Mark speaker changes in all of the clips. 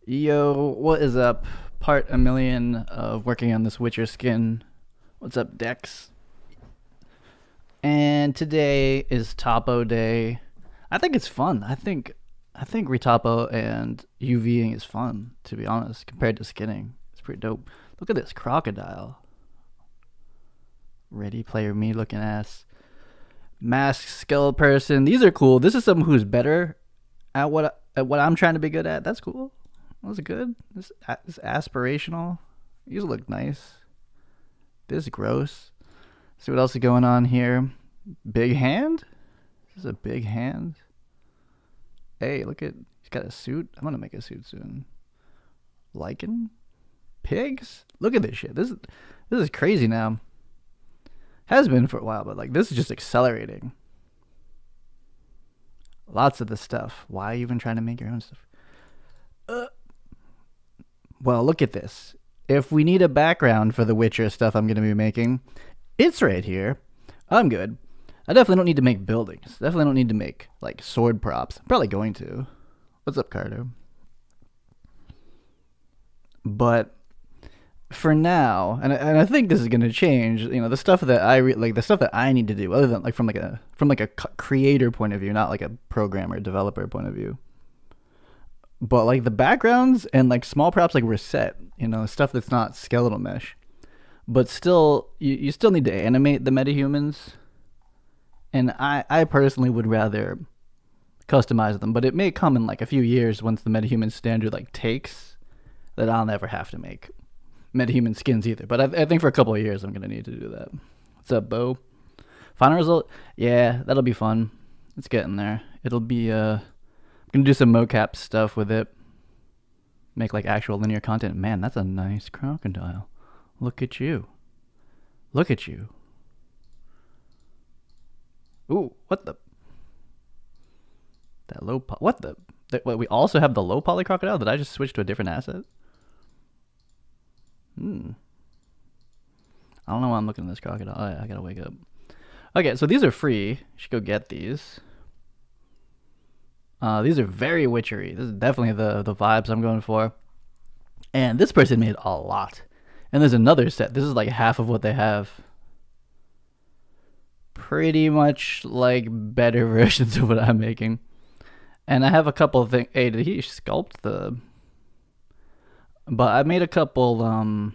Speaker 1: Yo, what is up? Part a million of working on this Witcher skin. What's up, Dex? And today is Topo Day. I think it's fun. I think Retopo and UVing is fun, to be honest, compared to skinning. It's pretty dope. Look at this crocodile. Ready Player Me looking ass. Mask skull person. These are cool. This is someone who's better at what I'm trying to be good at. That's cool. That's good. This aspirational. These look nice. This is gross. See what else is going on here. Big hand? This is a big hand. Hey, look at, he's got a suit. I'm gonna make a suit soon. Lichen? Pigs? Look at this shit. This is crazy now. Has been for a while, but like this is just accelerating. Lots of the stuff. Why even trying to make your own stuff? Well, look at this. If we need a background for the Witcher stuff I'm going to be making, it's right here. I'm good. I definitely don't need to make buildings. Definitely don't need to make, like, sword props. I'm probably going to. What's up, Carter? But for now, and I think this is going to change, you know, the stuff that the stuff that I need to do, other than, like, from a creator point of view, not like a programmer, developer point of view. But like the backgrounds and like small props like were set, you know, stuff that's not skeletal mesh. But still, you still need to animate the metahumans. And I personally would rather customize them. But it may come in like a few years once the metahuman standard like takes, that I'll never have to make metahuman skins either. But I think for a couple of years I'm going to need to do that. What's up, Bo? Final result? Yeah, that'll be fun. It's getting there. It'll be gonna do some mocap stuff with it. Make like actual linear content. Man, that's a nice crocodile. Look at you. Look at you. Ooh, what the? That low po- what the? What, we also have the low poly crocodile? Did I just switch to a different asset? I don't know why I'm looking at this crocodile. Oh, yeah, I gotta wake up. Okay, so these are free. You should go get these. These are very witchery. This is definitely the vibes I'm going for. And this person made a lot. And there's another set. This is like half of what they have. Pretty much like better versions of what I'm making. And I have a couple of things. Hey, did he sculpt the... But I made a couple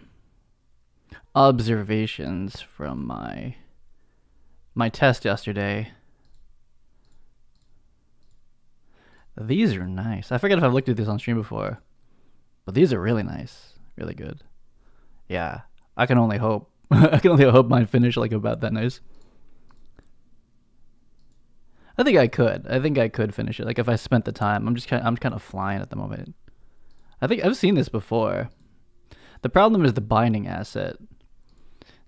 Speaker 1: observations from my test yesterday. These are nice. I forget if I've looked at these on stream before, but these are really nice, really good. Yeah, I can only hope. I can only hope mine finish like about that nice. I think I could. I think I could finish it. Like if I spent the time. I'm kind of flying at the moment. I think I've seen this before. The problem is the binding asset.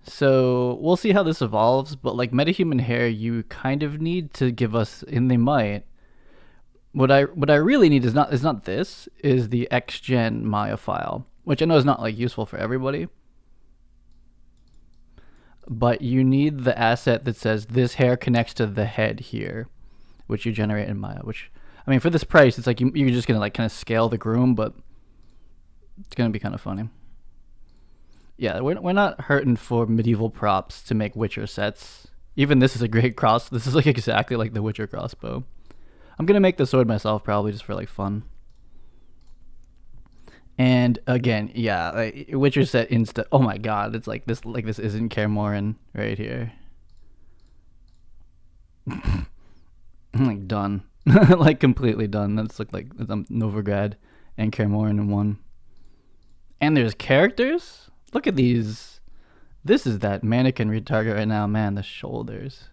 Speaker 1: So we'll see how this evolves. But like MetaHuman hair, you kind of need to give us, and they might. What I really need is not this, is the XGen Maya file, which I know is not like useful for everybody. But you need the asset that says this hair connects to the head here, which you generate in Maya. Which, I mean, for this price, it's like you're just gonna like kind of scale the groom, but it's gonna be kind of funny. Yeah, we're not hurting for medieval props to make Witcher sets. Even this is a great cross. This is like exactly like the Witcher crossbow. I'm gonna make the sword myself probably just for like fun. And again, yeah, like, Witcher set insta. Oh my god, it's like this isn't Kaer Morhen right here. I'm like done, like completely done. That's like Novigrad and Kaer Morhen in one. And there's characters. Look at these. This is that mannequin retarget right now, man. The shoulders.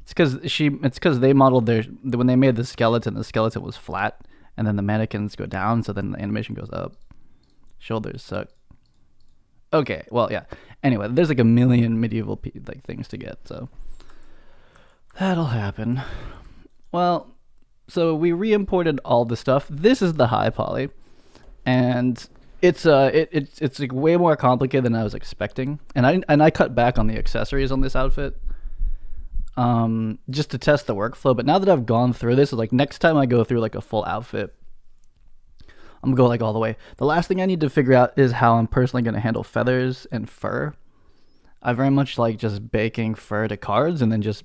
Speaker 1: It's because they modeled when they made the skeleton was flat, and then the mannequins go down, so then the animation goes up. Shoulders suck. Okay, well, yeah. Anyway, there's like a million medieval like things to get, so that'll happen. Well, so we re-imported all the stuff. This is the high poly, and it's like way more complicated than I was expecting, and I cut back on the accessories on this outfit. Just to test the workflow. But now that I've gone through this, like next time I go through like a full outfit, I'm gonna go like all the way. The last thing I need to figure out is how I'm personally gonna handle feathers and fur. I very much like just baking fur to cards and then just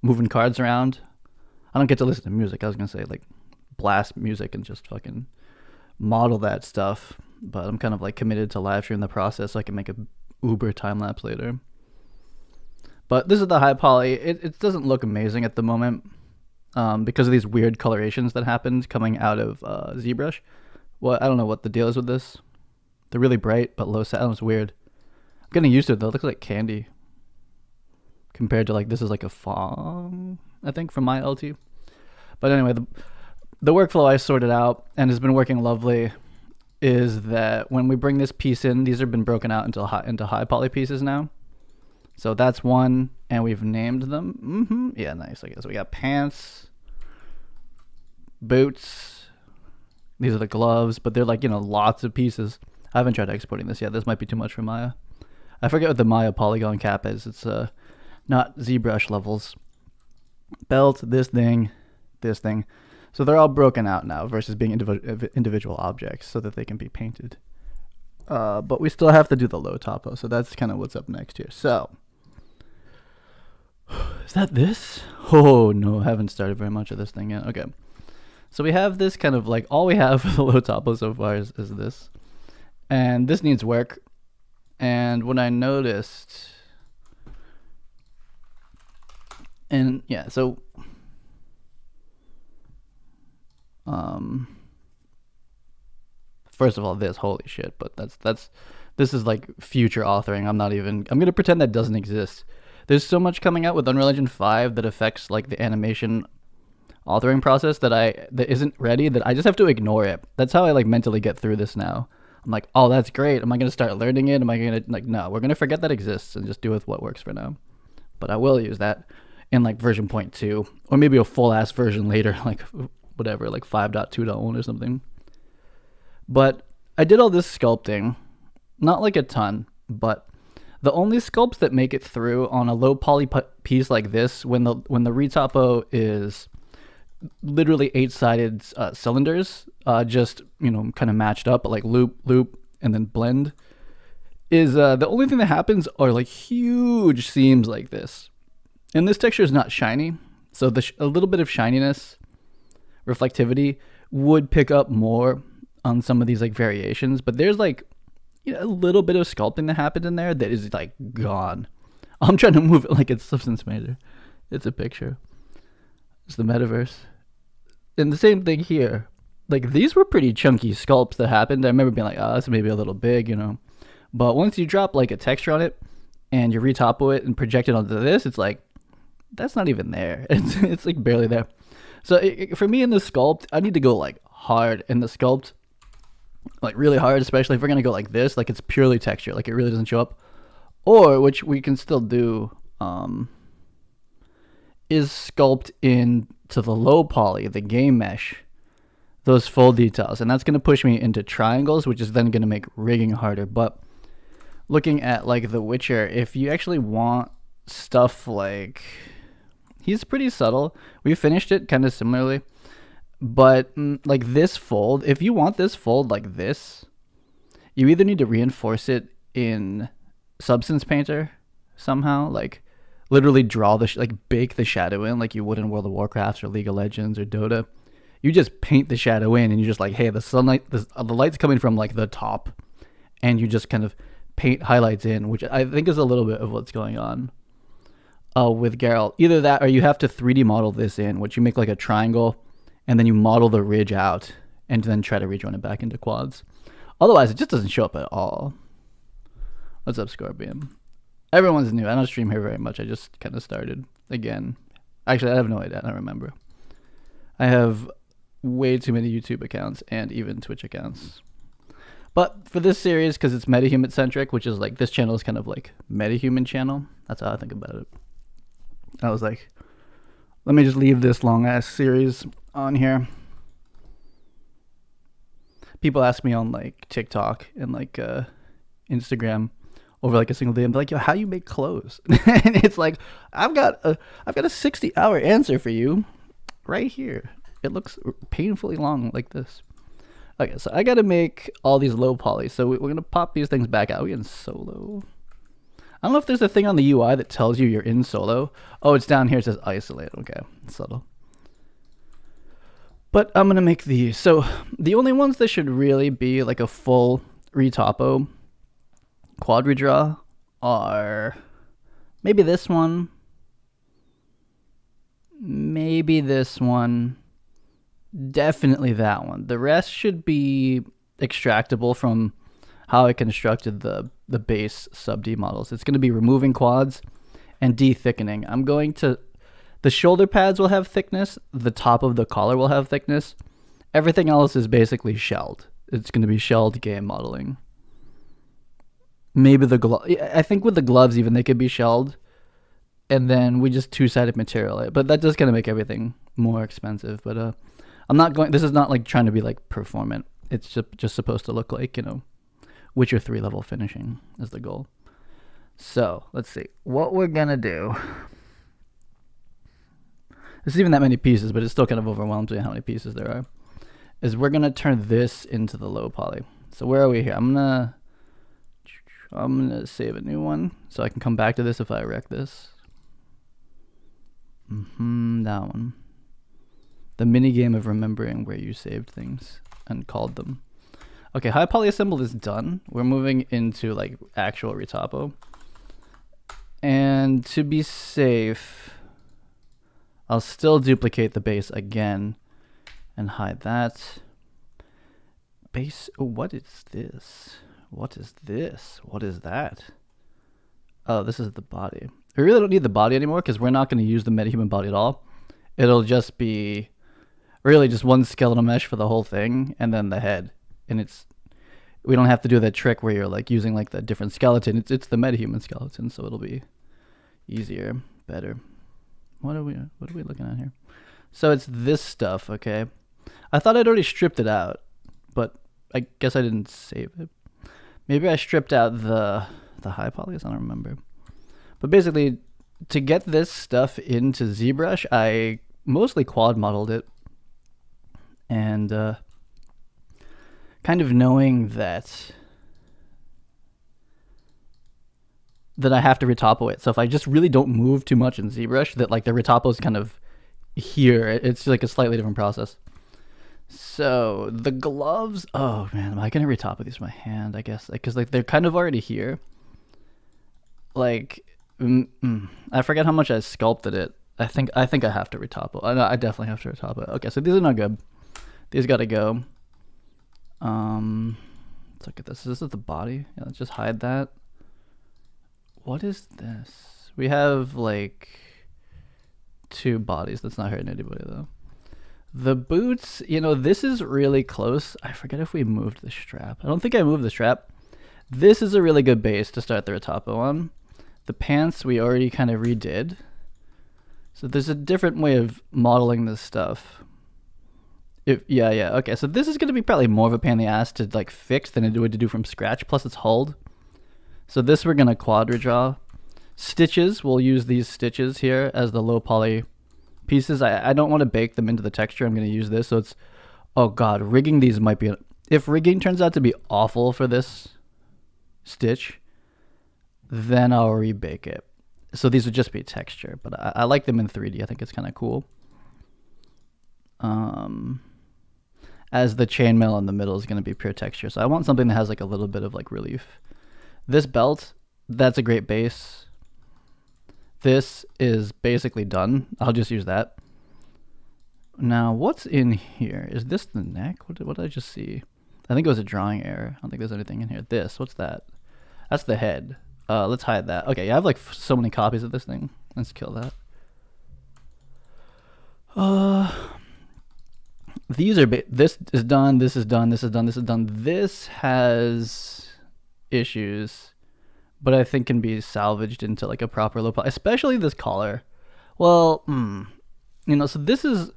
Speaker 1: moving cards around. I don't get to listen to music. I was gonna say like blast music and just fucking model that stuff, but I'm kind of like committed to live stream the process so I can make a uber time lapse later. But this is the high poly. It doesn't look amazing at the moment because of these weird colorations that happened coming out of ZBrush. Well, I don't know what the deal is with this. They're really bright but low satin. It's weird. I'm getting used to it though. It looks like candy compared to like this is like a fawn, I think, from my LT. But anyway, the workflow I sorted out and has been working lovely is that when we bring this piece in, these have been broken out into high poly pieces now. So that's one, and we've named them. Yeah, nice. I guess we got pants, boots. These are the gloves, but they're like, lots of pieces. I haven't tried exporting this yet. This might be too much for Maya. I forget what the Maya polygon cap is. It's not ZBrush levels. Belt, this thing. So they're all broken out now versus being individual objects so that they can be painted. But we still have to do the low topo, so that's kind of what's up next here. So, is that this? Oh no, I haven't started very much of this thing yet. Okay. So we have this kind of like, all we have for the low topo so far is this. And this needs work. And what I noticed, and yeah, so first of all, holy shit, but this is like future authoring. I'm gonna pretend that doesn't exist. There's so much coming out with Unreal Engine 5 that affects like the animation authoring process that isn't ready, that I just have to ignore it. That's how I like mentally get through this now. I'm like, oh, that's great. Am I gonna start learning it? Am I gonna like, no, we're gonna forget that exists and just do with what works for now. But I will use that in like version 0.2 or maybe a full ass version later, like whatever, like 5.2.1 or something. But I did all this sculpting, not like a ton, but the only sculpts that make it through on a low poly piece like this, when the Retopo is literally 8-sided cylinders, just kind of matched up, but like loop, and then blend, is the only thing that happens are like huge seams like this. And this texture is not shiny, so a little bit of shininess, reflectivity would pick up more on some of these like variations, but there's like a little bit of sculpting that happened in there that is like gone. I'm trying to move it like it's Substance Painter. It's a picture. It's the metaverse. And the same thing here. Like these were pretty chunky sculpts that happened. I remember being like, oh, that's maybe a little big, But once you drop like a texture on it and you retopo it and project it onto this, it's like, that's not even there. It's like barely there. So for me in the sculpt, I need to go like hard in the sculpt, like really hard, especially if we're going to go like this, like it's purely texture, like it really doesn't show up. Or, which we can still do, is sculpt into the low poly, the game mesh, those full details. And that's going to push me into triangles, which is then going to make rigging harder. But looking at like The Witcher, if you actually want stuff like, he's pretty subtle. We finished it kind of similarly. But like this fold, if you want this fold like this, you either need to reinforce it in Substance Painter somehow, like literally draw bake the shadow in like you would in World of Warcraft or League of Legends or Dota. You just paint the shadow in and you just like, hey, the sunlight, the light's coming from like the top, and you just kind of paint highlights in, which I think is a little bit of what's going on with Geralt. Either that or you have to 3D model this in, which you make like a triangle and then you model the ridge out and then try to rejoin it back into quads. Otherwise, it just doesn't show up at all. What's up, Scorpion? Everyone's new. I don't stream here very much. I just kind of started again. Actually, I have no idea. I don't remember. I have way too many YouTube accounts and even Twitch accounts. But for this series, because it's MetaHuman centric, which is like, this channel is kind of like MetaHuman channel. That's how I think about it. I was like, let me just leave this long ass series on here. People ask me on like TikTok and like Instagram over like a single day, and be like, yo, how you make clothes? And it's like, I've got a 60-hour answer for you right here. It looks painfully long like this. Okay, so I gotta make all these low polys. So we're gonna pop these things back out. We're in solo. I don't know if there's a thing on the UI that tells you you're in solo. Oh, it's down here. It says isolate. Okay, subtle. But I'm gonna make these. So the only ones that should really be like a full retopo quad redraw are maybe this one, maybe this one, definitely that one. The rest should be extractable from how I constructed the base sub D models. It's going to be removing quads and de-thickening. I'm going to, the shoulder pads will have thickness, the top of the collar will have thickness. Everything else is basically shelled. It's going to be shelled game modeling. Maybe the glove, I think with the gloves even, they could be shelled. And then we just two-sided material it. But that does kind of make everything more expensive. But I'm not going, this is not like trying to be like performant. It's just supposed to look like, you know, Witcher 3 level finishing is the goal. So let's see what we're gonna do. There's even that many pieces, but it still kind of overwhelms me how many pieces there are. Is we're gonna turn this into the low poly. So where are we here? I'm gonna save a new one so I can come back to this if I wreck this. That one. The mini game of remembering where you saved things and called them. Okay, high poly assembled is done. We're moving into like actual retopo. And to be safe, I'll still duplicate the base again and hide that. Base, oh, what is this? What is this? What is that? Oh, this is the body. We really don't need the body anymore because we're not going to use the MetaHuman body at all. It'll just be really just one skeletal mesh for the whole thing and then the head. And it's, we don't have to do that trick where you're like using like the different skeleton. It's the MetaHuman skeleton, so it'll be easier, better. What are we looking at here? So it's this stuff, okay? I thought I'd already stripped it out, but I guess I didn't save it. Maybe I stripped out the high polys, I don't remember. But basically, to get this stuff into ZBrush, I mostly quad modeled it. And kind of knowing that I have to retopo it. So if I just really don't move too much in ZBrush, that like the retopo is kind of here. It's like a slightly different process. So the gloves, oh man, am I gonna retopo these with my hand? I guess because like they're kind of already here. Like, I forget how much I sculpted it. I think I have to retopo. I definitely have to retopo it. Okay, so these are not good. These gotta go. Let's look at this. This is the body. Yeah, let's just hide that. What is this? We have like 2 bodies. That's not hurting anybody though. The boots, you know, this is really close. I forget if we moved the strap. I don't think I moved the strap. This is a really good base to start the retopo on. The pants we already kind of redid. So there's a different way of modeling this stuff. Yeah. Okay, so this is going to be probably more of a pain in the ass to like fix than it would to do from scratch. Plus it's hulled. So this we're going to quad redraw. Stitches, we'll use these stitches here as the low poly pieces. I don't want to bake them into the texture. I'm going to use this. So it's, oh god, rigging these might be, if rigging turns out to be awful for this stitch, then I'll rebake it. So these would just be texture, but I like them in 3D. I think it's kind of cool. As the chainmail in the middle is going to be pure texture. So I want something that has like a little bit of like relief. This belt, that's a great base. This is basically done. I'll just use that. Now, what's in here? Is this the neck? What did I just see? I think it was a drawing error. I don't think there's anything in here. This, what's that? That's the head. Let's hide that. Okay, I have like so many copies of this thing. Let's kill that. These are this is done. This is done. This is done. This is done. This has issues, but I think can be salvaged into like a proper low poly, especially this collar. Well, you know, so this is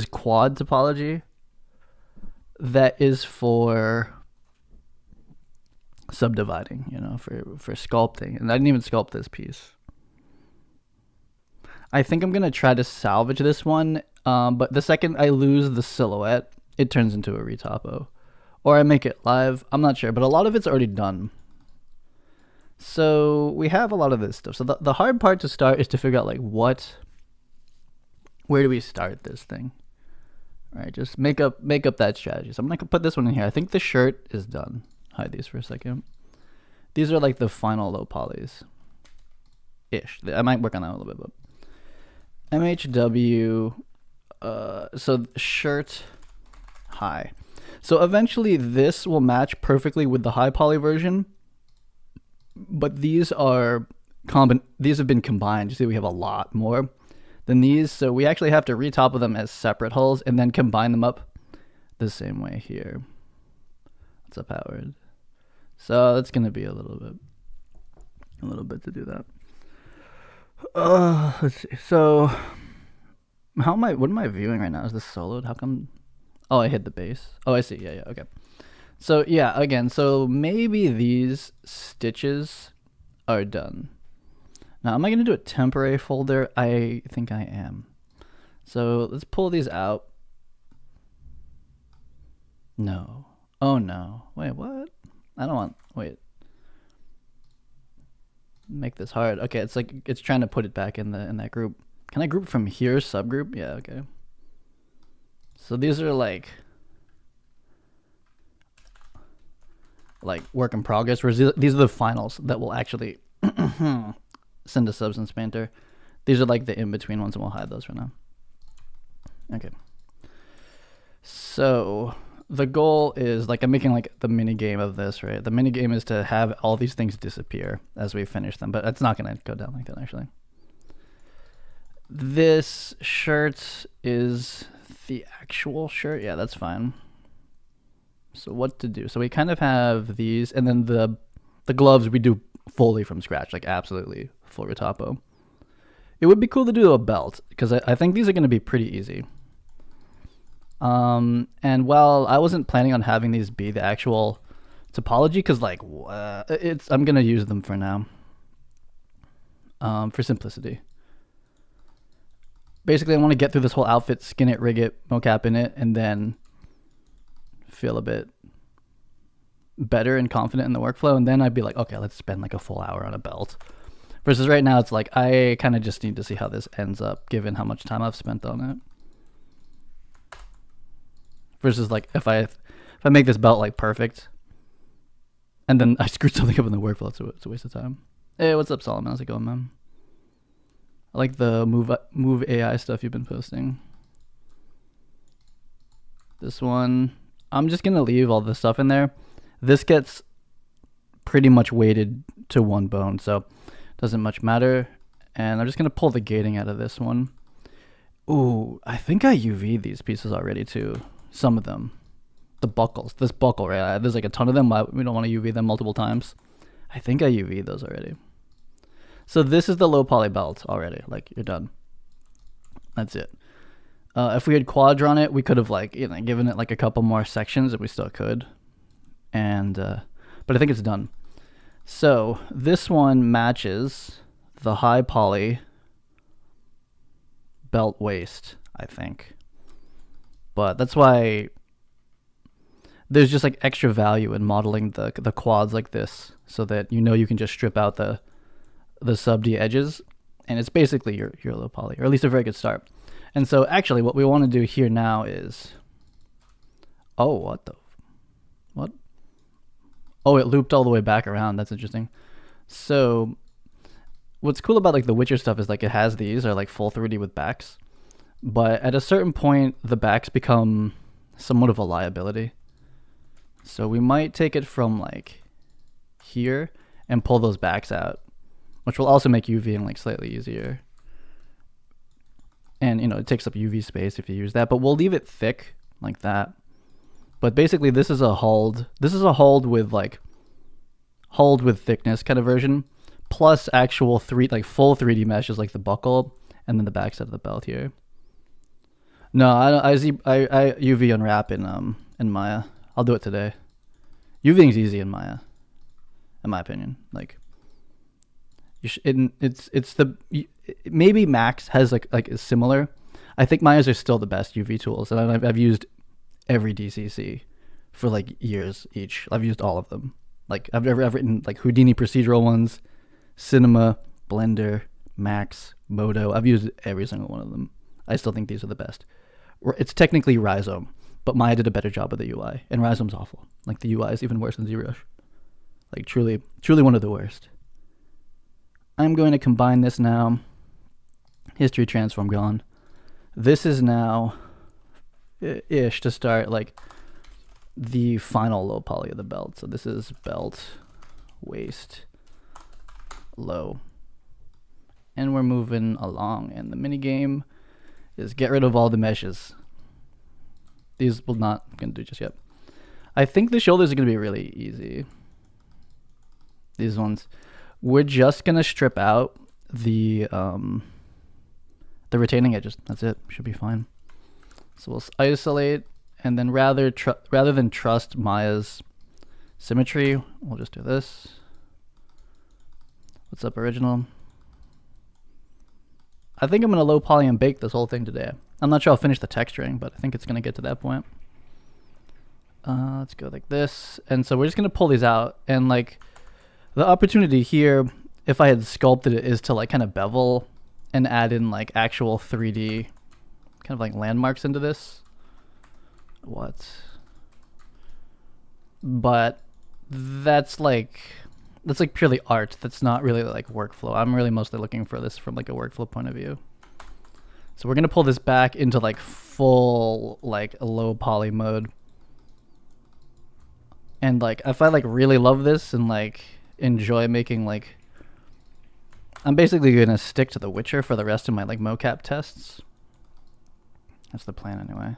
Speaker 1: quad topology. That is for subdividing, you know, for sculpting, and I didn't even sculpt this piece. I think I'm gonna try to salvage this one, but the second I lose the silhouette, it turns into a retopo. or I make it live. I'm not sure, but a lot of it's already done. So we have a lot of this stuff. So the hard part to start is to figure out like where do we start this thing? All right, just make up that strategy. So I'm gonna put this one in here. I think the shirt is done. Hide these for a second. These are like the final low polys. Ish. I might work on that a little bit, but MHW. So shirt high. So eventually this will match perfectly with the high poly version. But these have been combined. You see, we have a lot more than these, so we actually have to retop them as separate hulls and then combine them up the same way here. What's up, Howard? So that's gonna be a little bit to do that. Let's see. So what am I viewing right now? Is this soloed? How come? Oh, I hit the base. Oh, I see. Yeah, okay. So yeah, again, so maybe these stitches are done. Now, am I gonna do a temporary folder? I think I am. So let's pull these out. No. Oh no. Wait, what? I don't want, wait. Make this hard. Okay, it's like, it's trying to put it back in that group. Can I group from here, subgroup? Yeah, okay. So these are like work in progress, whereas these are the finals that will actually send to Substance Painter. These are like the in-between ones, and we'll hide those for now. Okay. So the goal is, like, I'm making like the mini game of this, right? The mini game is to have all these things disappear as we finish them, but it's not going to go down like that, actually. This shirt is the actual shirt. Yeah, that's fine. So what to do? So we kind of have these, and then the gloves we do fully from scratch, like absolutely full Retopo. It would be cool to do a belt, because I think these are going to be pretty easy. And while I wasn't planning on having these be the actual topology, because like I'm going to use them for now, for simplicity. Basically, I want to get through this whole outfit, skin it, rig it, mocap in it, and then feel a bit better and confident in the workflow, and then I'd be like, okay, let's spend like a full hour on a belt. Versus right now, it's like I kind of just need to see how this ends up, given how much time I've spent on it. Versus like if I make this belt like perfect, and then I screwed something up in the workflow, it's a waste of time. Hey, what's up, Solomon? How's it going, man? I like the move AI stuff you've been posting. This one, I'm just going to leave all this stuff in there. This gets pretty much weighted to one bone, so it doesn't much matter. And I'm just going to pull the gating out of this one. Ooh, I think I UV'd these pieces already too. Some of them. The buckles. This buckle, right? There's like a ton of them. We don't want to UV them multiple times. I think I UV'd those already. So this is the low poly belt already. Like, you're done. That's it. If we had quadron it, we could have like, you know, given it like a couple more sections, if we still could. And but I think it's done. So this one matches the high poly belt waist, I think. But that's why there's just like extra value in modeling the quads like this, so that you know you can just strip out the sub D edges, and it's basically your low poly, or at least a very good start. And so actually what we want to do here now is, oh, what? Oh, it looped all the way back around. That's interesting. So what's cool about like the Witcher stuff is like it has these are like full 3D with backs, but at a certain point the backs become somewhat of a liability. So we might take it from like here and pull those backs out, which will also make UVing like slightly easier. And you know, it takes up UV space if you use that, but we'll leave it thick like that. But basically this is a hulled with thickness kind of version, plus actual full 3D meshes like the buckle and then the backside of the belt here. No, I UV unwrap in Maya. I'll do it today. UVing's easy in Maya, in my opinion. Like, maybe Max has like is similar. I think Maya's are still the best UV tools, and I've used every DCC for like years each. I've used all of them. Like I've written like Houdini procedural ones, Cinema, Blender, Max, Modo. I've used every single one of them. I still think these are the best. It's technically Rhizome, but Maya did a better job of the UI, and Rhizome's awful. Like the UI is even worse than ZBrush. Like truly one of the worst. I'm going to combine this now. History transform gone. This is now ish to start like the final low poly of the belt. So this is belt, waist, low. And we're moving along, and the mini game is get rid of all the meshes. These will not gonna do just yet. I think the shoulders are gonna be really easy. These ones. We're just gonna strip out the retaining edges. That's it. Should be fine. So we'll isolate, and then rather than trust Maya's symmetry, we'll just do this. What's up, original? I think I'm gonna low poly and bake this whole thing today. I'm not sure I'll finish the texturing, but I think it's gonna get to that point. Let's go like this, and so we're just gonna pull these out, and like the opportunity here, if I had sculpted it, is to like kind of bevel and add in like actual 3D kind of like landmarks into this. But that's like purely art. That's not really like workflow. I'm really mostly looking for this from like a workflow point of view. So we're gonna pull this back into like full like low poly mode. And like if I like really love this and like enjoy making like, I'm basically gonna stick to The Witcher for the rest of my like mocap tests. That's the plan anyway.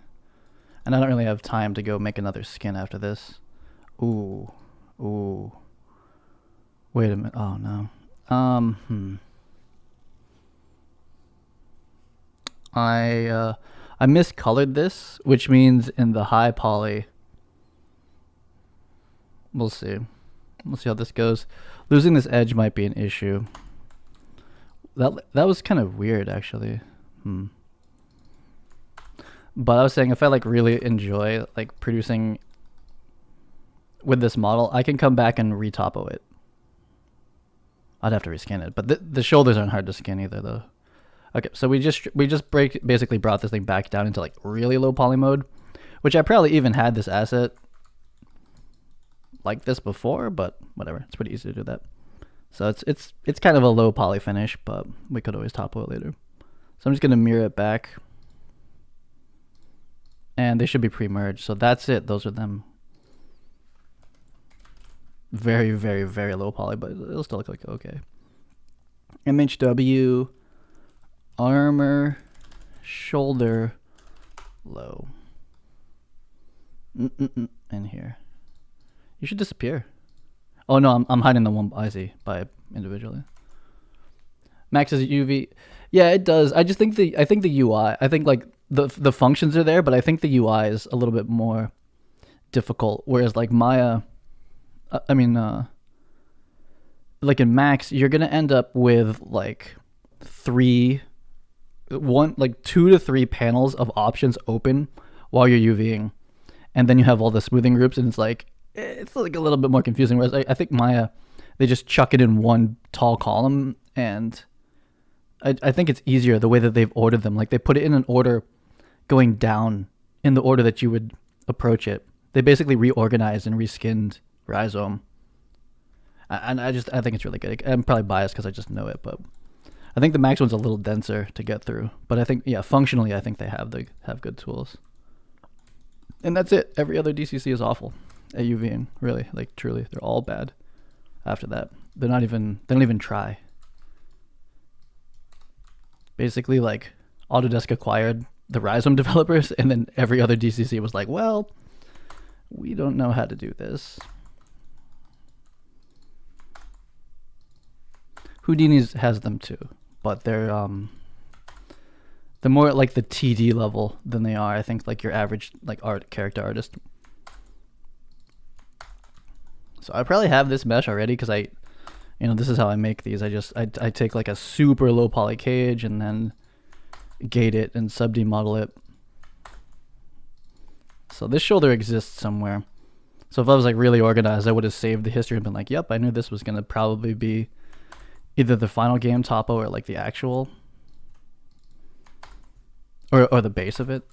Speaker 1: And I don't really have time to go make another skin after this. Ooh. Wait a minute. Oh no. I miscolored this, which means in the high poly, we'll see. We'll see how this goes. Losing this edge might be an issue. That was kind of weird, actually. But I was saying, if I like really enjoy like producing with this model, I can come back and retopo it. I'd have to reskin it, but the shoulders aren't hard to skin either, though. Okay, so we just basically brought this thing back down into like really low poly mode, which I probably even had this asset like this before, but whatever. It's pretty easy to do that. So it's kind of a low poly finish, but we could always topo it later. So I'm just gonna mirror it back, and they should be pre-merged. So that's it. Those are them. Very, very, very low poly, but it'll still look like okay. MHW, armor, shoulder, low. In here. You should disappear. Oh no, I'm hiding the one. I see, by individually. Max is UV. Yeah, it does. I think the UI. I think like the functions are there, but I think the UI is a little bit more difficult. Whereas like Maya, like in Max, you're gonna end up with like 2 to 3 panels of options open while you're UVing, and then you have all the smoothing groups, and it's like a little bit more confusing. Whereas I think Maya, they just chuck it in one tall column, and I think it's easier the way that they've ordered them. Like they put it in an order going down in the order that you would approach it. They basically reorganized and reskinned Rhizome. And I think it's really good. I'm probably biased because I just know it, but I think the Max one's a little denser to get through. But I think, yeah, functionally, I think they have good tools. And that's it. Every other DCC is awful at UVing, really. Like truly, they're all bad. After that, they don't even try. Basically, like Autodesk acquired the Rhizome developers, and then every other DCC was like, well, we don't know how to do this. Houdini's has them too, but they're more at like the TD level than they are, I think, like your average like character artist. So I probably have this mesh already because this is how I make these. I take like a super low poly cage and then gate it and sub-D model it. So this shoulder exists somewhere. So if I was like really organized, I would have saved the history and been like, yep, I knew this was going to probably be either the final game topo or like the actual or the base of it.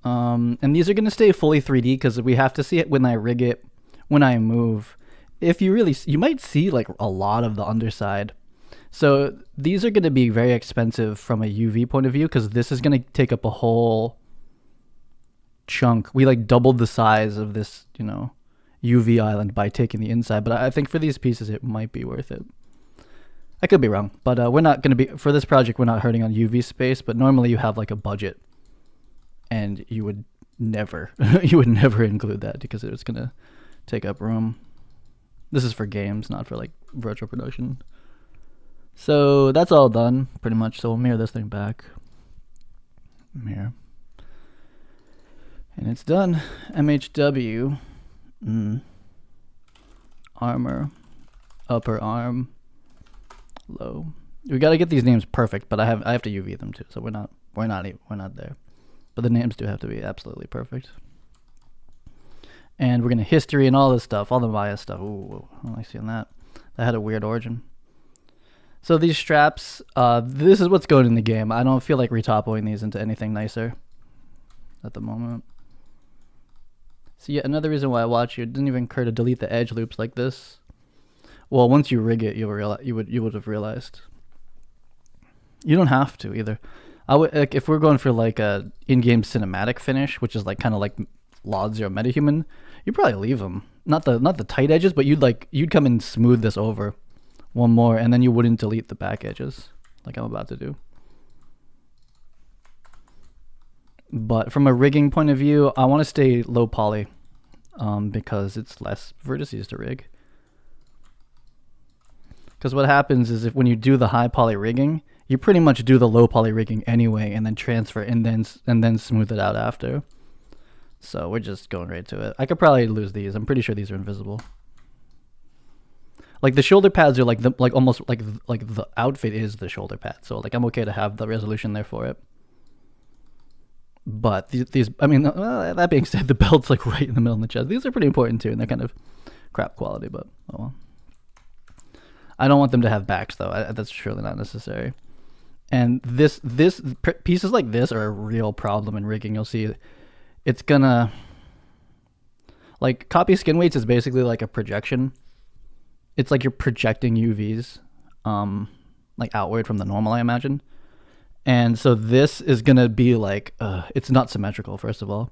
Speaker 1: And these are going to stay fully 3D because we have to see it when I rig it, when I move. If you might see like a lot of the underside. So these are going to be very expensive from a UV point of view because this is going to take up a whole chunk. We like doubled the size of this, UV island by taking the inside. But I think for these pieces, it might be worth it. I could be wrong, but we're not going to be, for this project, we're not hurting on UV space. But normally you have like a budget and you would never, include that because it's going to take up room. This is for games, not for like virtual production. So that's all done, pretty much. So we'll mirror this thing back. Mirror. And it's done. MHW. Armor. Upper arm. Low. We got to get these names perfect, but I have to UV them too. So we're not there. But the names do have to be absolutely perfect. And we're going to history and all this stuff, all the Maya stuff. Ooh, I don't like seeing that. That had a weird origin. So these straps, this is what's going in the game. I don't feel like retopoing these into anything nicer at the moment. So yeah, another reason why I watch you, it didn't even occur to delete the edge loops like this. Well, once you rig it, you would have realized. You don't have to either. I would, like, if we're going for like a in-game cinematic finish, which is like kind of like Log 0 MetaHuman, you'd probably leave them. Not the tight edges, but you'd come and smooth this over one more, and then you wouldn't delete the back edges like I'm about to do. But from a rigging point of view, I want to stay low poly because it's less vertices to rig. Because what happens is when you do the high poly rigging, you pretty much do the low poly rigging anyway, and then transfer and then smooth it out after. So we're just going right to it. I could probably lose these. I'm pretty sure these are invisible. Like the shoulder pads are almost like the outfit is the shoulder pad. So like I'm okay to have the resolution there for it. But these I mean, that being said, the belt's like right in the middle of the chest. These are pretty important too, and they're kind of crap quality, but oh well. I don't want them to have backs though. That's surely not necessary. And pieces like this are a real problem in rigging. You'll see it's gonna, like, copy skin weights is basically like a projection. It's like you're projecting UVs like outward from the normal, I imagine. And so this is gonna be like it's not symmetrical, first of all.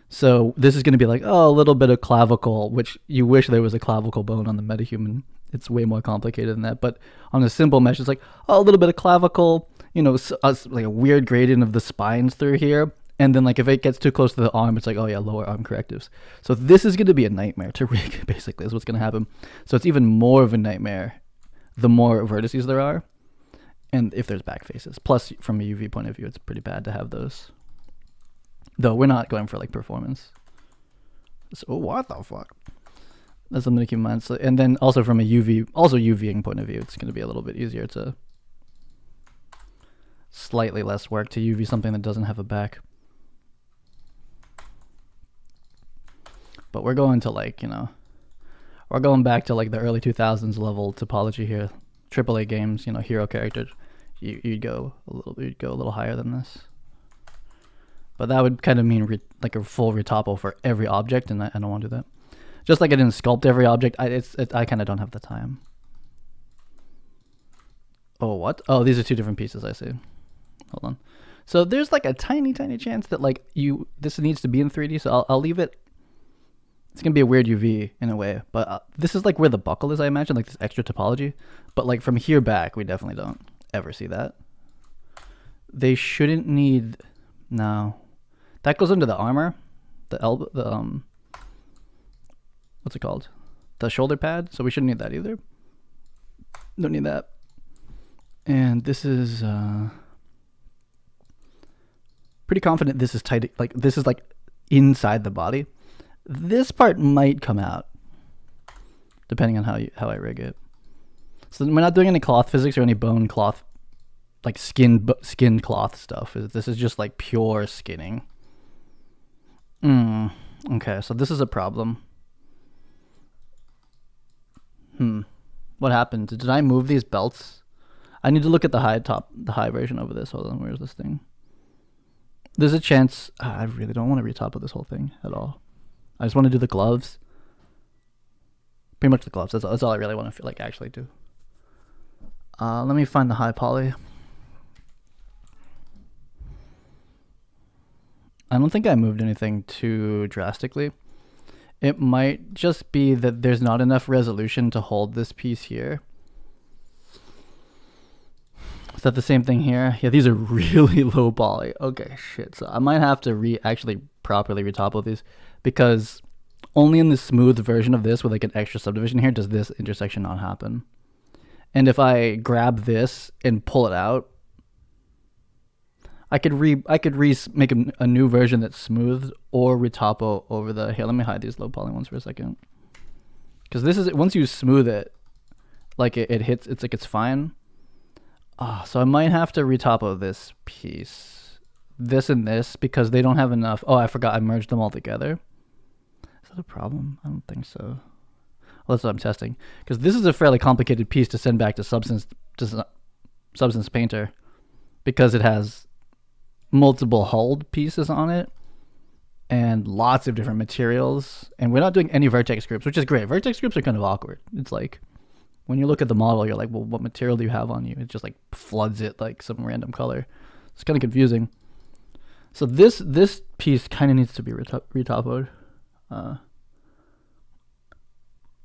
Speaker 1: So this is gonna be like, a little bit of clavicle, which you wish there was a clavicle bone on the MetaHuman. It's way more complicated than that. But on a simple mesh, it's like, a little bit of clavicle, like a weird gradient of the spines through here. And then like if it gets too close to the arm, it's like, oh yeah, lower arm correctives. So this is going to be a nightmare to rig, basically, is what's going to happen. So it's even more of a nightmare the more vertices there are, and if there's back faces. Plus, from a UV point of view, it's pretty bad to have those. Though we're not going for like performance. So what the fuck? That's something to keep in mind. So, and then also from a UVing point of view, it's going to be a little bit easier to slightly less work to UV something that doesn't have a back. But we're going to like, we're going back to like the early 2000s level topology here. AAA games, hero character. You'd go a little higher than this. But that would kind of mean like a full retopo for every object, and I don't want to do that. Just like I didn't sculpt every object, I kind of don't have the time. Oh, what? Oh, these are two different pieces, I see. Hold on. So there's like a tiny, tiny chance that like this needs to be in 3D, so I'll leave it. It's going to be a weird UV in a way, but this is like where the buckle is, I imagine, like this extra topology. But like from here back, we definitely don't ever see that. They shouldn't need, no. That goes into the armor, what's it called? The shoulder pad, so we shouldn't need that either. Don't need that. And this is, pretty confident this is tight, like this is like inside the body. This part might come out, depending on how I rig it. So we're not doing any cloth physics or any bone cloth, like skin cloth stuff. This is just like pure skinning. Okay, so this is a problem. What happened? Did I move these belts? I need to look at the high version of this. Hold on, where's this thing? There's a chance. I really don't want to retopple this whole thing at all. I just want to do the gloves. Pretty much the gloves. That's all I really want to feel like actually do. Let me find the high poly. I don't think I moved anything too drastically. It might just be that there's not enough resolution to hold this piece here. Is that the same thing here? Yeah, these are really low poly. Okay, shit. So I might have to actually properly retopple these, because only in the smooth version of this with like an extra subdivision here does this intersection not happen. And if I grab this and pull it out, I could make a new version that's smooth, or retopo over the. Here, let me hide these low poly ones for a second, because this is, once you smooth it, like it hits, it's like it's fine. So I might have to retopo this piece, this and this, because they don't have enough. Oh, I forgot, I merged them all together. Is that a problem? I don't think so. Well, that's what I'm testing, because this is a fairly complicated piece to send back to Substance Painter, because it has multiple hulled pieces on it and lots of different materials, and we're not doing any vertex groups, which is great. Vertex groups are kind of awkward. It's like when you look at the model, you're like, well, what material do you have on you? It just like floods it like some random color. It's kind of confusing. So this piece kind of needs to be retopoed.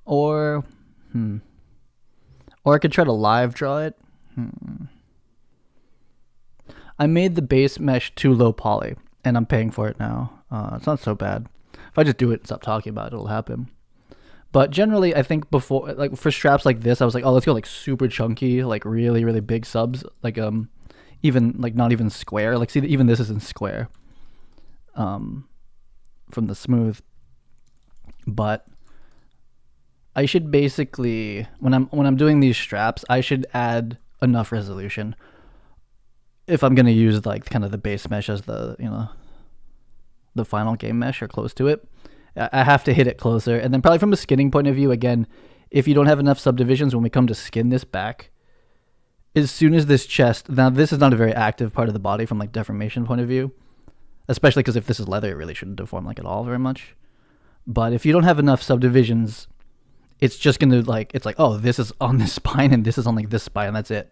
Speaker 1: Or I could try to live draw it. I made the base mesh too low poly, and I'm paying for it now. It's not so bad. If I just do it and stop talking about it, it'll happen. But generally, I think before, like for straps like this, I was like, oh, let's go like super chunky, like really, really big subs, like even like not even square. Like see, even this isn't square. From the smooth. But I should basically, when I'm doing these straps, I should add enough resolution. If I'm going to use like kind of the base mesh as the, the final game mesh or close to it, I have to hit it closer. And then probably from a skinning point of view, again, if you don't have enough subdivisions, when we come to skin this back, as soon as this chest, now this is not a very active part of the body from like deformation point of view, especially because if this is leather, it really shouldn't deform like at all very much. But if you don't have enough subdivisions, it's just going to like, it's like, oh, this is on this spine and this is on like this spine, and that's it.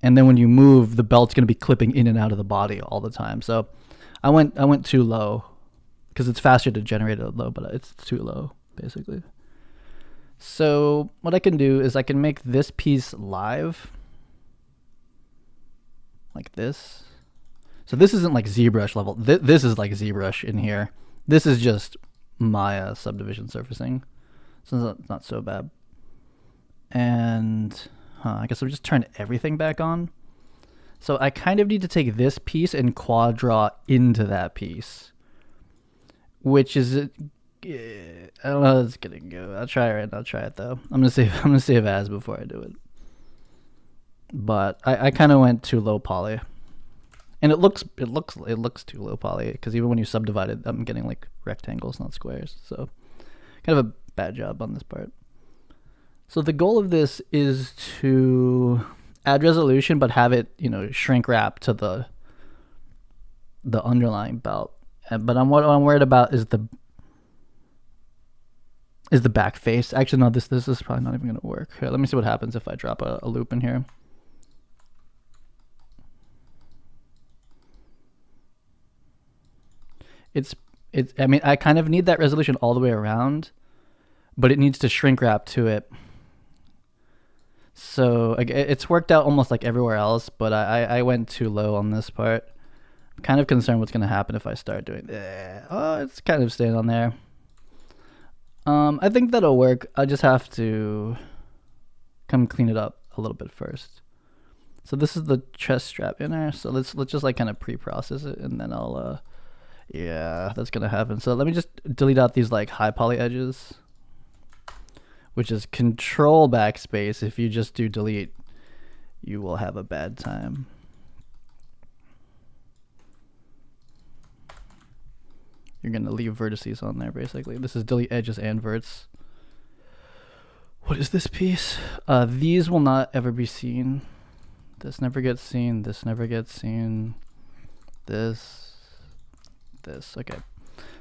Speaker 1: And then when you move, the belt's going to be clipping in and out of the body all the time. So I went too low, because it's faster to generate it low, but it's too low, basically. So what I can do is I can make this piece live, like this. So this isn't like ZBrush level. This is like ZBrush in here. This is just Maya subdivision surfacing. So it's not so bad. And I guess I'll just turn everything back on. So I kind of need to take this piece and quad draw into that piece, which is, I don't know how it's gonna go. I'll try it though. I'm gonna save as before I do it. But I kind of went too low poly, and it looks too low poly, because even when you subdivide it, I'm getting like rectangles, not squares. So kind of a bad job on this part. So the goal of this is to add resolution, but have it, shrink wrap to the underlying belt. But what I'm worried about is the back face. Actually, no, this is probably not even going to work. Here, let me see what happens if I drop a loop in here. I mean, I kind of need that resolution all the way around, but it needs to shrink wrap to it. So it's worked out almost like everywhere else, but I went too low on this part. I'm kind of concerned what's going to happen if I start doing that. Oh, it's kind of staying on there. I think that'll work. I just have to come clean it up a little bit first. So this is the chest strap inner. So let's just like kind of pre-process it, and then I'll yeah, that's gonna happen. So let me just delete out these like high poly edges, which is control backspace. If you just do delete, you will have a bad time. you're gonna leave vertices on there basically. This is delete edges and verts. What is this piece? These will not ever be seen. This never gets seen. This never gets seen. This. Okay.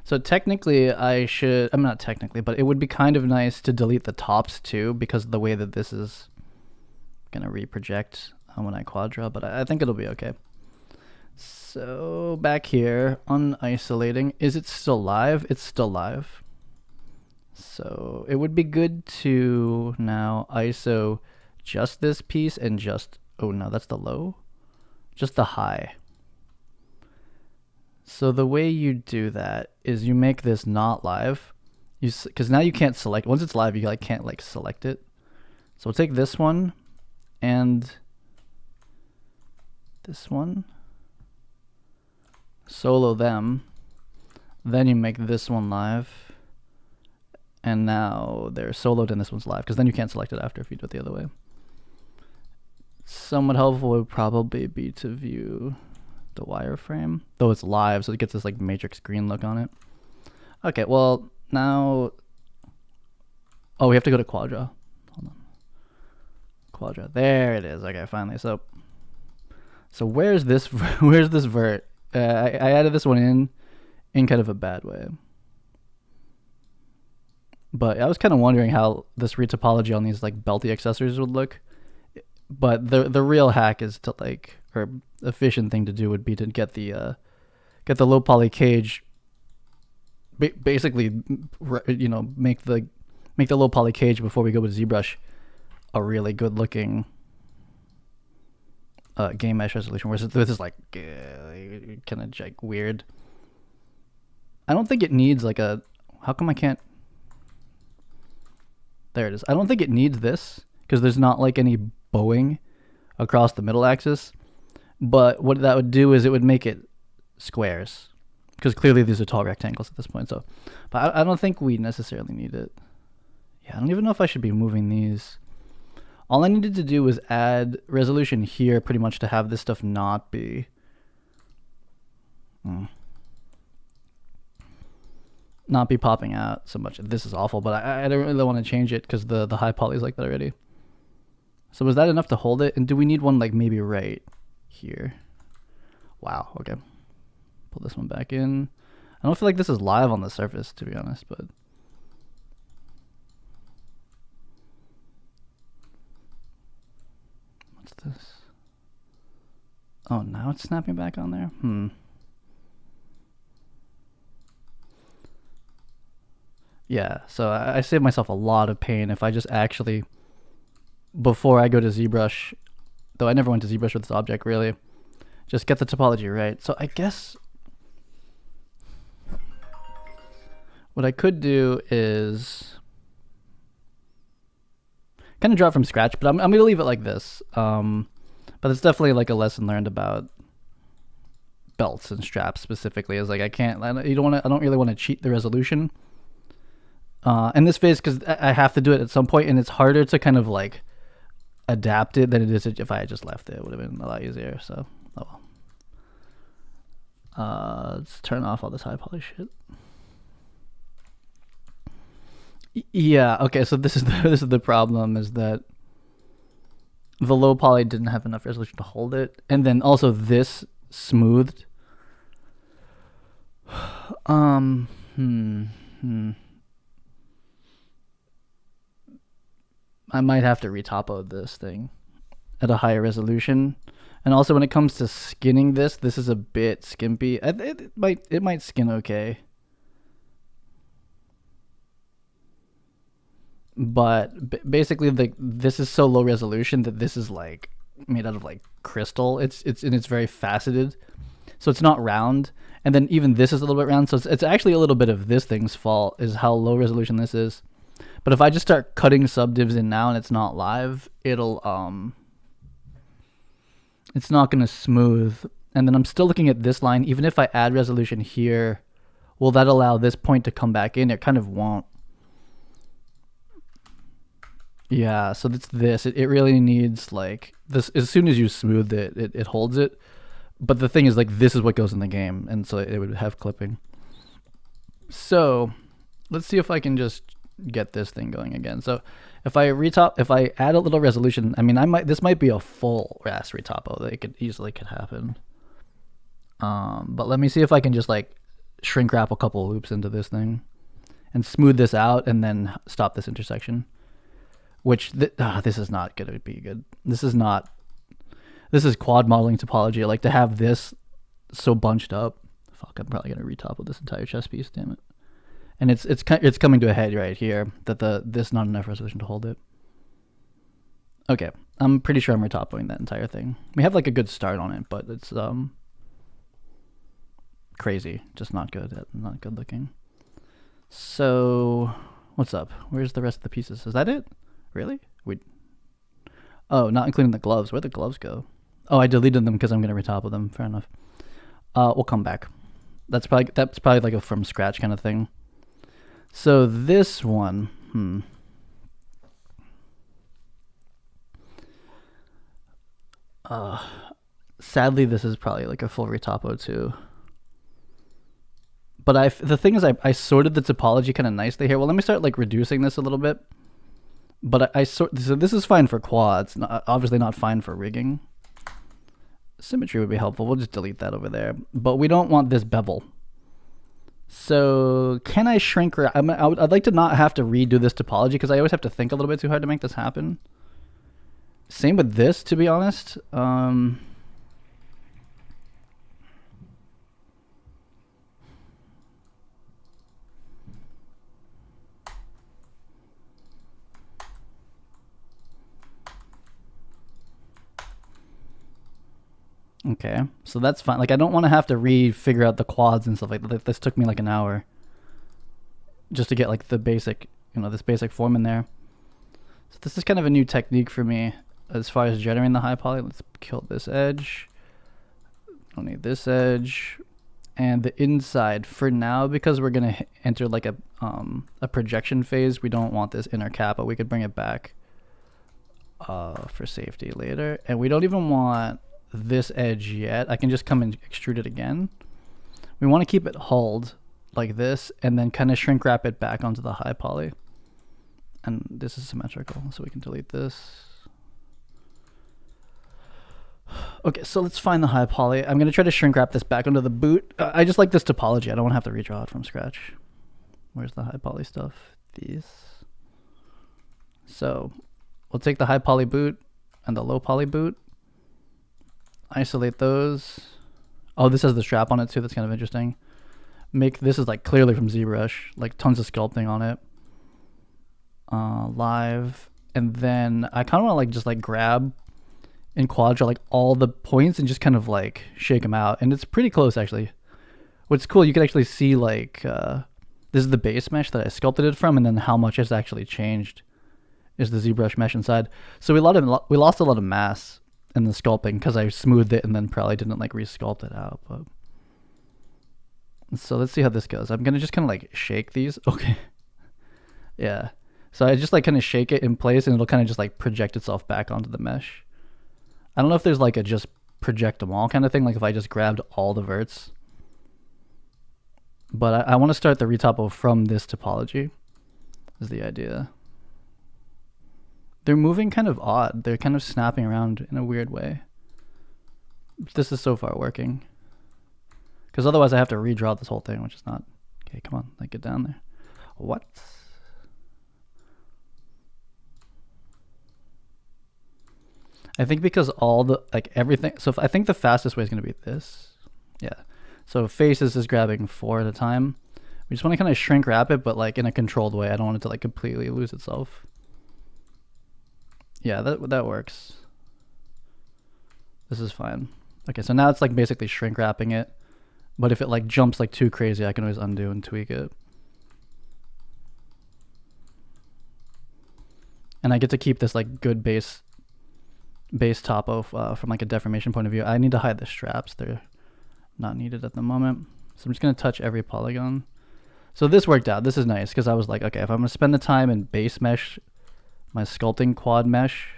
Speaker 1: So technically I'm not technically, but it would be kind of nice to delete the tops too, because of the way that this is gonna reproject when I quadra, but I think it'll be okay. So back here, unisolating, is it still live? It's still live. So it would be good to now ISO just this piece and just, oh no, that's the low, just the high. So the way you do that is you make this not live, because now you can't select, once it's live, you like can't like select it. So we'll take this one and this one, solo them, then you make this one live, and now they're soloed and this one's live, because then you can't select it after if you do it the other way. Somewhat helpful would probably be to view the wireframe, though it's live, so it gets this like matrix green look on it. Okay, well now, oh, we have to go to quadra. Hold on, quadra. There it is. Okay, finally. So where's this? Where's this vert? I added this one in kind of a bad way. But I was kind of wondering how this retopology on these like belty accessories would look. But the real hack is to like, or efficient thing to do would be to get the low poly cage. Basically, you know, make the low poly cage before we go with ZBrush a really good looking game mesh resolution. Whereas this is like kind of like weird. I don't think it needs like a. How come I can't? There it is. I don't think it needs this because there's not like any bowing across the middle axis. But what that would do is it would make it squares, because clearly these are tall rectangles at this point. So, but I don't think we necessarily need it. Yeah, I don't even know if I should be moving these. All I needed to do was add resolution here pretty much to have this stuff not be popping out so much. This is awful, but I don't really want to change it because the high poly is like that already. So was that enough to hold it? And do we need one like maybe right here? Wow, okay. Pull this one back in. I don't feel like this is live on the surface, to be honest, but what's this? Oh, now it's snapping back on there? Yeah, so I save myself a lot of pain if I just actually, before I go to ZBrush, though I never went to ZBrush with this object really, just get the topology right. So I guess what I could do is kind of draw it from scratch, but I'm going to leave it like this. But it's definitely like a lesson learned about belts and straps specifically. Is like I don't really want to cheat the resolution in this phase, because I have to do it at some point, and it's harder to kind of like adapt it than it is if I had just left it. It would have been a lot easier. So oh well. Let's turn off all this high poly shit. Yeah, okay, so this is the problem, is that the low poly didn't have enough resolution to hold it, and then also this smoothed. I might have to retopo this thing at a higher resolution. And also when it comes to skinning this is a bit skimpy. It might skin okay. But basically this is so low resolution that this is like made out of like crystal. It's very faceted. So it's not round. And then even this is a little bit round. So it's actually a little bit of this thing's fault, is how low resolution this is. But if I just start cutting subdivs in now and it's not live, it'll it's not going to smooth. And then I'm still looking at this line. Even if I add resolution here, will that allow this point to come back in? It kind of won't. Yeah, so it's this. It really needs like this. As soon as you smooth it, it holds it. But the thing is, like, this is what goes in the game, and so it would have clipping. So let's see if I can just get this thing going again. So if I add a little resolution, I mean, this might be a full RAS retopo. That could easily happen. But let me see if I can just like shrink wrap a couple loops into this thing and smooth this out and then stop this intersection. Which this is not going to be good. This is quad modeling topology. I like to have this so bunched up. Fuck, I'm probably going to retopple this entire chess piece, damn it. And it's coming to a head right here that this not enough resolution to hold it. Okay, I'm pretty sure I'm retopoing that entire thing. We have like a good start on it, but it's crazy, just not good looking. So what's up? Where's the rest of the pieces? Is that it? Really? Oh, not including the gloves. Where'd the gloves go? Oh, I deleted them because I'm gonna retopple them. Fair enough. We'll come back. That's probably like a from scratch kind of thing. So this one, sadly, this is probably like a full retopo too. But the thing is, I sorted the topology kind of nicely here. Well, let me start like reducing this a little bit. But so this is fine for quads, obviously not fine for rigging. Symmetry would be helpful. We'll just delete that over there. But we don't want this bevel. So can I shrink? I'd like to not have to redo this topology because I always have to think a little bit too hard to make this happen. Same with this, to be honest. Okay, so that's fine. Like, I don't want to have to figure out the quads and stuff like that. This took me like an hour just to get like the basic, this basic form in there. So this is kind of a new technique for me as far as generating the high poly. Let's kill this edge. Don't need this edge. And the inside for now, because we're gonna enter like a projection phase, we don't want this inner cap, but we could bring it back for safety later. And we don't even want this edge yet. I can just come and extrude it again. We want to keep it hulled like this and then kind of shrink wrap it back onto the high poly. And this is symmetrical, so we can delete this. Okay, so let's find the high poly. I'm going to try to shrink wrap this back onto the boot. I just like this topology. I don't want to have to redraw it from scratch. Where's the high poly stuff? These. So we'll take the high poly boot and the low poly boot. Isolate those. Oh, this has the strap on it too. That's kind of interesting. This is like clearly from ZBrush, like tons of sculpting on it. Live. And then I kind of want to like just like grab in Quadra like all the points and just kind of like shake them out. And it's pretty close actually. What's cool, you can actually see like this is the base mesh that I sculpted it from, and then how much has actually changed is the ZBrush mesh inside. So we lost a lot of mass in the sculpting because I smoothed it and then probably didn't like re-sculpt it out. But so let's see how this goes. I'm gonna just kind of like shake these. Okay. Yeah. So I just like kind of shake it in place and it'll kind of just like project itself back onto the mesh. I don't know if there's like a just project them all kind of thing, like if I just grabbed all the verts. But I want to start the retopo from this topology is the idea. They're moving kind of odd. They're kind of snapping around in a weird way. This is so far working. Because otherwise I have to redraw this whole thing, which is not... Okay, come on, like get down there. What? I think because all the, like everything... So I think the fastest way is going to be this. Yeah. So faces is grabbing 4 at a time. We just want to kind of shrink wrap it, but like in a controlled way. I don't want it to like completely lose itself. Yeah, that works. This is fine. Okay, so now it's like basically shrink wrapping it. But if it like jumps like too crazy, I can always undo and tweak it. And I get to keep this like good base topo from like a deformation point of view. I need to hide the straps. They're not needed at the moment. So I'm just going to touch every polygon. So this worked out. This is nice because I was like, okay, if I'm going to spend the time in base mesh, my sculpting quad mesh,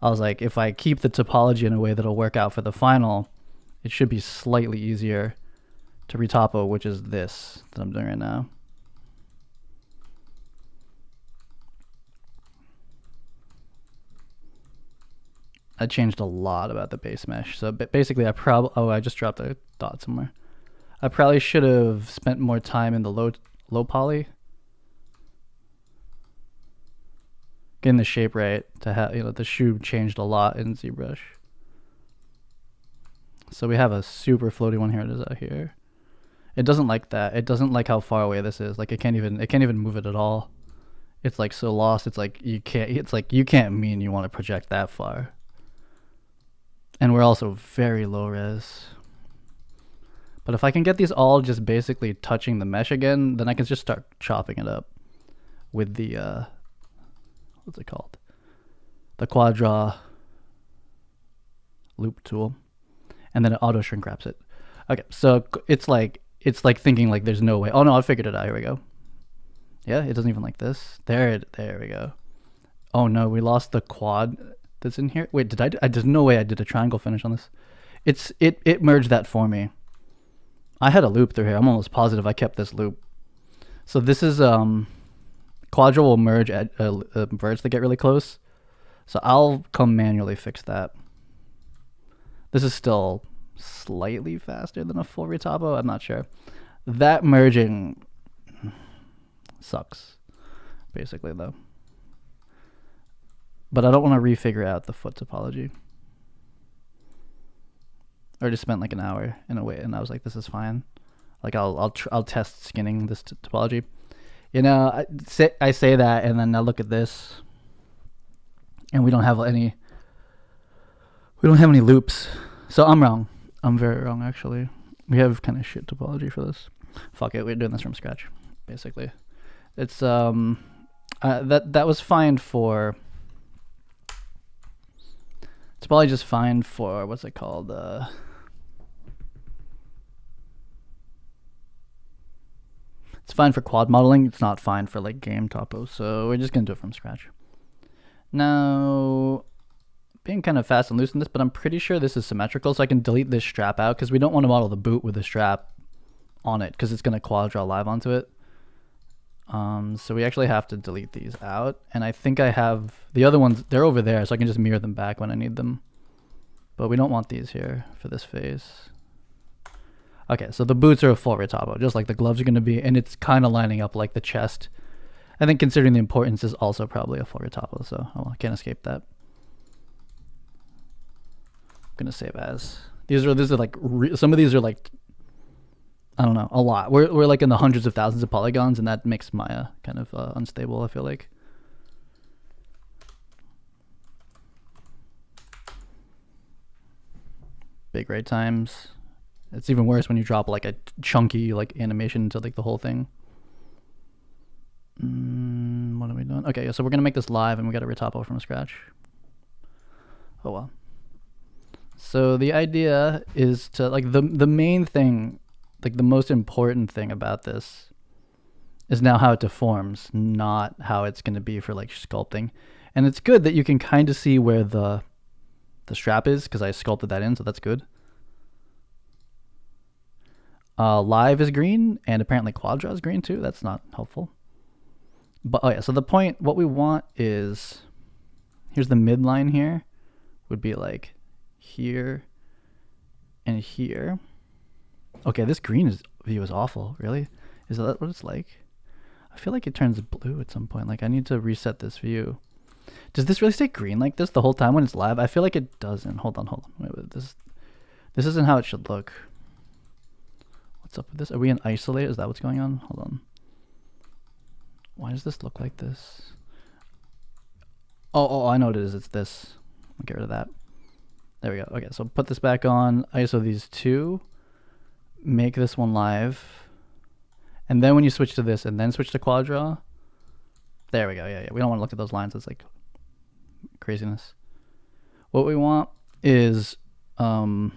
Speaker 1: I was like, if I keep the topology in a way that'll work out for the final, it should be slightly easier to Retopo, which is this that I'm doing right now. I changed a lot about the base mesh. So basically I just dropped a dot somewhere. I probably should have spent more time in the low poly. Getting the shape right to have, you know, the shoe changed a lot in ZBrush. So we have a super floaty one here. It is out here. It doesn't like that. It doesn't like how far away this is. Like it can't even move it at all. It's like so lost. It's like you can't mean you want to project that far. And we're also very low res. But if I can get these all just basically touching the mesh again, then I can just start chopping it up with the what's it called? The quad draw loop tool. And then it auto shrink wraps it. Okay, so it's like thinking like there's no way. Oh no, I figured it out. Here we go. Yeah, it doesn't even like this. There we go. Oh no, we lost the quad that's in here. Wait, there's no way I did a triangle finish on this. It merged that for me. I had a loop through here. I'm almost positive I kept this loop. So this is Quadra will merge at verts that get really close. So I'll come manually fix that. This is still slightly faster than a full Retopo. I'm not sure. That merging sucks, basically, though. But I don't want to refigure out the foot topology. I already spent like an hour in a way, and I was like, this is fine. Like I'll test skinning this topology. You know, I say that, and then I look at this, and we don't have any loops. So I'm wrong. I'm very wrong, actually. We have kind of shit topology for this. Fuck it, we're doing this from scratch, basically. It's that was fine for. It's probably just fine for what's it called? It's fine for quad modeling. It's not fine for like game topo. So we're just gonna do it from scratch. Now, being kind of fast and loose in this, but I'm pretty sure this is symmetrical, so I can delete this strap out because we don't want to model the boot with the strap on it because it's gonna quad draw live onto it. So we actually have to delete these out, and I think I have the other ones. They're over there, so I can just mirror them back when I need them. But we don't want these here for this phase. Okay, so the boots are a full Retopo, just like the gloves are going to be, and it's kind of lining up like the chest. I think considering the importance is also probably a full Retopo, so I can't escape that. I'm going to save as. These are like, some of these are like, I don't know, a lot. We're like in the hundreds of thousands of polygons, and that makes Maya kind of unstable, I feel like. Big rate times. It's even worse when you drop like a chunky like animation into like the whole thing. What are we doing? Okay, so we're gonna make this live, and we got to Retopo from scratch. Oh well. So the idea is to like the main thing, like the most important thing about this is now how it deforms, not how it's going to be for like sculpting. And it's good that you can kind of see where the strap is because I sculpted that in, so that's good. Live is green, and apparently Quadra is green too. That's not helpful. But oh yeah, so the point, what we want is, here's the midline here, would be like here and here. Okay, this green view is awful. Really? Is that what it's like? I feel like it turns blue at some point. Like I need to reset this view. Does this really stay green like this the whole time when it's live? I feel like it doesn't. Hold on. Wait, this isn't how it should look. What's up with this? Are we in isolate? Is that what's going on? Hold on. Why does this look like this? Oh, I know what it is. It's this. I'll get rid of that. There we go. Okay, so put this back on. ISO these two. Make this one live. And then when you switch to this and then switch to Quadra. There we go. Yeah. We don't want to look at those lines. It's like craziness. What we want is I'll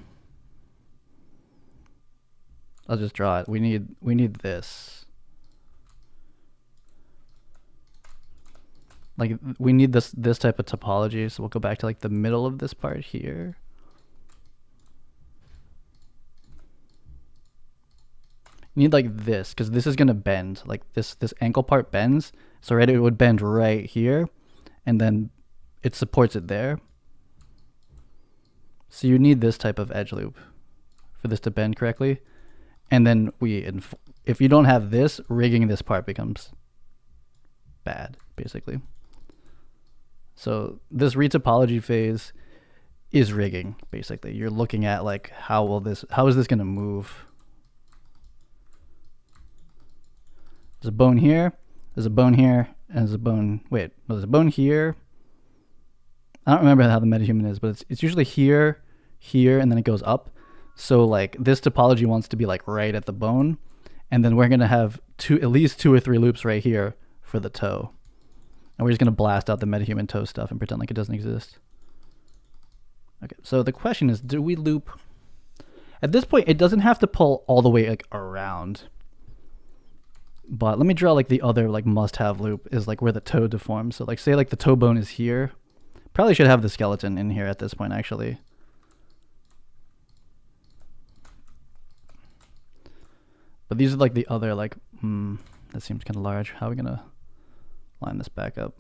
Speaker 1: just draw it. We need this. Like we need this type of topology. So we'll go back to like the middle of this part here. You need like this, because this is gonna bend. Like this ankle part bends, so right, it would bend right here, and then it supports it there. So you need this type of edge loop for this to bend correctly. And then if you don't have this, rigging this part becomes bad, basically. So this retopology phase is rigging, basically. You're looking at like, how is this gonna move? There's a bone here, there's a bone here, and there's a bone, wait, no, there's a bone here. I don't remember how the MetaHuman is, but it's usually here, here, and then it goes up. So like this topology wants to be like right at the bone, and then we're gonna have at least 2 or 3 loops right here for the toe. And we're just gonna blast out the MetaHuman toe stuff and pretend like it doesn't exist. Okay, so the question is, do we loop? At this point, it doesn't have to pull all the way like around. But let me draw like the other like must-have loop is like where the toe deforms. So like say like the toe bone is here. Probably should have the skeleton in here at this point actually. But these are like the other like, that seems kind of large. How are we gonna line this back up?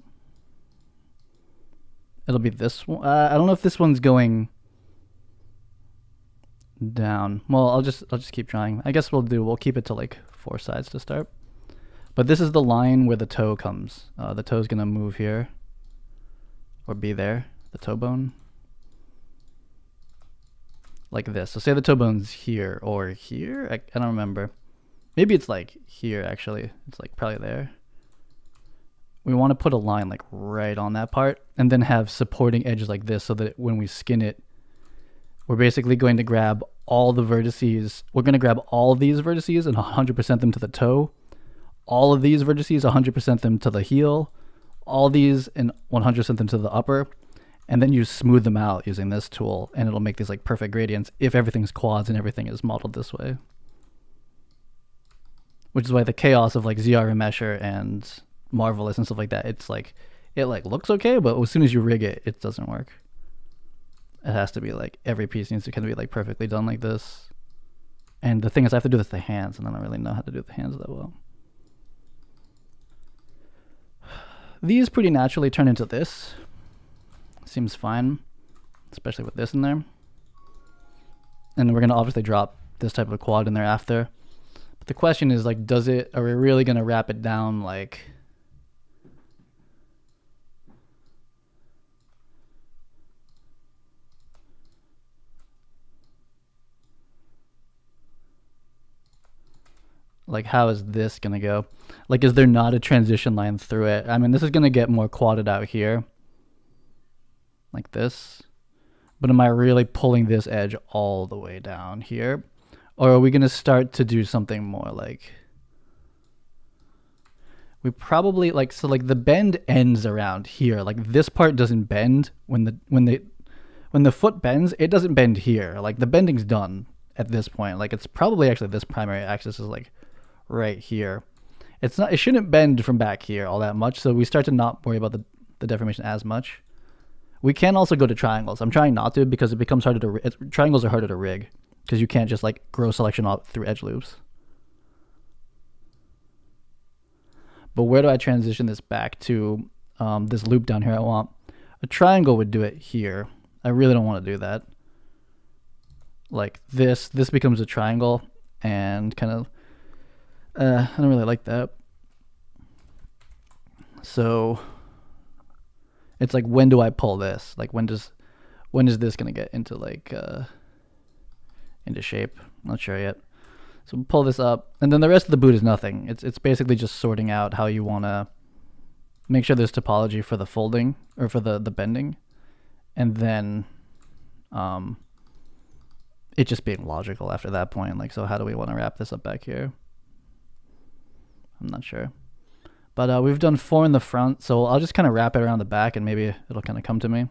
Speaker 1: It'll be this one. I don't know if this one's going down. Well, I'll just keep trying. I guess we'll keep it to like 4 sides to start. But this is the line where the toe comes. The toe's gonna move here, or be there, the toe bone. Like this. So say the toe bone's here or here. I don't remember. Maybe it's like here actually. It's like probably there. We want to put a line like right on that part, and then have supporting edges like this, so that when we skin it, we're basically going to grab all the vertices. We're going to grab all these vertices and 100% them to the toe. All of these vertices, 100% them to the heel. All these and 100% them to the upper. And then you smooth them out using this tool, and it'll make these like perfect gradients if everything's quads and everything is modeled this way. Which is why the chaos of like ZR Mesher and Marvelous and stuff like that, it's like, it like looks okay, but as soon as you rig it, it doesn't work. It has to be like, every piece needs to kind of be like perfectly done like this. And the thing is, I have to do this with the hands, and I don't really know how to do the hands that well. These pretty naturally turn into this. Seems fine, especially with this in there. And we're gonna obviously drop this type of quad in there after. But the question is like, are we really gonna wrap it down like how is this gonna go? Like, is there not a transition line through it? I mean, this is gonna get more quadded out here, like this. But am I really pulling this edge all the way down here? Or are we gonna start to do something more like, we probably like, so like the bend ends around here. Like this part doesn't bend when the foot bends, it doesn't bend here. Like the bending's done at this point. Like it's probably actually this primary axis is like right here. It shouldn't bend from back here all that much, so we start to not worry about the deformation as much. We can also go to triangles. I'm trying not to, because it becomes harder to triangles are harder to rig, because you can't just like grow selection out through edge loops. But where do I transition this back to? This loop down here, I want a triangle would do it here. I really don't want to do that. Like this becomes a triangle, and kind of I don't really like that. So it's like, when do I pull this? Like when is this gonna get into like into shape? I'm not sure yet. So we'll pull this up, and then the rest of the boot is nothing. It's basically just sorting out how you want to make sure there's topology for the folding or for the bending, and then it just being logical after that point. Like, so how do we want to wrap this up back here? I'm not sure. But we've done 4 in the front, so I'll just kind of wrap it around the back, and maybe it'll kind of come to me.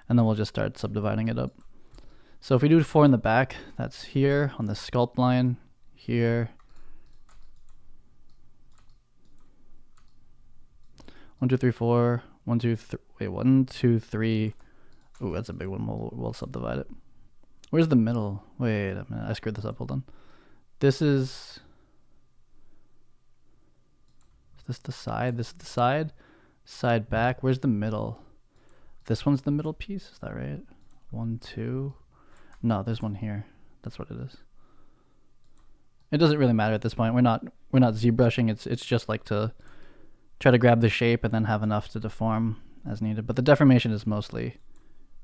Speaker 1: And then we'll just start subdividing it up. So if we do 4 in the back, that's here on the sculpt line, here. 1, 2, 3, 4. 1, 2, 3. Wait, 1, 2, 3. Ooh, that's a big one. We'll subdivide it. Where's the middle? Wait a minute, I screwed this up. Hold on. This is Is this the side? This is the side? Side back. Where's the middle? This one's the middle piece, is that right? 1, 2. No, there's one here. That's what it is. It doesn't really matter at this point. We're not ZBrushing. It's just like to try to grab the shape and then have enough to deform as needed. But the deformation is mostly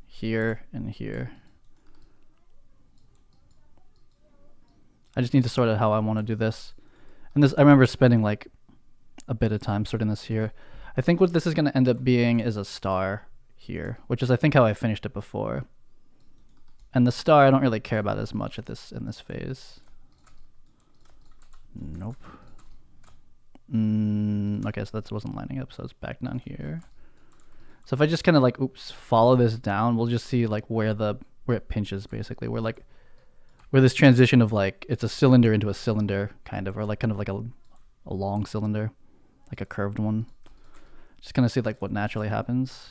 Speaker 1: here and here. I just need to sort out how I want to do this. And this, I remember spending like a bit of time sorting this here. I think what this is going to end up being is a star here, which is I think how I finished it before. And the star I don't really care about as much at this in this phase. Nope. Okay, so that wasn't lining up, so it's back down here. So if I just kind of like, follow this down, we'll just see like where it pinches basically. Where this transition of like, it's a cylinder into a cylinder kind of, or like kind of like a long cylinder, like a curved one. Just gonna see like what naturally happens.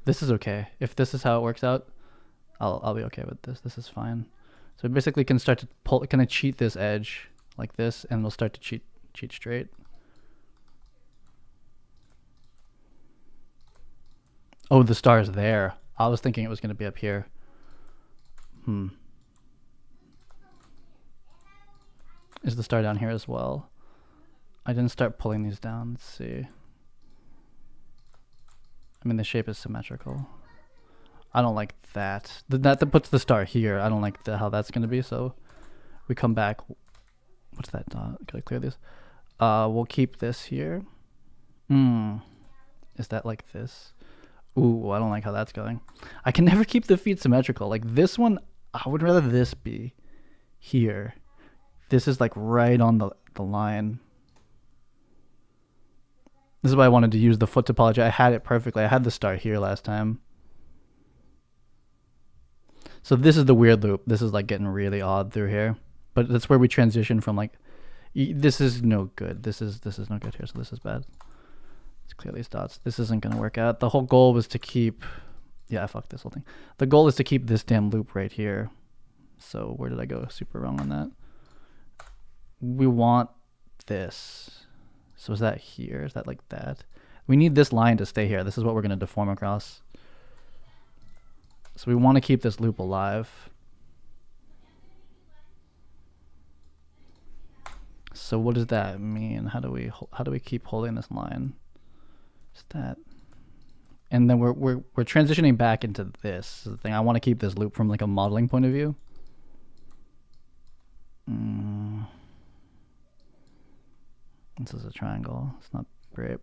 Speaker 1: This is okay. If this is how it works out, I'll be okay with this. This is fine. So we basically can start to pull, kind of cheat this edge like this, and we'll start to cheat straight. Oh, the star is there. I was thinking it was going to be up here. Is the star down here as well? I didn't start pulling these down. Let's see. I mean, the shape is symmetrical. I don't like that. That puts the star here. I don't like how that's going to be. So we come back. What's that dot? Gotta clear this. We'll keep this here. Is that like this? Ooh, I don't like how that's going. I can never keep the feet symmetrical. Like this one, I would rather this be here. This is like right on the line. This is why I wanted to use the foot topology. I had it perfectly. I had the star here last time. So this is the weird loop. This is like getting really odd through here. But that's where we transition from like, this is no good. This is no good here. So this is bad. Let's clear these dots. This isn't going to work out. The whole goal was to keep, yeah, fuck this whole thing. The goal is to keep this damn loop right here. So where did I go super wrong on that? We want this. So is that here? Is that like that? We need this line to stay here. This is what we're going to deform across. So we want to keep this loop alive. So what does that mean? How do we keep holding this line? Is that? And then we're transitioning back into this. This is the thing. I want to keep this loop from like a modeling point of view. This is a triangle. It's not great.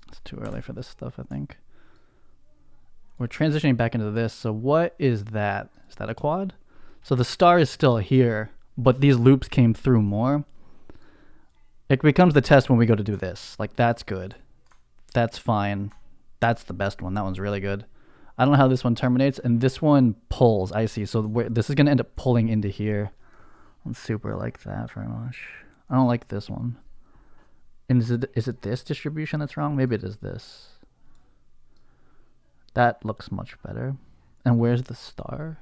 Speaker 1: It's too early for this stuff, I think. We're transitioning back into this. So what is that? Is that a quad? So the star is still here, but these loops came through more. It becomes the test when we go to do this. Like that's good. That's fine. That's the best one. That one's really good. I don't know how this one terminates, and this one pulls. I see. So this is going to end up pulling into here. I don't super like that very much. I don't like this one. And is it this distribution that's wrong? Maybe it is this. That looks much better. And where's the star?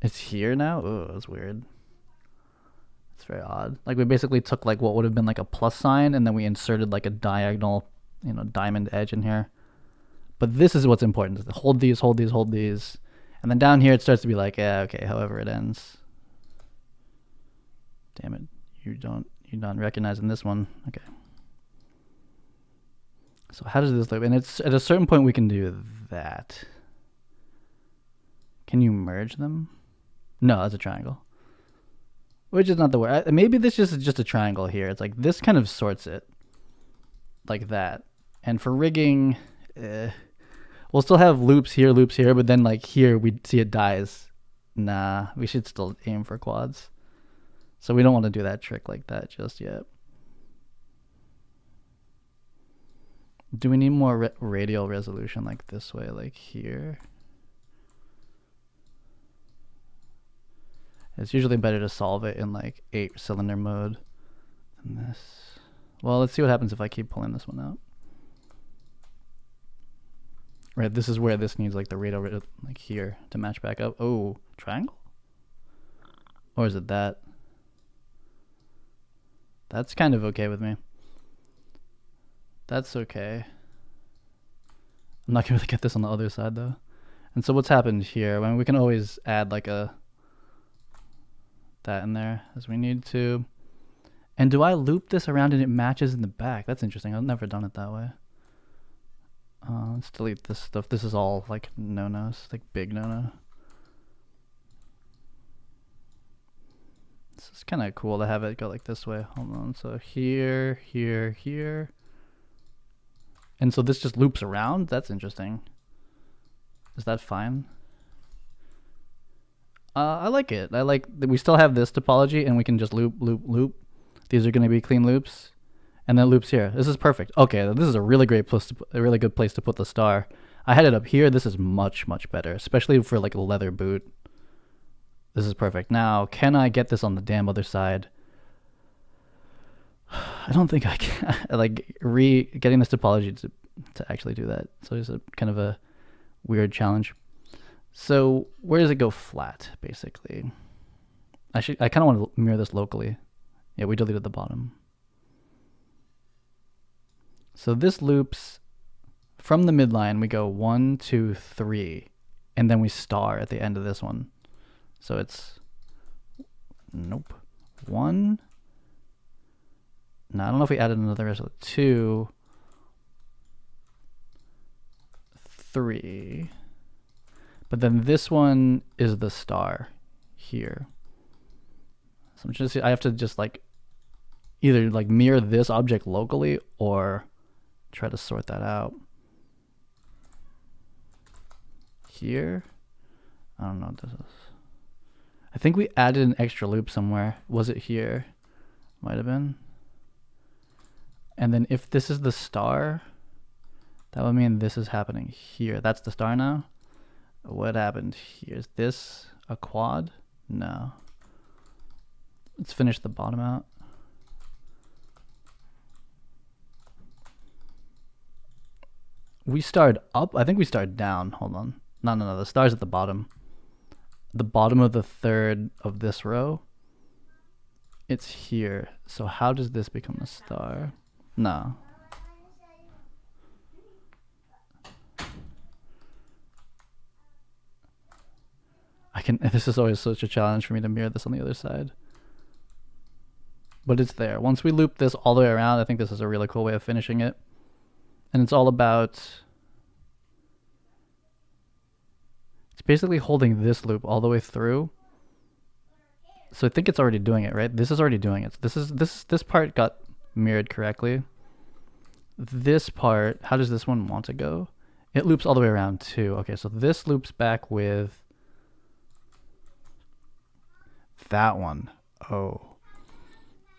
Speaker 1: It's here now? Oh, that's weird. It's very odd. Like we basically took like what would have been like a plus sign, and then we inserted like a diagonal, diamond edge in here. But this is what's important. Hold these, hold these, hold these. And then down here it starts to be like, yeah, okay, however it ends. Damn it. You're not recognizing this one. Okay. So how does this look? And it's at a certain point we can do that. Can you merge them? No, that's a triangle. Which is not the word. Maybe this is just a triangle here. It's like this kind of sorts it. Like that. And for rigging, we'll still have loops here, but then like here we see it dies. Nah, we should still aim for quads. So we don't want to do that trick like that just yet. Do we need more radial resolution like this way, like here? It's usually better to solve it in like 8-cylinder mode than this. Well, let's see what happens if I keep pulling this one out. Right, this is where this needs like the radial, like here, to match back up. Oh, triangle? Or is it that? That's kind of okay with me. That's okay. I'm not gonna really get this on the other side though. And so what's happened here? I mean, we can always add like that in there as we need to. And do I loop this around and it matches in the back? That's interesting. I've never done it that way. Let's delete this stuff. This is all like no-nos, like big no-no. This is kind of cool to have it go like this way. Hold on. So here, here, here. And so this just loops around? That's interesting. Is that fine? I like it. I like that we still have this topology and we can just loop, loop, loop. These are going to be clean loops. And then loops here. This is perfect. Okay, this is a really great place, a really good place to put the star. I had it up here. This is much, much better, especially for like a leather boot. This is perfect. Now, can I get this on the damn other side? I don't think I can. Like getting this topology to actually do that. So it's a kind of a weird challenge. So where does it go flat, basically? I kind of want to mirror this locally. Yeah, we deleted the bottom. So this loops from the midline. We go 1, 2, 3, and then we star at the end of this one. So it's nope 1. Now I don't know if we added another 2, 3, but then this one is the star here. So I'm just I have to just like either like mirror this object locally or try to sort that out. Here, I don't know what this is. I think we added an extra loop somewhere. Was it here? Might have been. And then if this is the star, that would mean this is happening here. That's the star now. What happened here? Is this a quad? No. Let's finish the bottom out. We started up. I think we started down. Hold on. No. The star's at the bottom. The bottom of the third of this row. It's here. So how does this become a star? No. This is always such a challenge for me to mirror this on the other side. But it's there. Once we loop this all the way around, I think this is a really cool way of finishing it. And it's all about, it's basically holding this loop all the way through. So I think it's already doing it, right? This is already doing it. This part got mirrored correctly. This part, how does this one want to go? It loops all the way around too. Okay, so this loops back with that one. Oh.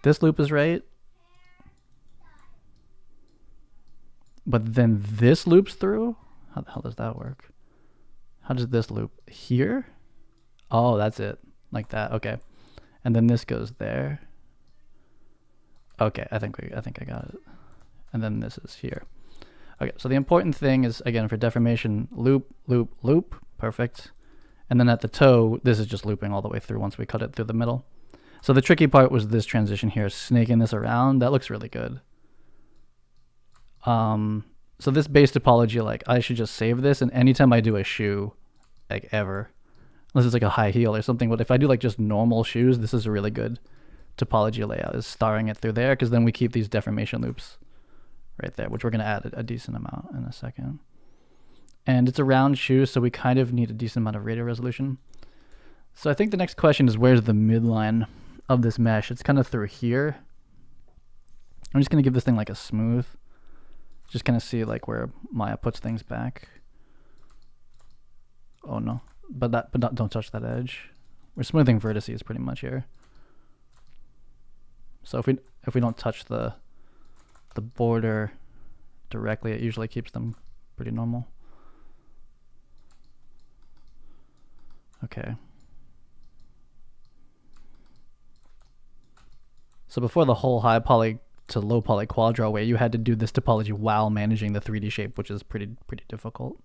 Speaker 1: This loop is right. But then this loops through? How the hell does that work? How does this loop? Here? Oh, that's it. Like that. Okay. And then this goes there. Okay, I think I got it. And then this is here. Okay, so the important thing is, again, for deformation, loop, loop, loop. Perfect. And then at the toe, this is just looping all the way through once we cut it through the middle. So the tricky part was this transition here, snaking this around. That looks really good. So this base topology, like I should just save this, and anytime I do a shoe, like ever, unless it's like a high heel or something, but if I do like just normal shoes, this is a really good topology layout, is starring it through there, because then we keep these deformation loops right there, which we're going to add a decent amount in a second. And it's a round shoe, so we kind of need a decent amount of radial resolution. So I think the next question is, where's the midline of this mesh? It's kind of through here. I'm just going to give this thing like a smooth. Just kind of see like where Maya puts things back. Oh no, but don't touch that edge. We're smoothing vertices pretty much here. So if we don't touch the border directly, it usually keeps them pretty normal. Okay. So before the whole high poly to low poly quadro way, you had to do this topology while managing the 3D shape, which is pretty difficult.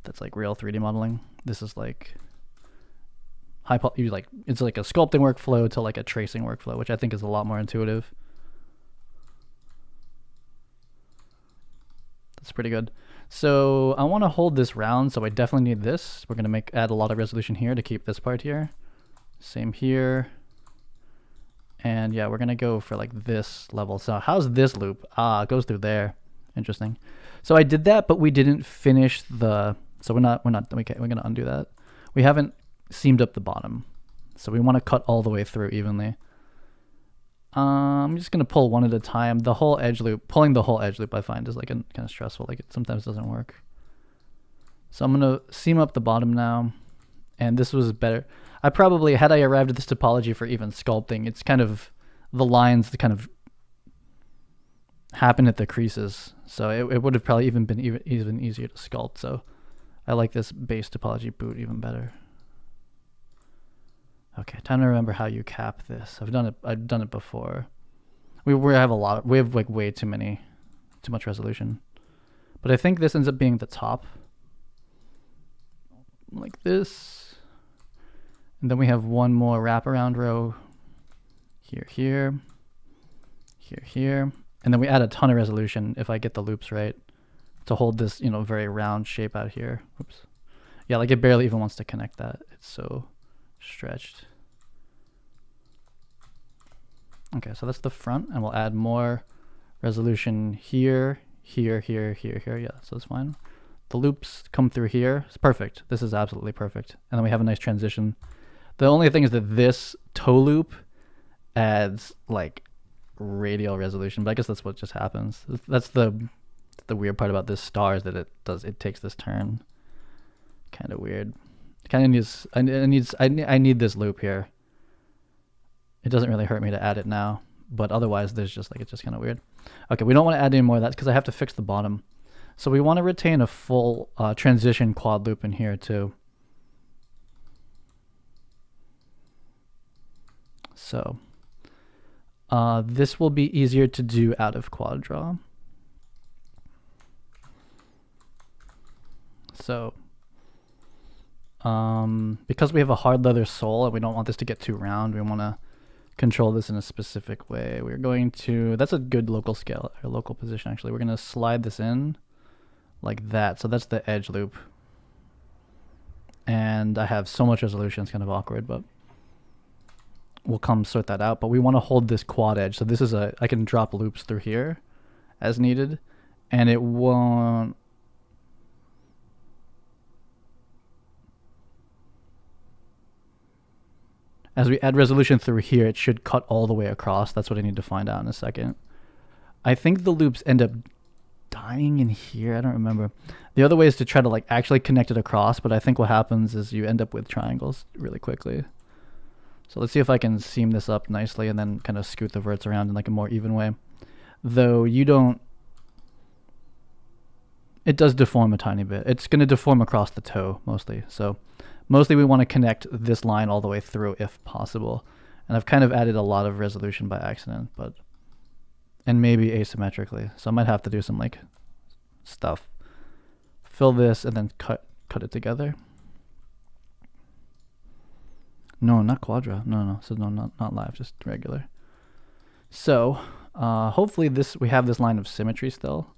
Speaker 1: that's like real 3D modeling. This is like it's like a sculpting workflow to like a tracing workflow, which I think is a lot more intuitive. That's pretty good. So I want to hold this round, so I definitely need this. We're gonna add a lot of resolution here to keep this part here. Same here. And yeah, we're gonna go for like this level. So how's this loop? Ah, it goes through there. Interesting. So I did that, but we didn't finish the. So we're gonna undo that. We haven't seamed up the bottom, so we want to cut all the way through evenly. I'm just gonna pull one at a time. The whole edge loop, pulling the whole edge loop, I find is like kind of stressful. Like it sometimes doesn't work. So I'm gonna seam up the bottom now, and this was better. I probably, had I arrived at this topology for even sculpting, it's kind of, the lines kind of happen at the creases. So it would have probably even been even easier to sculpt. So I like this base topology boot even better. Okay, time to remember how you cap this. I've done it before. We have like way too much resolution. But I think this ends up being the top. Like this. And then we have one more wraparound row here. And then we add a ton of resolution if I get the loops right to hold this, very round shape out here. Oops. Yeah, like it barely even wants to connect that. It's so stretched. Okay, so that's the front, and we'll add more resolution here. Yeah, so that's fine. The loops come through here. It's perfect. This is absolutely perfect. And then we have a nice transition. The only thing is that this toe loop adds like radial resolution, but I guess that's what just happens. That's the weird part about this star, is that it takes this turn. Kind of weird. Kind of needs I need this loop here. It doesn't really hurt me to add it now, but otherwise there's just it's just kind of weird. Okay, we don't want to add any more of that because I have to fix the bottom. So we want to retain a full transition quad loop in here too. So this will be easier to do out of quad draw. So because we have a hard leather sole and we don't want this to get too round, we want to control this in a specific way. We're going to, that's a good local scale, or local position actually. We're going to slide this in like that. So that's the edge loop. And I have so much resolution, it's kind of awkward, but we'll come sort that out. But we want to hold this quad edge. So this is I can drop loops through here as needed, and it won't. As we add resolution through here, it should cut all the way across. That's what I need to find out in a second. I think the loops end up dying in here. I don't remember. The other way is to try to actually connect it across, but I think what happens is you end up with triangles really quickly. So let's see if I can seam this up nicely and then kind of scoot the verts around in a more even way. Though you don't, it does deform a tiny bit. It's going to deform across the toe mostly. So mostly we want to connect this line all the way through if possible. And I've kind of added a lot of resolution by accident, and maybe asymmetrically. So I might have to do some stuff. Fill this and then cut it together. No, not quadra. No. So no, not live, just regular. So hopefully we have this line of symmetry still.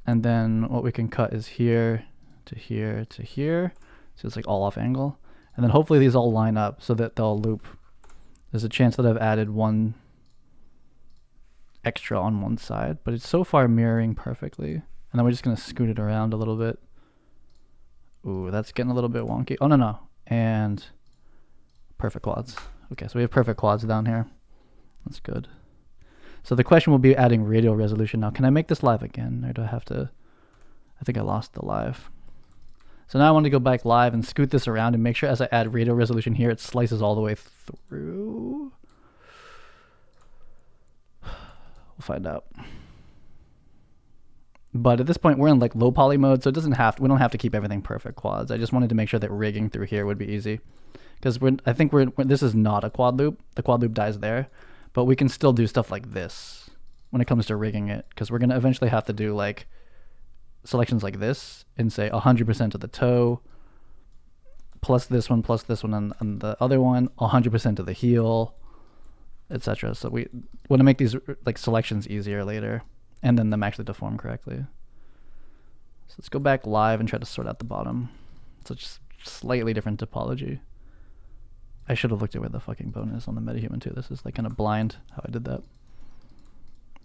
Speaker 1: And then what we can cut is here to here to here. So it's all off angle. And then hopefully these all line up so that they'll loop. There's a chance that I've added one extra on one side, but it's so far mirroring perfectly. And then we're just going to scoot it around a little bit. Ooh, that's getting a little bit wonky. Oh, no. And perfect quads. Okay, so we have perfect quads down here. That's good. So the question will be adding radial resolution now. Can I make this live again, or do I have to? I think I lost the live. So now I want to go back live and scoot this around and make sure as I add radial resolution here, it slices all the way through. We'll find out. But at this point, we're in low poly mode, so we don't have to keep everything perfect quads. I just wanted to make sure that rigging through here would be easy, because I think this is not a quad loop. The quad loop dies there, but we can still do stuff like this when it comes to rigging it, because we're gonna eventually have to do selections like this and say 100% of the toe, plus this one, and the other one, 100% of the heel, etc. So we want to make these like selections easier later, and then them actually deform correctly. So let's go back live and try to sort out the bottom. So it's slightly different topology. I should have looked at where the fucking bone is on the MetaHuman too. This is like kind of blind how I did that.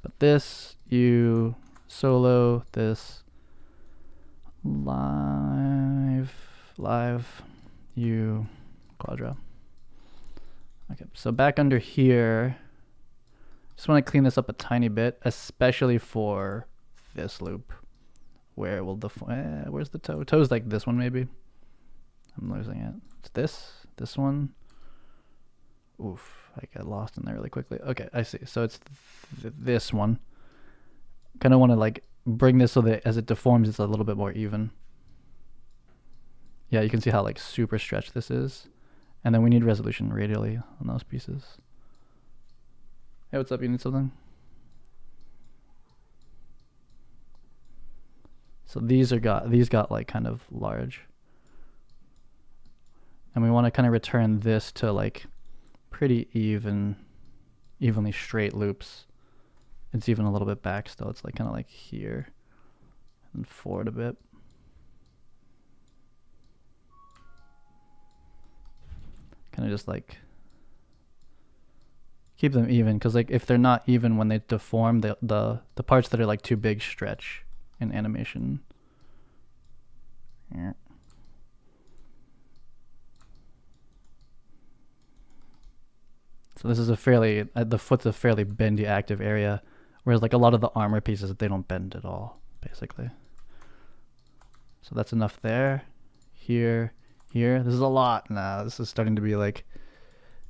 Speaker 1: But this, you solo, this live, you quadra. Okay, so back under here, just want to clean this up a tiny bit, especially for this loop, where it will define. Where's the toe? Toe's like this one maybe. I'm losing it. It's this one. Oof, I got lost in there really quickly. Okay, I see. So it's this one. Kind of want to like bring this so that as it deforms, it's a little bit more even. Yeah, you can see how like super stretched this is. And then we need resolution radially on those pieces. Hey, what's up? You need something? So these got like kind of large. And we want to kind of return this to like pretty evenly straight loops. It's even a little bit back still. It's like kind of like here and forward a bit. Kind of just like keep them even, because like if they're not even when they deform, the parts that are like too big stretch in animation. Yeah. So this is a fairly, the foot's a fairly bendy active area, whereas like a lot of the armor pieces, they don't bend at all, basically. So that's enough there. Here. This is a lot now. This is starting to be like,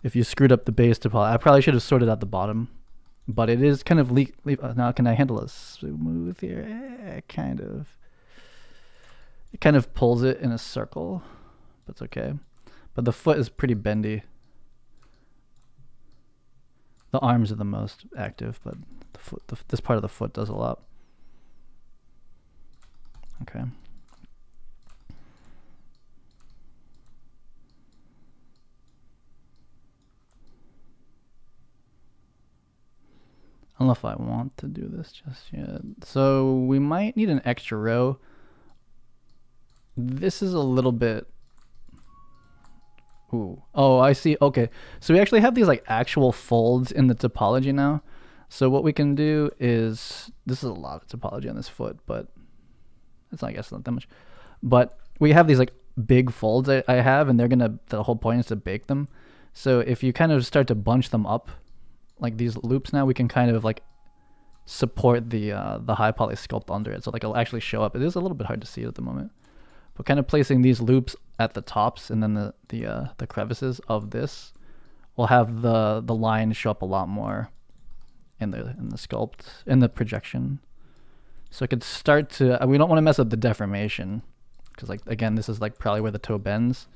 Speaker 1: if you screwed up the base topology, I probably should have sorted out the bottom, but it is kind of now can I handle a smooth here? Kind of. It kind of pulls it in a circle, but it's okay. But the foot is pretty bendy. The arms are the most active, but the foot, this part of the foot does a lot. Okay. I don't know if I want to do this just yet. So we might need an extra row. This is a little bit... Ooh. Oh, I see. Okay. So we actually have these like actual folds in the topology now. So what we can do is... This is a lot of topology on this foot, but it's, I guess, not that much. But we have these like big folds I have, and the whole point is to bake them. So if you kind of start to bunch them up, like these loops now, we can kind of like support the high poly sculpt under it. So like it'll actually show up. It is a little bit hard to see at the moment, but kind of placing these loops at the tops and then the crevices of this will have the line show up a lot more in the sculpt, in the projection. So it could start to, we don't want to mess up the deformation, because like again, this is like probably where the toe bends.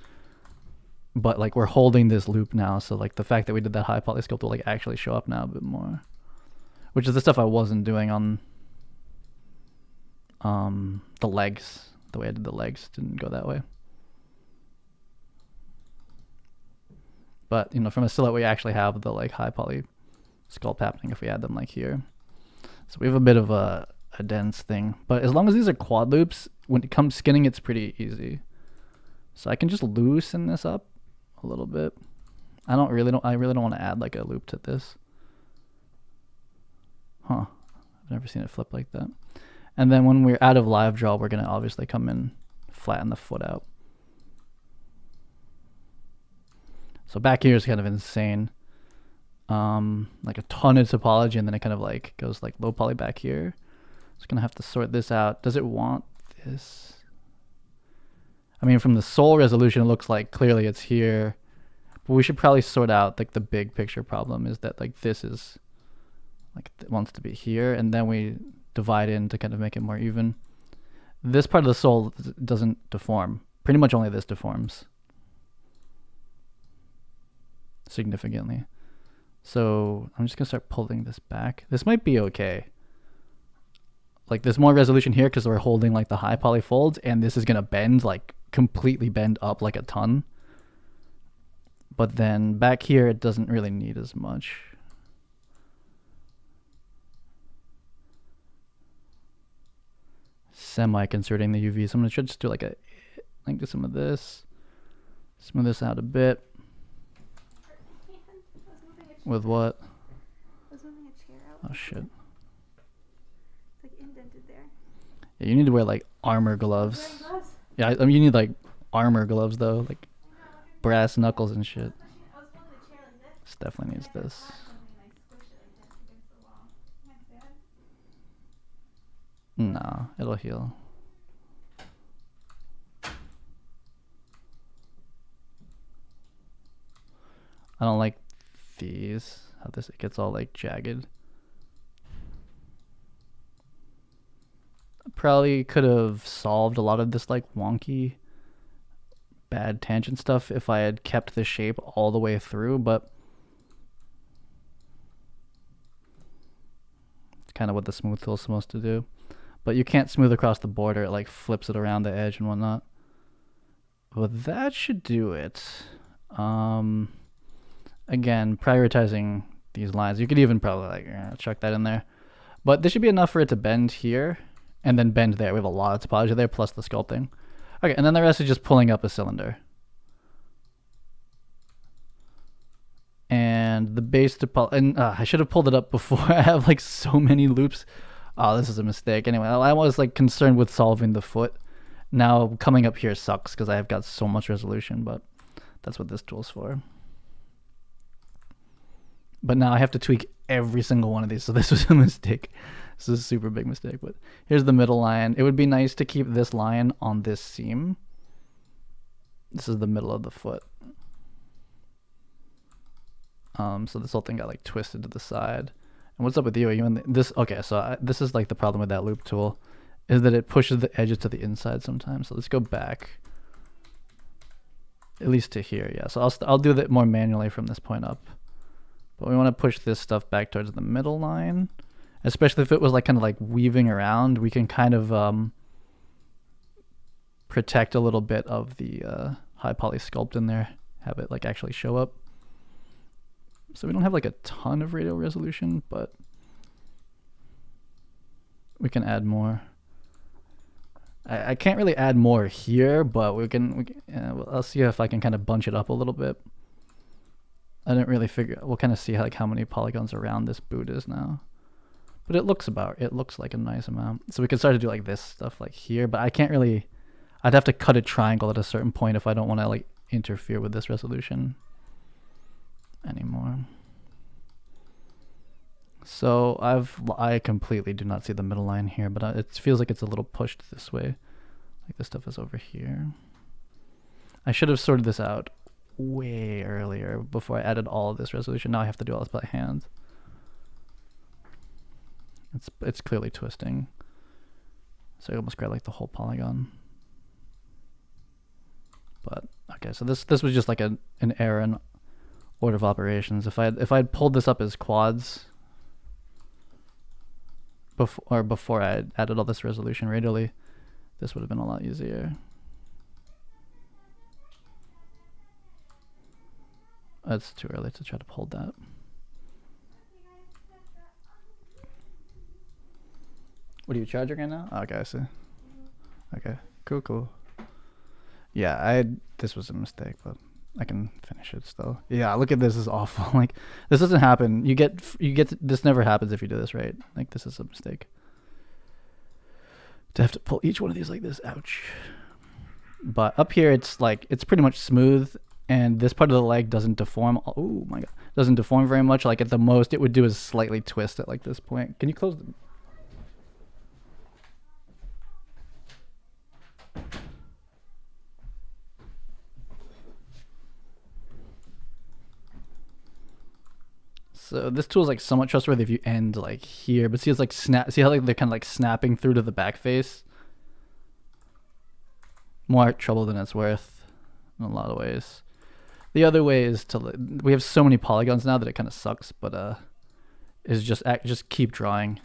Speaker 1: But like we're holding this loop now, so like the fact that we did that high poly sculpt will like actually show up now a bit more, which is the stuff I wasn't doing on the legs. The way I did the legs didn't go that way. But you know, from a silhouette, we actually have the like high poly sculpt happening if we add them like here. So we have a bit of a dense thing, but as long as these are quad loops, when it comes skinning, it's pretty easy. So I can just loosen this up a little bit. I really don't want to add like a loop to this. Huh. I've never seen it flip like that. And then when we're out of live draw, we're going to obviously come in, flatten the foot out. So back here is kind of insane. Like a ton of topology, and then it kind of like goes like low poly back here. Just going to have to sort this out. Does it want this? I mean, from the sole resolution, it looks like clearly it's here, but we should probably sort out like the big picture problem is that like this is like it wants to be here, and then we divide in to kind of make it more even. This part of the sole doesn't deform. Pretty much only this deforms significantly. So I'm just gonna start pulling this back. This might be okay. like there's more resolution here because we're holding like the high poly folds, and this is gonna bend, like completely bend up like a ton. But then back here it doesn't really need as much. Semi-concerting the UV, so I'm gonna just do like do some of this, smooth this out a bit. With what? Oh shit.
Speaker 2: It's like indented there.
Speaker 1: Yeah, you need to wear like armor gloves. Yeah, I mean you need like armor gloves though, like brass knuckles and shit. This definitely needs this. No, it'll heal. I don't like these, how this it gets all like jagged. Probably could have solved a lot of this like wonky bad tangent stuff if I had kept the shape all the way through, but it's kind of what the smooth tool is supposed to do. But you can't smooth across the border, it like flips it around the edge and whatnot. But that should do it. Again, prioritizing these lines. You could even probably like chuck that in there. But this should be enough for it to bend here and then bend there. We have a lot of topology there plus the sculpting. Okay, and then the rest is just pulling up a cylinder. And the base and I should have pulled it up before. I have like so many loops. Oh, this is a mistake. Anyway, I was like concerned with solving the foot. Now coming up here sucks because I have got so much resolution, but that's what this tool's for. But now I have to tweak every single one of these, so this was a mistake. This is a super big mistake, but here's the middle line. It would be nice to keep this line on this seam. This is the middle of the foot. So this whole thing got like twisted to the side. And what's up with you? Are you in this? Okay, so this is like the problem with that loop tool, is that it pushes the edges to the inside sometimes. So let's go back, at least to here. Yeah, so I'll do that more manually from this point up. But we want to push this stuff back towards the middle line, especially if it was like kind of like weaving around. We can kind of protect a little bit of the high poly sculpt in there, have it like actually show up. So we don't have like a ton of radial resolution, but we can add more. I can't really add more here, but we can I'll see if I can kind of bunch it up a little bit. I didn't really figure. We'll kind of see like how many polygons around this boot is now, but it looks like a nice amount. So we can start to do like this stuff like here, but I can't really. I'd have to cut a triangle at a certain point if I don't want to like interfere with this resolution anymore. So I completely do not see the middle line here, but it feels like it's a little pushed this way. Like this stuff is over here. I should have sorted this out way earlier before I added all of this resolution. Now I have to do all this by hand. It's clearly twisting. So I almost grabbed like the whole polygon. But okay, so this was just like an error in order of operations. If I had pulled this up as quads before I had added all this resolution radially, this would have been a lot easier. It's too early to try to hold that. What are you charging right now? Oh, okay, I see. Okay, cool. Yeah, this was a mistake, but I can finish it still. Yeah, look at this, is awful. Like this doesn't happen. You get this never happens if you do this right. Like this is a mistake. To have to pull each one of these like this, ouch. But up here it's pretty much smooth, and this part of the leg doesn't deform. Oh my god, doesn't deform very much. Like at the most it would do is slightly twist at like this point. Can you close the So this tool is like somewhat trustworthy if you end like here, but see it's like see how like they're kind of like snapping through to the back face? More trouble than it's worth in a lot of ways. The other way is we have so many polygons now that it kind of sucks, but is just keep drawing.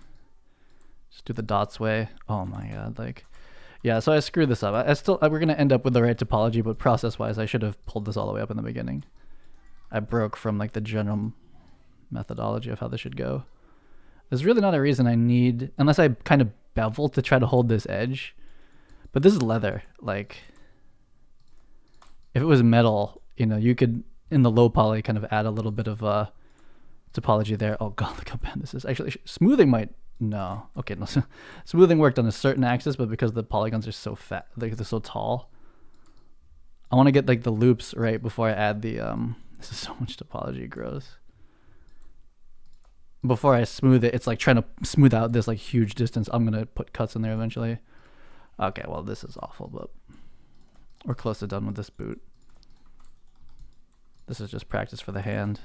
Speaker 1: Just do the dots way. Oh my god, like, yeah. So I screwed this up. We're gonna end up with the right topology, but process-wise, I should have pulled this all the way up in the beginning. I broke from like the general methodology of how this should go. There's really not a reason I need, unless I kind of bevel to try to hold this edge. But this is leather. Like, if it was metal, you know, you could, in the low poly, kind of add a little bit of topology there. Oh god, look how bad this is. Actually, smoothing might, no. Okay, no. Smoothing worked on a certain axis, but because the polygons are so fat, like they're so tall, I want to get like the loops right before I add the, this is so much topology, gross. Before I smooth it, it's like trying to smooth out this like huge distance. I'm going to put cuts in there eventually. Okay, well, this is awful, but we're close to done with this boot. This is just practice for the hand,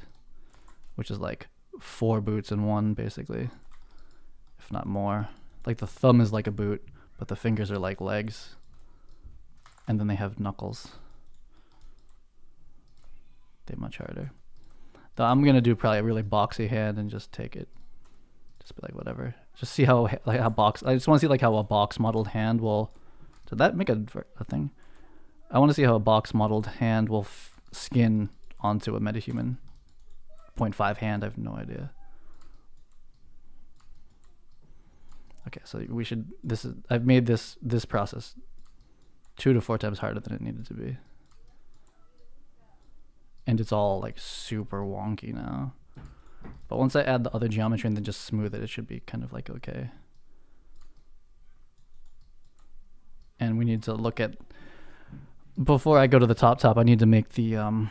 Speaker 1: which is like 4 boots in one, basically, if not more. Like the thumb is like a boot, but the fingers are like legs, and then they have knuckles. They're much harder. Though I'm gonna do probably a really boxy hand and just take it, just be like whatever. Just see how like how box. I just want to see like how a box modeled hand will. Did that make a thing? I want to see how a box modeled hand will skin onto a MetaHuman 0.5 hand. I have no idea. Okay, so we should. This is. I've made this process 2 to 4 times harder than it needed to be. And it's all like super wonky now. But once I add the other geometry and then just smooth it, it should be kind of like okay. And we need to look at, before I go to the top, I need to make the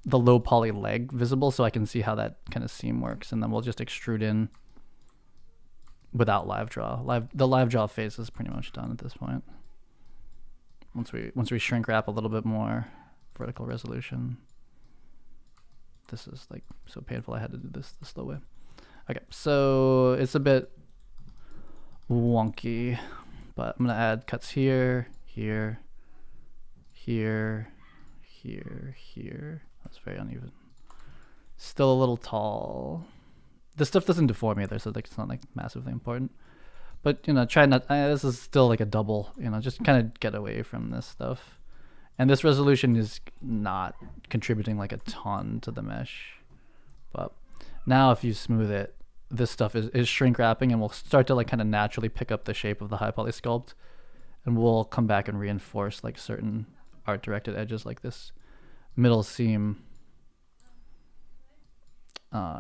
Speaker 1: low poly leg visible so I can see how that kind of seam works. And then we'll just extrude in without live draw. The live draw phase is pretty much done at this point. Once we shrink wrap a little bit more vertical resolution. This is like so painful. I had to do this the slow way. Okay, so it's a bit wonky, but I'm gonna add cuts here, here, here, here, here. That's very uneven. Still a little tall. This stuff doesn't deform either, so like it's not like massively important. But you know, try not. This is still like a double. You know, just kind of get away from this stuff. And this resolution is not contributing like a ton to the mesh. But now if you smooth it, this stuff is shrink wrapping and we'll start to like kind of naturally pick up the shape of the high poly sculpt. And we'll come back and reinforce like certain art directed edges, like this middle seam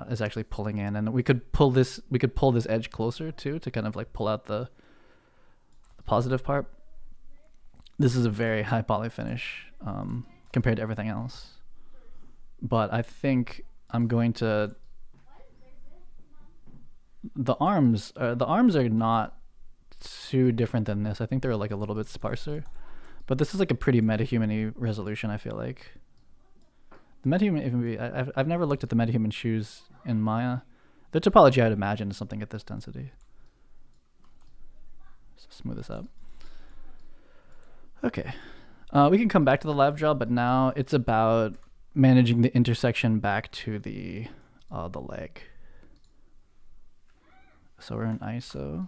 Speaker 1: is actually pulling in. And we could pull this edge closer too to kind of like pull out the positive part. This is a very high poly finish compared to everything else. But I think I'm going to... The arms are not too different than this. I think they're like a little bit sparser. But this is like a pretty MetaHuman-y resolution, I feel like. The MetaHuman, I've never looked at the MetaHuman shoes in Maya. The topology I'd imagine is something at this density. So smooth this up. Okay, we can come back to the live draw, but now it's about managing the intersection back to the leg. So we're in ISO.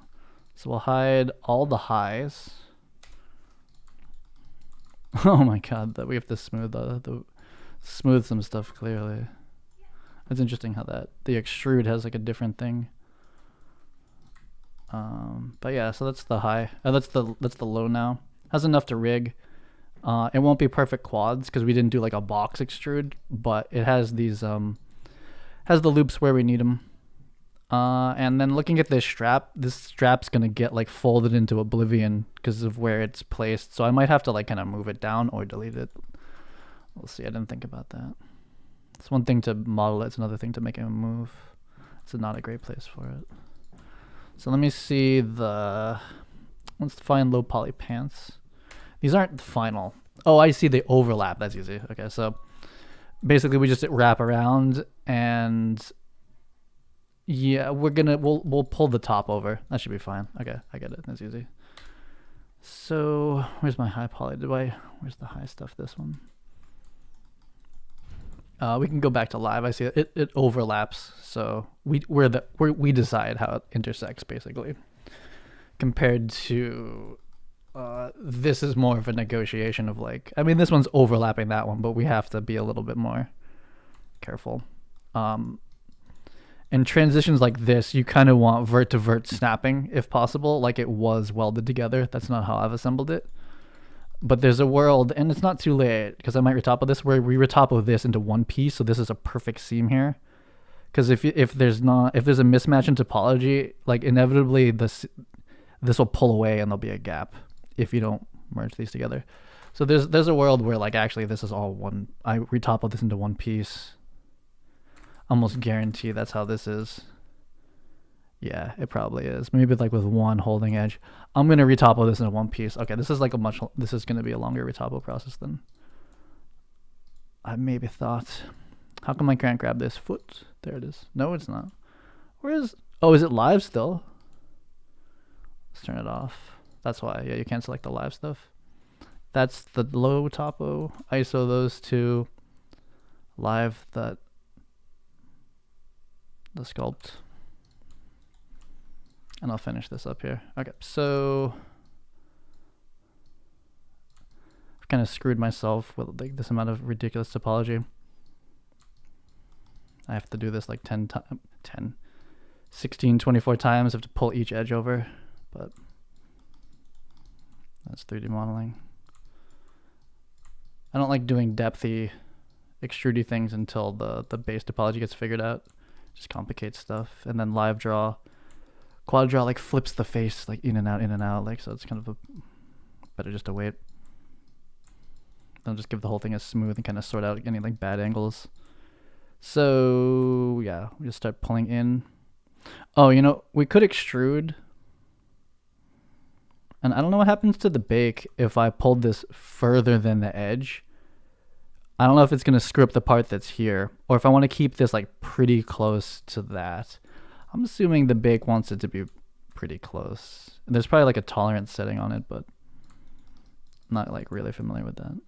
Speaker 1: So we'll hide all the highs. Oh my god, that we have to smooth smooth some stuff clearly. It's interesting how the extrude has like a different thing. But yeah, so that's the high. That's the low now. Has enough to rig. It won't be perfect quads because we didn't do like a box extrude, but it has these has the loops where we need them. And then looking at this strap's gonna get like folded into oblivion because of where it's placed. So I might have to like kind of move it down or delete it. We'll see. I didn't think about that. It's one thing to model it. It's another thing to make it move. It's not a great place for it. So let me see let's find low poly pants. These aren't the final. Oh, I see they overlap. That's easy. Okay, so basically we just wrap around and yeah, we'll pull the top over. That should be fine. Okay, I get it. That's easy. So where's my high poly? Where's the high stuff? This one. We can go back to live. I see it overlaps. So we decide how it intersects basically. compared to this is more of a negotiation of like, I mean, this one's overlapping that one, but we have to be a little bit more careful. In transitions like this, you kind of want vert to vert snapping if possible, like it was welded together. That's not how I've assembled it. But there's a world, and it's not too late because I might retopo this, where we retopo this into one piece, so this is a perfect seam here. Because if there's a mismatch in topology, like inevitably this will pull away and there'll be a gap if you don't merge these together. So there's a world where like actually this is all one. I retopo this into one piece. Almost guarantee that's how this is. Yeah, it probably is. Maybe like with one holding edge. I'm gonna retopo this into one piece. Okay, this is like this is gonna be a longer retopo process than I maybe thought. How come I can't grab this foot? There it is. No, it's not. Where is? Oh, is it live still? Let's turn it off. That's why. Yeah, you can't select the live stuff. That's the low topo. ISO those two. Live the sculpt. And I'll finish this up here. Okay, so I've kind of screwed myself with like this amount of ridiculous topology. I have to do this like 16, 24 times. I have to pull each edge over, but that's 3D modeling. I don't like doing depthy, extrudy things until the base topology gets figured out. Just complicates stuff. And then live draw. Quad draw like flips the face like in and out, like, so it's kind of better just to wait. Then just give the whole thing a smooth and kind of sort out any like bad angles. So yeah, we just start pulling in. Oh, you know, we could extrude. And I don't know what happens to the bake if I pulled this further than the edge. I don't know if it's going to screw up the part that's here, or if I want to keep this like pretty close to that. I'm assuming the bake wants it to be pretty close. And there's probably like a tolerance setting on it, but I'm not like really familiar with that.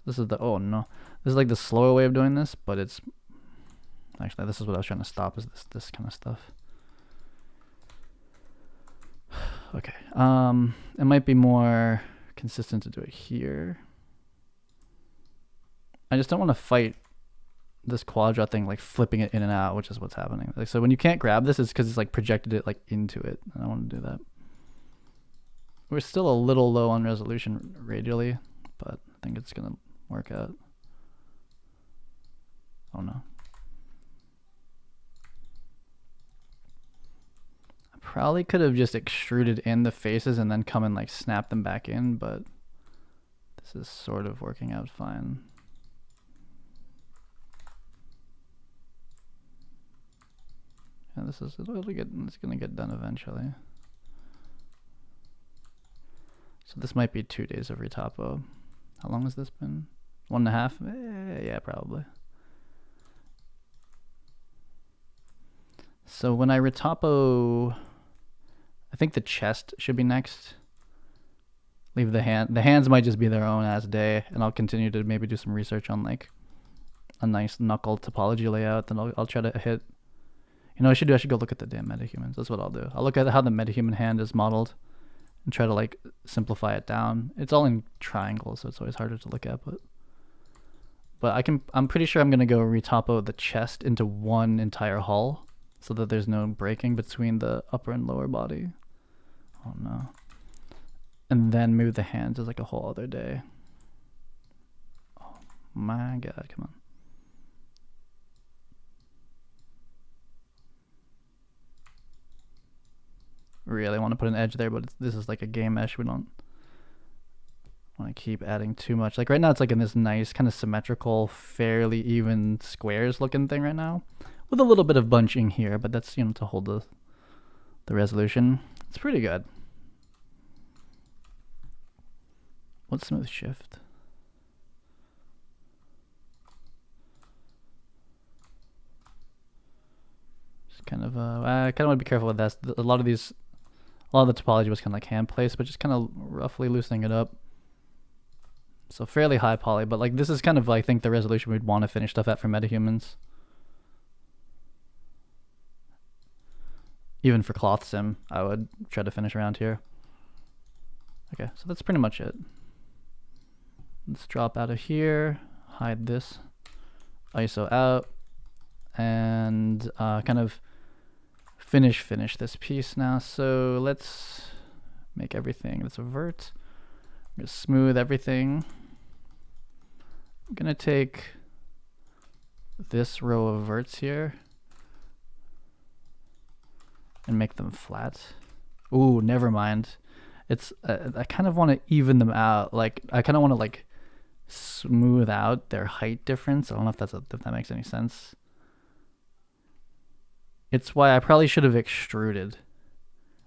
Speaker 1: This is oh no. This is like the slower way of doing this, but it's actually, this is what I was trying to stop, is this kind of stuff. Okay. It might be more consistent to do it here. I just don't want to fight this quadra thing, like flipping it in and out, which is what's happening. Like, so when you can't grab this, it's because it's like projected it like into it. I don't want to do that. We're still a little low on resolution radially, but I think it's gonna work out. Oh no. I probably could have just extruded in the faces and then come and like snap them back in, but this is sort of working out fine. And this is it's gonna get done eventually. So this might be 2 days of retopo. How long has this been? 1.5? Yeah, probably. So when I retopo, I think the chest should be next. Leave the hand. The hands might just be their own as day, and I'll continue to maybe do some research on like a nice knuckle topology layout. Then I'll try to hit. You know, I should go look at the damn MetaHumans. That's what I'll do. I'll look at how the MetaHuman hand is modeled and try to like simplify it down. It's all in triangles, so it's always harder to look at, but I'm pretty sure I'm gonna go retopo the chest into one entire hull so that there's no breaking between the upper and lower body. Oh no. And then move the hands as like a whole other day. Oh my god, come on. Really want to put an edge there, but this is like a game mesh. We don't want to keep adding too much. Like right now it's like in this nice kind of symmetrical, fairly even squares looking thing right now, with a little bit of bunching here, but that's, you know, to hold the resolution. It's pretty good. What's smooth shift? Just kind of I kind of want to be careful with that. A lot of the topology was kind of like hand placed, but just kind of roughly loosening it up. So fairly high poly, but like this is kind of, I think, the resolution we'd want to finish stuff at for MetaHumans. even for cloth sim, I would try to finish around here. Okay, so that's pretty much it. Let's drop out of here, hide this, ISO out, and kind of finish this piece now. So let's make everything, let's invert, just smooth everything. I'm gonna take this row of verts here and make them flat. Ooh, never mind. It's I kind of want to even them out. Like I kind of want to like smooth out their height difference. I don't know if that makes any sense. It's why I probably should have extruded.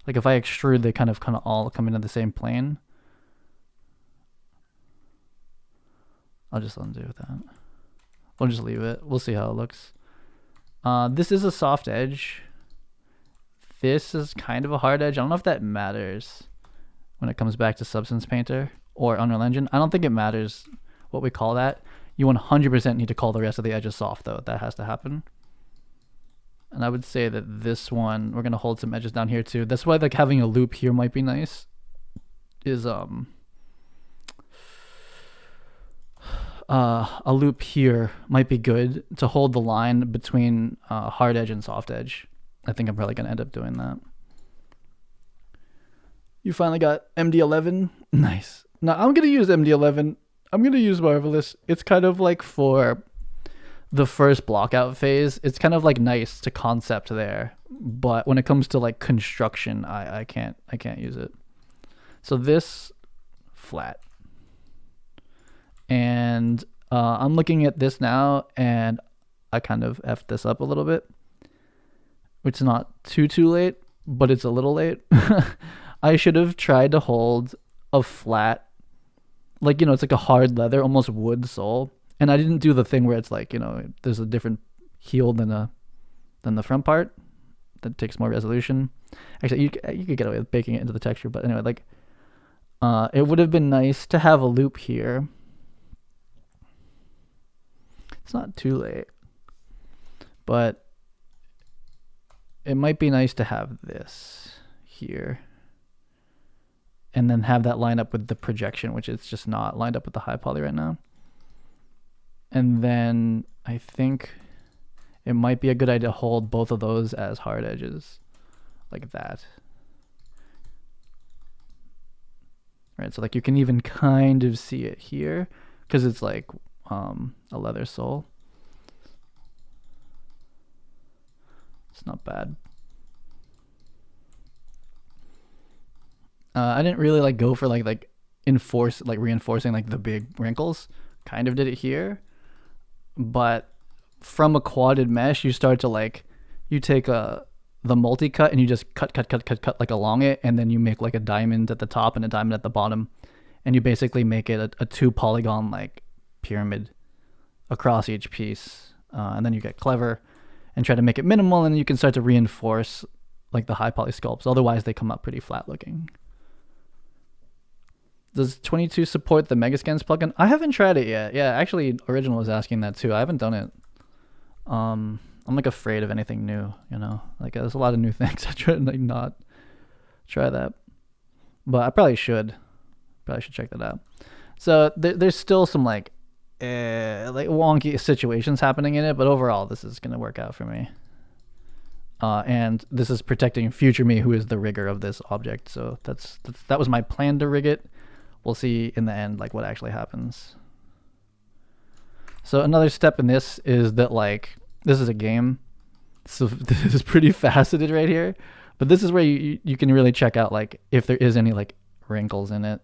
Speaker 1: Like if I extrude, they kind of all come into the same plane. I'll just undo that. We'll just leave it. We'll see how it looks. This is a soft edge. This is kind of a hard edge. I don't know if that matters when it comes back to Substance Painter or Unreal Engine. I don't think it matters what we call that. You 100% need to call the rest of the edges soft though. That has to happen. And I would say that this one, we're going to hold some edges down here too. That's why like having a loop here might be nice. Is a loop here might be good to hold the line between hard edge and soft edge. I think I'm probably going to end up doing that. You finally got MD11. Nice. Now I'm going to use MD11. I'm going to use Marvelous. It's kind of like for the first block out phase. It's kind of like nice to concept there. But when it comes to like construction, I can't use it. So this flat. And I'm looking at this now and I kind of effed this up a little bit. It's not too late, but it's a little late. I should have tried to hold a flat, like, you know, it's like a hard leather, almost wood sole. And I didn't do the thing where it's like, you know, there's a different heel than the front part that takes more resolution. Actually, you could get away with baking it into the texture, but anyway, like, it would have been nice to have a loop here. It's not too late, but it might be nice to have this here and then have that line up with the projection, which is just not lined up with the high poly right now. And then I think it might be a good idea to hold both of those as hard edges like that. Right, so like you can even kind of see it here because it's like a leather sole. It's not bad. I didn't really like go for like reinforcing like the big wrinkles. Kind of did it here, but from a quadded mesh, you start to like, you take the multi-cut and you just cut like along it, and then you make like a diamond at the top and a diamond at the bottom, and you basically make it a 2 polygon like pyramid across each piece, and then you get clever and try to make it minimal, and you can start to reinforce like the high poly sculpts. Otherwise they come up pretty flat looking. Does 22 support the Megascans plugin? I haven't tried it yet. Yeah, actually Original was asking that too. I haven't done it. I'm like afraid of anything new, you know, like there's a lot of new things. I try to like not try that, but I probably should check that out. So there's still some like wonky situations happening in it, but overall this is going to work out for me. And this is protecting future me, who is the rigger of this object. So that was my plan to rig it. We'll see in the end like what actually happens. So another step in this is that like this is a game, so this is pretty faceted right here, but this is where you can really check out like if there is any like wrinkles in it,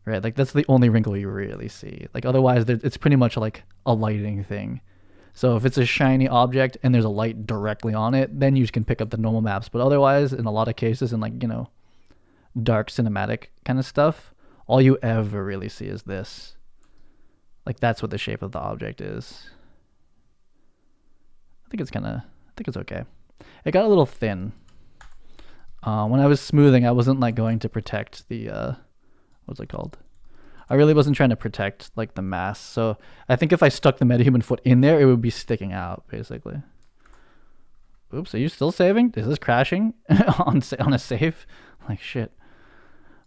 Speaker 1: right? Like that's the only wrinkle you really see. Like otherwise it's pretty much like a lighting thing. So if it's a shiny object and there's a light directly on it, then you can pick up the normal maps. But otherwise, in a lot of cases, in like, you know, dark cinematic kind of stuff, all you ever really see is this. Like that's what the shape of the object is. I think it's okay. It got a little thin. When I was smoothing, I wasn't like going to protect the, what's it called? I really wasn't trying to protect like the mass. So I think if I stuck the MetaHuman foot in there, it would be sticking out basically. Oops, are you still saving? Is this crashing on a save? Like shit.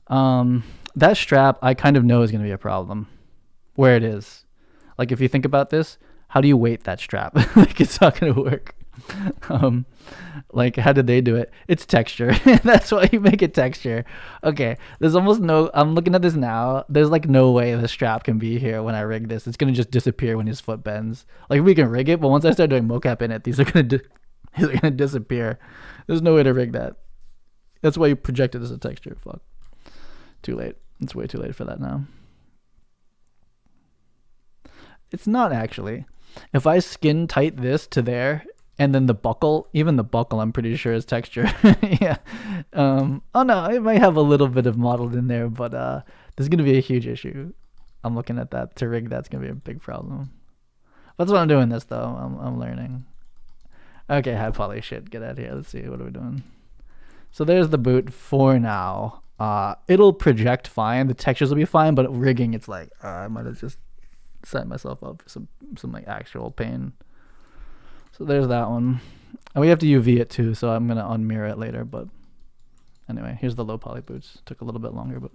Speaker 1: That strap I kind of know is gonna be a problem. Where it is. Like if you think about this, how do you weight that strap? Like it's not gonna work. Like how did they do it? It's texture. That's why you make it texture. Okay, there's almost no. I'm looking at this now. There's like no way the strap can be here when I rig this. It's gonna just disappear when his foot bends. Like we can rig it, but once I start doing mocap in it, these are gonna disappear. There's no way to rig that. That's why you project it as a texture. Fuck. Too late. It's way too late for that now. It's not actually. If I skin tight this to there, and then the buckle, even the buckle, I'm pretty sure is texture. Yeah. Oh no, it might have a little bit of modeled in there, but there's gonna be a huge issue. I'm looking at that to rig. That's gonna be a big problem. That's why I'm doing this though. I'm learning. Okay, high poly shit. Get out of here. Let's see. What are we doing? So there's the boot for now. It'll project fine. The textures will be fine, but rigging, it's like I might have just set myself up for some like actual pain. So there's that one. And we have to UV it too, so I'm gonna unmirror it later. But anyway, here's the low poly boots. Took a little bit longer, but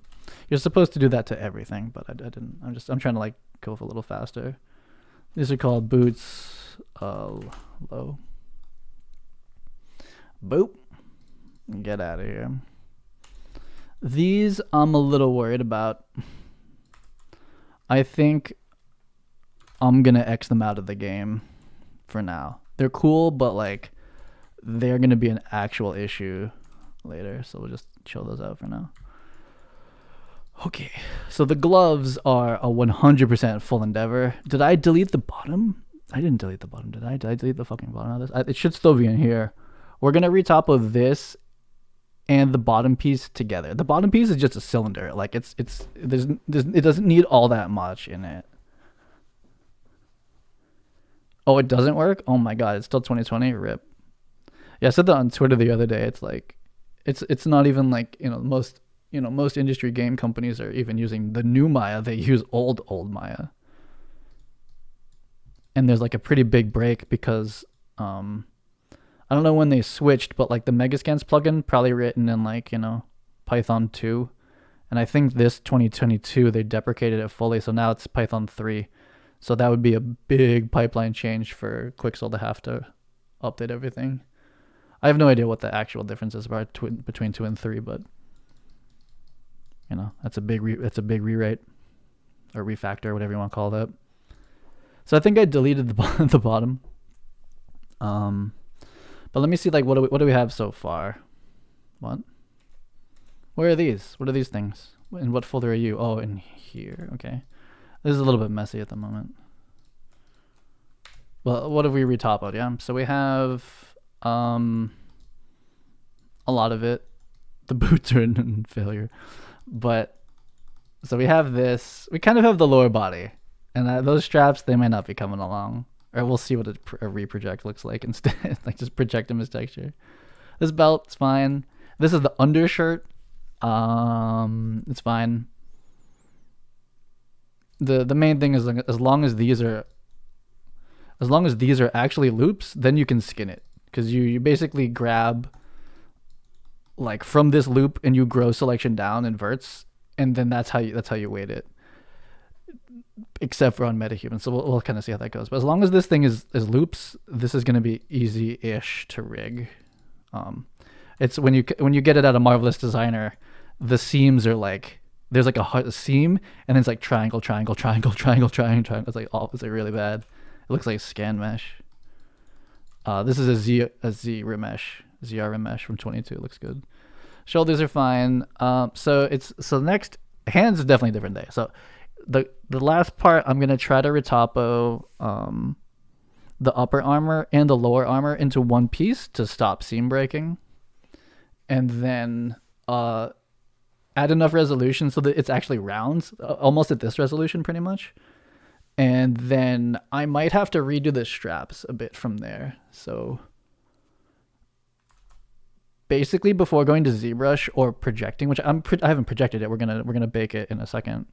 Speaker 1: you're supposed to do that to everything, but I didn't. I'm trying to like go a little faster. These are called boots low. Boop. Get out of here. These I'm a little worried about. I think I'm gonna X them out of the game for now. They're cool, but like they're gonna be an actual issue later, so we'll just chill those out for now. Okay, so the gloves are a 100% full endeavor. Did I delete the bottom? I didn't delete the bottom, did I? Did I delete the fucking bottom of this? It should still be in here. We're gonna retopo this and the bottom piece together. The bottom piece is just a cylinder. Like it doesn't need all that much in it. Oh, it doesn't work? Oh my god, it's still 2020. Rip. Yeah, I said that on Twitter the other day. It's like it's not even like, most industry game companies are even using the new Maya. They use old Maya. And there's like a pretty big break because I don't know when they switched, but like the Megascans plugin probably written in like, Python 2. And I think this 2022 they deprecated it fully, so now it's Python 3. So that would be a big pipeline change for Quixel to have to update everything. I have no idea what the actual differences are between 2 and 3, but that's a big rewrite or refactor, whatever you want to call that. So I think I deleted the bottom. But let me see, like, what do we have so far? What? Where are these? What are these things? In what folder are you? Oh, in here. Okay. This is a little bit messy at the moment. Well, what have we retopoed? Yeah. So we have a lot of it. The boots are in failure. But so we have this. We kind of have the lower body. And those straps, they might not be coming along. Or we'll see what a reproject looks like instead. Like just project them as texture. This belt's fine. This is the undershirt. It's fine. The main thing is as long as these are actually loops, then you can skin it, because you basically grab like from this loop and you grow selection down in verts, and then that's how you weight it. Except for on MetaHuman, so we'll kind of see how that goes. But as long as this thing is loops, this is going to be easy-ish to rig. It's when you get it out of Marvelous Designer, the seams are like there's like a seam, and then it's like triangle. It's like it's like really bad. It looks like scan mesh. This is a Z remesh, ZR remesh from 22. It looks good. Shoulders are fine. So next hands is definitely a different day. So the last part, I'm gonna try to retopo the upper armor and the lower armor into one piece to stop seam breaking, and then add enough resolution so that it's actually rounds, almost at this resolution pretty much. And then I might have to redo the straps a bit from there. So basically, before going to ZBrush or projecting, which I haven't projected it, we're gonna bake it in a second.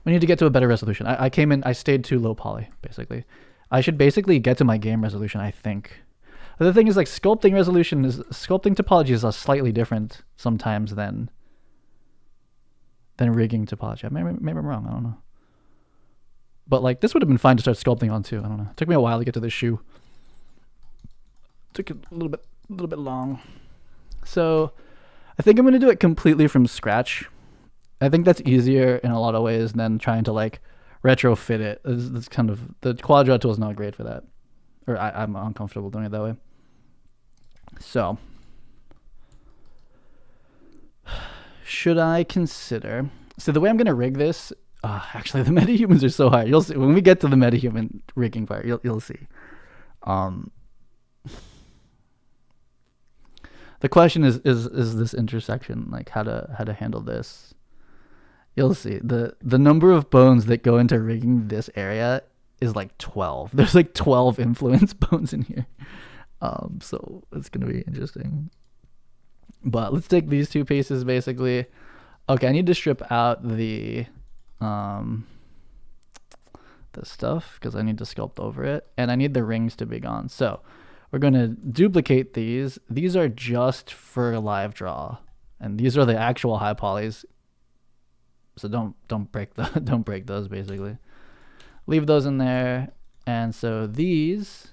Speaker 1: We need to get to a better resolution. I stayed too low poly, basically. I should basically get to my game resolution, I think. But the thing is, like, sculpting topology is a slightly different sometimes than rigging topology. Maybe I'm wrong. I don't know. But like, this would have been fine to start sculpting on too. I don't know. It took me a while to get to this shoe. Took a little bit long. So I think I'm gonna do it completely from scratch. I think that's easier in a lot of ways than trying to like retrofit it. It's kind of, the quadra tool is not great for that, or I'm uncomfortable doing it that way. So should I consider? So the way I'm gonna rig this, actually the MetaHumans are so hard. You'll see when we get to the MetaHuman rigging part. You'll see. The question is this intersection, like how to handle this. You'll see the number of bones that go into rigging this area is like 12. There's like 12 influence bones in here. So it's gonna be interesting. But let's take these two pieces basically. Okay, I need to strip out the stuff because I need to sculpt over it, and I need the rings to be gone. So we're gonna duplicate these. These are just for live draw, and these are the actual high polys. So don't break don't break those basically. Leave those in there, and so this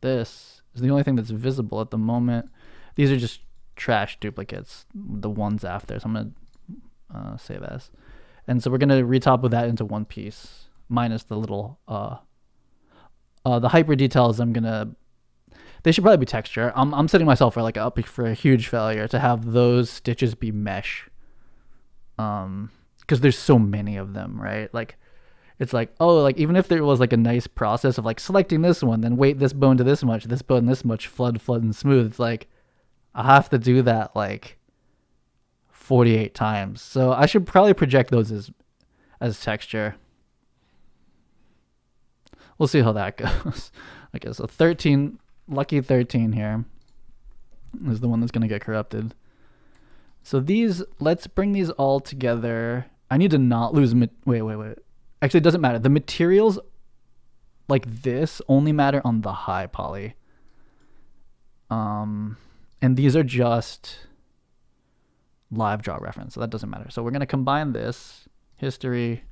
Speaker 1: is the only thing that's visible at the moment. These are just trash duplicates, the ones after. So I'm gonna save as, and so we're gonna retopo that into one piece minus the little the hyper details. They should probably be texture. I'm setting myself for a huge failure to have those stitches be mesh, because there's so many of them, right? Like, it's like, oh, like even if there was like a nice process of like selecting this one, then weight this bone to this much, this bone this much, flood and smooth, it's like I have to do that like 48 times. So I should probably project those as texture. We'll see how that goes. Okay, so 13, lucky 13 here is the one that's going to get corrupted. So these, let's bring these all together. I need to not lose, wait. Actually, it doesn't matter. The materials like this only matter on the high poly. And these are just live draw reference, so that doesn't matter. So we're going to combine this history.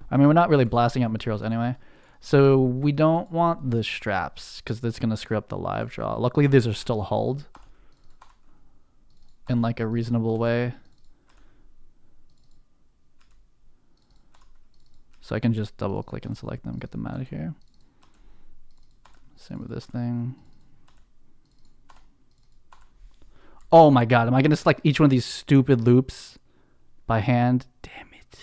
Speaker 1: I mean, we're not really blasting out materials anyway. So we don't want the straps because that's going to screw up the live draw. Luckily, these are still hulled in like a reasonable way. So I can just double click and select them, get them out of here. Same with this thing. Oh my God, am I going to select each one of these stupid loops by hand? Damn it.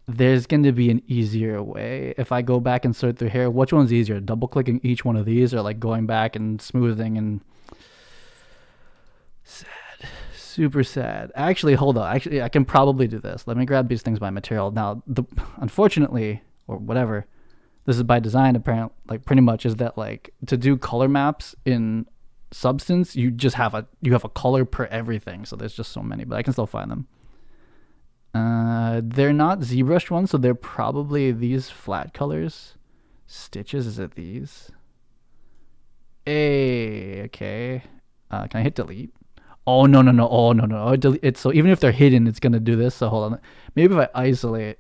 Speaker 1: There's going to be an easier way. If I go back and sort through here, which one's easier? Double clicking each one of these or like going back and smoothing and... Sad. Super sad. Actually, hold on. Actually, I can probably do this. Let me grab these things by material. Now, unfortunately, or whatever, this is by design apparently, like pretty much is that like to do color maps in Substance, you have a color per everything. So there's just so many, but I can still find them. They're not ZBrush ones, so they're probably these flat colors. Stitches, is it these? Okay. Can I hit delete? Oh no. Oh no. Delete it. So even if they're hidden, it's gonna do this. So hold on. Maybe if I isolate,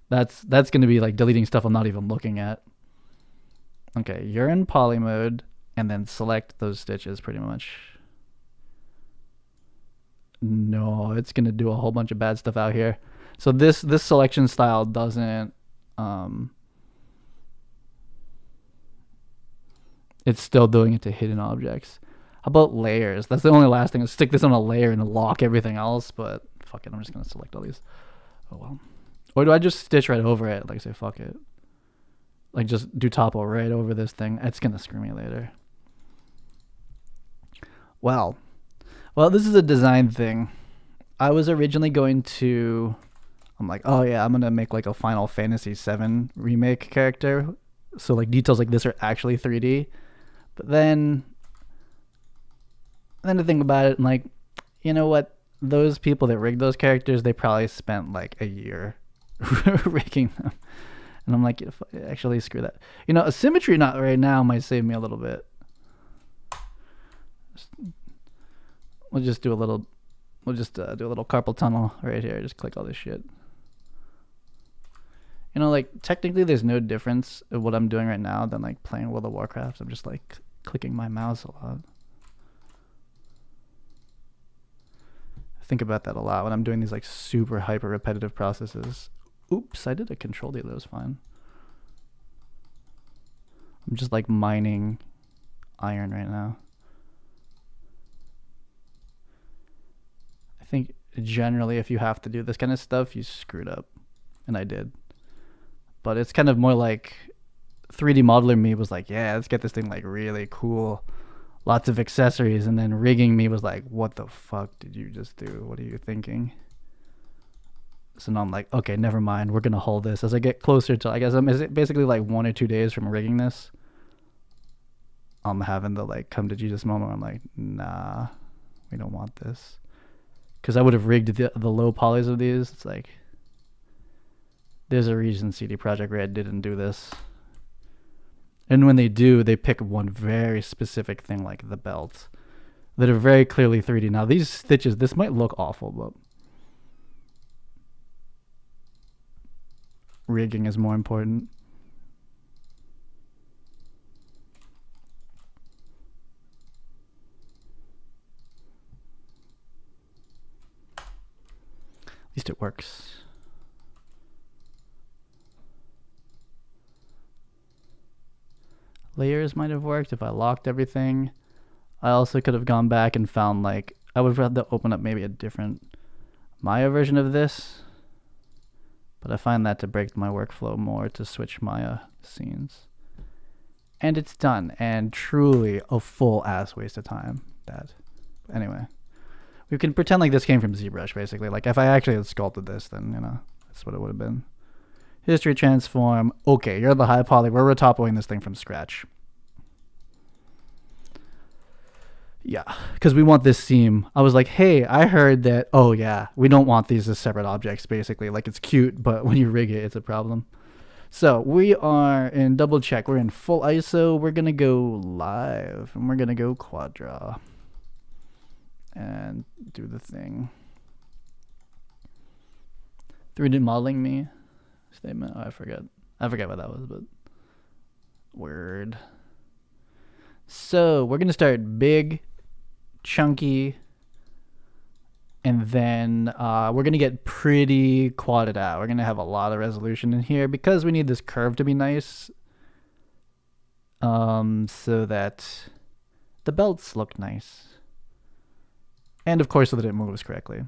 Speaker 1: that's gonna be like deleting stuff I'm not even looking at. Okay, you're in poly mode, and then select those stitches pretty much. No, it's gonna do a whole bunch of bad stuff out here. So this selection style doesn't it's still doing it to hidden objects. How about layers? That's the only last thing. I'll stick this on a layer and lock everything else, but fuck it, I'm just gonna select all these. Oh well. Or do I just stitch right over it? Like say fuck it. Like just do topo right over this thing. It's gonna screw me later. Well, this is a design thing. I was originally going to, I'm like, oh yeah, I'm gonna make like a Final Fantasy VII remake character. So like details like this are actually 3D. But then to think about it, and like, you know what? Those people that rigged those characters, they probably spent like a year rigging them. And I'm like, actually, screw that. A symmetry knot right now might save me a little bit. We'll just do a little carpal tunnel right here. Just click all this shit. Like technically there's no difference of what I'm doing right now than like playing World of Warcraft. I'm just like clicking my mouse a lot. I think about that a lot when I'm doing these like super hyper repetitive processes. Oops, I did a control D, that was fine. I'm just like mining iron right now. I think generally if you have to do this kind of stuff, you screwed up. And I did. But it's kind of more like 3D modeler me was like, yeah, let's get this thing like really cool. Lots of accessories. And then rigging me was like, what the fuck did you just do? What are you thinking? So now I'm like, okay, never mind. We're going to hold this. As I get closer to, I guess I'm basically like 1 or 2 days from rigging this. I'm having the like come to Jesus moment where I'm like, nah, we don't want this. Because I would have rigged the low polys of these. It's like, there's a reason CD Projekt Red didn't do this. And when they do, they pick one very specific thing like the belt that are very clearly 3D. Now these stitches, this might look awful, but rigging is more important. At least it works. Layers might have worked if I locked everything. I also could have gone back and found like, I would have had to open up maybe a different Maya version of this. But I find that to break my workflow more to switch Maya scenes. And it's done. And truly a full ass waste of time. Anyway. We can pretend like this came from ZBrush basically. Like if I actually had sculpted this, then that's what it would have been. History transform. Okay, you're the high poly. We're retopoing this thing from scratch. Yeah, because we want this seam. I was like, hey, I heard that, oh yeah, we don't want these as separate objects, basically. Like it's cute, but when you rig it, it's a problem. So we are in double check. We're in full ISO. We're going to go live, and we're going to go quad draw. And do the thing. 3D modeling me statement. Oh, I forget what that was, but word. So we're gonna start big, chunky, and then we're gonna get pretty quadded out. We're gonna have a lot of resolution in here because we need this curve to be nice, so that the belts look nice. And of course, so that it moves correctly.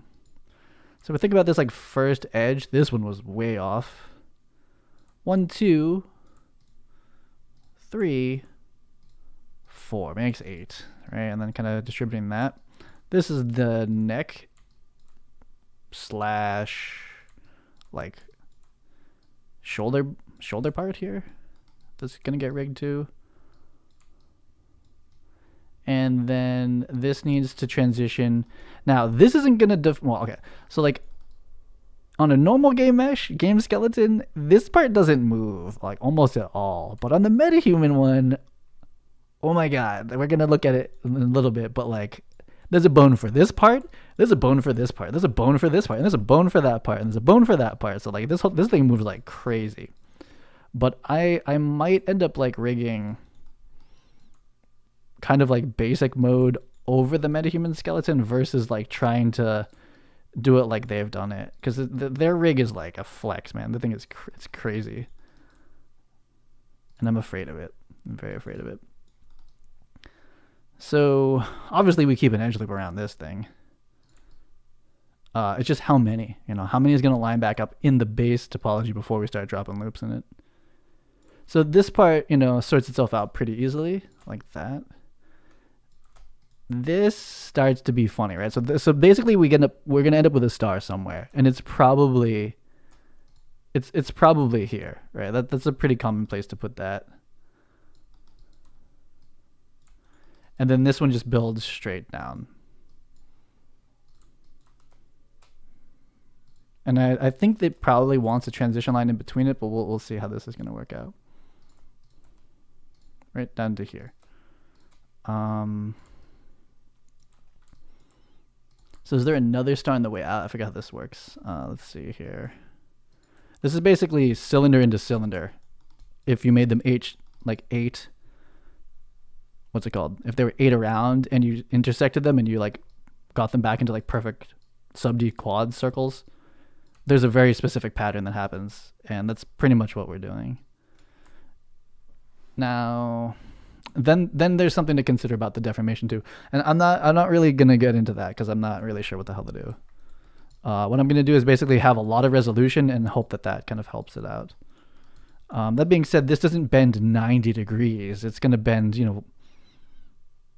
Speaker 1: So we think about this like first edge. This one was way off. 1, 2, 3, 4 makes 8, right? And then kind of distributing that. This is the neck / like shoulder part here. That's gonna get rigged too. And then this needs to transition. Now, this isn't going to... well, okay. So, like, on a normal game mesh, game skeleton, this part doesn't move, like, almost at all. But on the MetaHuman one, oh my god, we're going to look at it in a little bit. But, like, there's a bone for this part, there's a bone for this part, there's a bone for this part, and there's a bone for that part, and there's a bone for that part. So, like, this thing moves like crazy. But I might end up, like, rigging... kind of like basic mode over the MetaHuman skeleton versus like trying to do it like they've done it, because their rig is like a flex, man. The thing is it's crazy, and I'm afraid of it. I'm very afraid of it. So obviously we keep an edge loop around this thing. It's just how many is going to line back up in the base topology before we start dropping loops in it. So this part sorts itself out pretty easily like that. This starts to be funny, right? So basically we're gonna end up with a star somewhere, and it's probably here, right? That's a pretty common place to put that. And then this one just builds straight down. And I think it probably wants a transition line in between it, but we'll see how this is going to work out. Right down to here. So is there another star on the way out? I forgot how this works. Let's see here. This is basically cylinder into cylinder. If you made them eight, what's it called? If they were 8 around and you intersected them and you like got them back into like perfect sub-D quad circles, there's a very specific pattern that happens, and that's pretty much what we're doing. Now, then there's something to consider about the deformation too, and I'm not really gonna get into that because I'm not really sure what the hell to do. What I'm gonna do is basically have a lot of resolution and hope that kind of helps it out. That being said, this doesn't bend 90 degrees. It's gonna bend,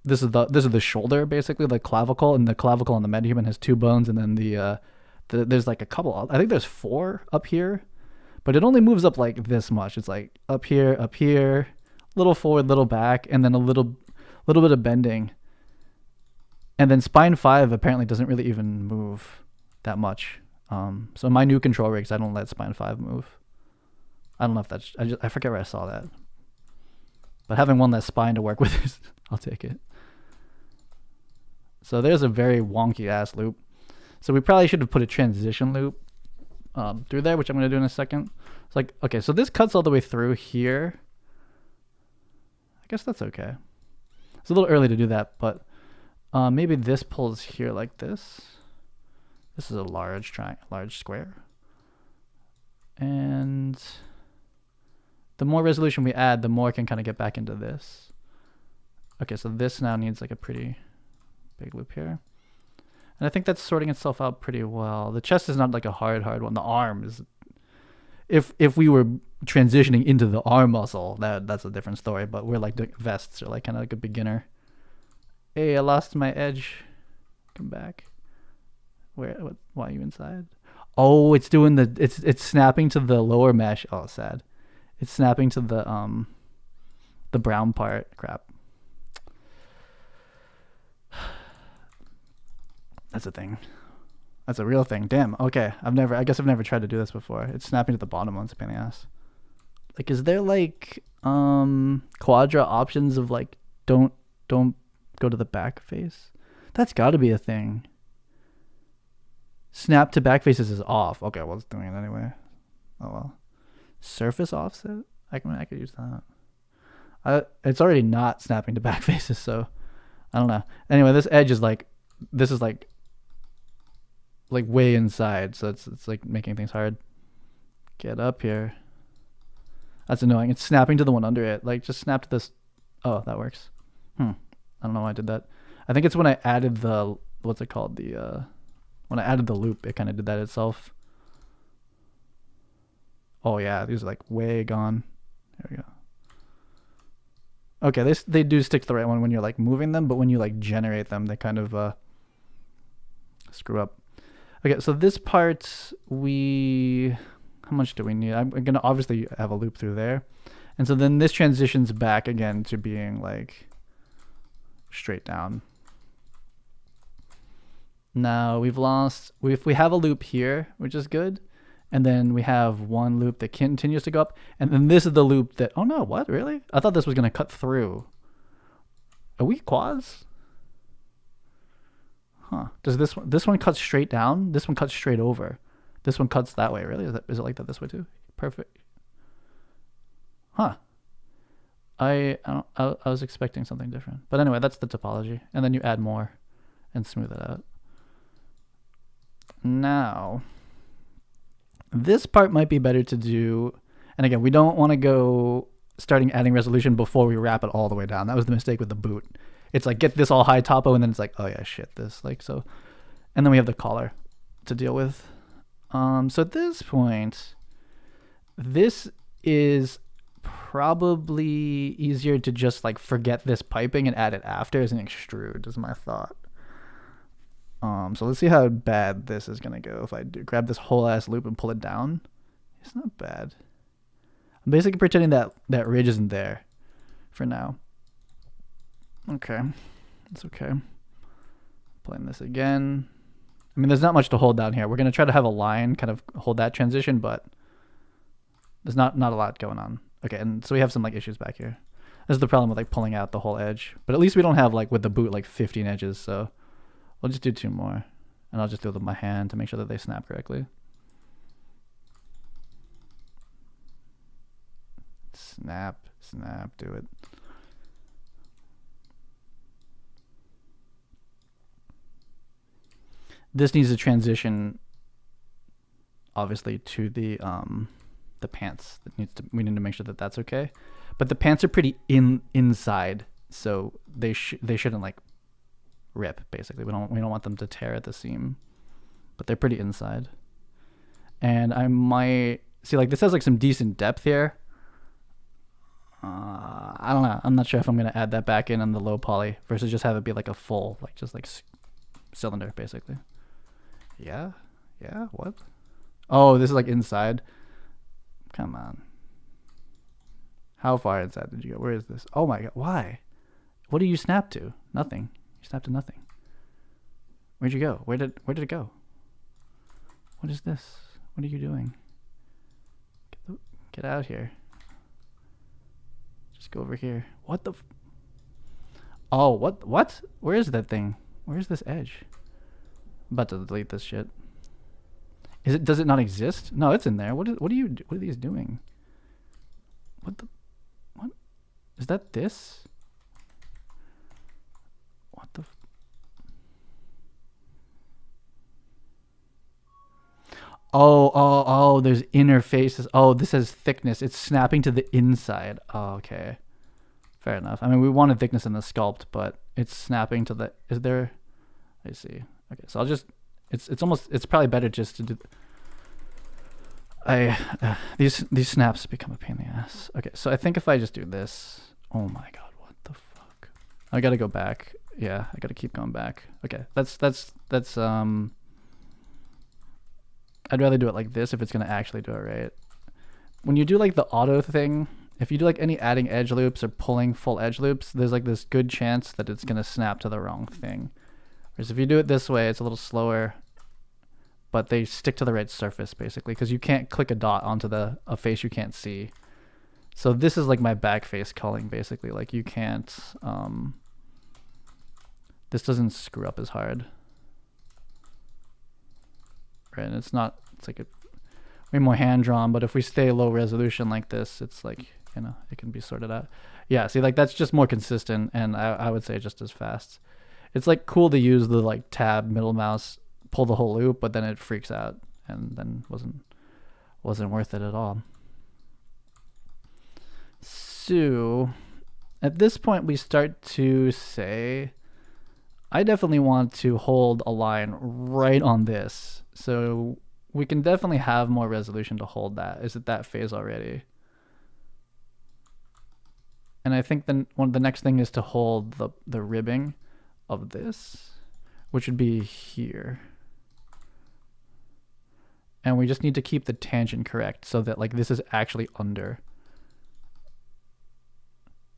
Speaker 1: this is the shoulder, basically, the clavicle, and the clavicle on the MetaHuman has 2 bones, and then there's like a couple. I think there's 4 up here, but it only moves up like this much. It's like up here, little forward, little back, and then a little bit of bending. And then spine 5 apparently doesn't really even move that much. So in my new control rigs, I don't let spine 5 move. I don't know if that's, I forget where I saw that. But having one less spine to work with is, I'll take it. So there's a very wonky ass loop. So we probably should have put a transition loop through there, which I'm going to do in a second. It's like, okay, so this cuts all the way through here. I guess that's okay. It's a little early to do that, but maybe this pulls here like this. This is a large square. And the more resolution we add, the more it can kind of get back into this. Okay, so this now needs like a pretty big loop here. And I think that's sorting itself out pretty well. The chest is not like a hard one. The arm is, if we were transitioning into the arm muscle, that's a different story. But we're like doing vests, or like kind of like a beginner. Hey, I lost my edge. Come back. Why are you inside? Oh, it's doing it's snapping to the lower mesh. Oh, sad. It's snapping to the brown part. Crap. That's a thing. That's a real thing. Damn. Okay. I guess I've never tried to do this before. It's snapping to the bottom one. It's a pain in the ass. Like, is there like quadra options of like don't go to the back face? That's got to be a thing. Snap to back faces is off. Okay, well, it's doing it anyway. Oh well. Surface offset? I could use that. It's already not snapping to back faces, so I don't know. Anyway, this edge is like, this is like way inside, so it's like making things hard. Get up here. That's annoying. It's snapping to the one under it. Like, just snap to this. Oh, that works. I don't know why I did that. I think it's when I added the, what's it called? When I added the loop, it kind of did that itself. Oh yeah, these are like way gone. There we go. Okay, they do stick to the right one when you're like moving them, but when you like generate them, they kind of screw up. Okay, so this part, how much do we need? I'm gonna obviously have a loop through there. And so then this transitions back again to being like straight down. Now if we have a loop here, which is good. And then we have one loop that continues to go up. And then this is the loop that, oh no, what, really? I thought this was gonna cut through. Are we quads? Huh, does this one cuts straight down? This one cuts straight over. This one cuts that way, really? Is it like that this way too? Perfect. Huh. I was expecting something different. But anyway, that's the topology. And then you add more and smooth it out. Now, this part might be better to do, and again, we don't want to go starting adding resolution before we wrap it all the way down. That was the mistake with the boot. It's like, get this all high topo, and then it's like, oh yeah, shit, this, like, so. And then we have the collar to deal with. So at this point, this is probably easier to just like forget this piping and add it after as an extrude, is my thought. So let's see how bad this is gonna go if I do grab this whole ass loop and pull it down. It's not bad. I'm basically pretending that ridge isn't there for now. Okay, it's okay. Playing this again. I mean, there's not much to hold down here. We're going to try to have a line kind of hold that transition, but there's not a lot going on. Okay, and so we have some like issues back here. This is the problem with like pulling out the whole edge. But at least we don't have like with the boot like 15 edges, so we'll just do 2 more. And I'll just do them with my hand to make sure that they snap correctly. Snap, snap, do it. This needs to transition obviously to the pants. We need to make sure that that's okay. But the pants are pretty inside, so they shouldn't like rip basically. We don't want them to tear at the seam. But they're pretty inside. And I might see like this has like some decent depth here. I don't know. I'm not sure if I'm going to add that back in on the low poly versus just have it be like a full, like just like cylinder basically. Yeah? Yeah? What? Oh, this is like inside. Come on. How far inside did you go? Where is this? Oh my god. Why? What do you snap to? Nothing. You snapped to nothing. Where'd you go? Where did it go? What is this? What are you doing? Get out here. Just go over here. What the? Oh, what? Where is that thing? Where's this edge? I'm about to delete this shit. Does it not exist? No, it's in there. What are these doing? What is that? This? What the? Oh, there's interfaces. Oh, this has thickness. It's snapping to the inside. Oh, okay. Fair enough. I mean, we wanted thickness in the sculpt, but it's snapping to the, is there, I see. Okay, so I'll just, it's probably better just to do, these snaps become a pain in the ass. Okay, so I think if I just do this, oh my god, what the fuck? I gotta go back. Yeah, I gotta keep going back. Okay, that's I'd rather do it like this if it's going to actually do it right. When you do like the auto thing, if you do like any adding edge loops or pulling full edge loops, there's like this good chance that it's going to snap to the wrong thing. Whereas if you do it this way, it's a little slower, but they stick to the right surface basically because you can't click a dot onto a face you can't see. So this is like my back face culling basically. Like you can't, this doesn't screw up as hard. Right, and it's like a way more hand drawn, but if we stay low resolution like this, it's like, you know, it can be sorted out. Yeah, see, like that's just more consistent, and I would say just as fast. It's like cool to use the like tab middle mouse, pull the whole loop, but then it freaks out and then wasn't worth it at all. So at this point we start to say, I definitely want to hold a line right on this. So we can definitely have more resolution to hold that. Is it that phase already? And I think then the next thing is to hold the ribbing of this, which would be here. And we just need to keep the tangent correct so that like this is actually under,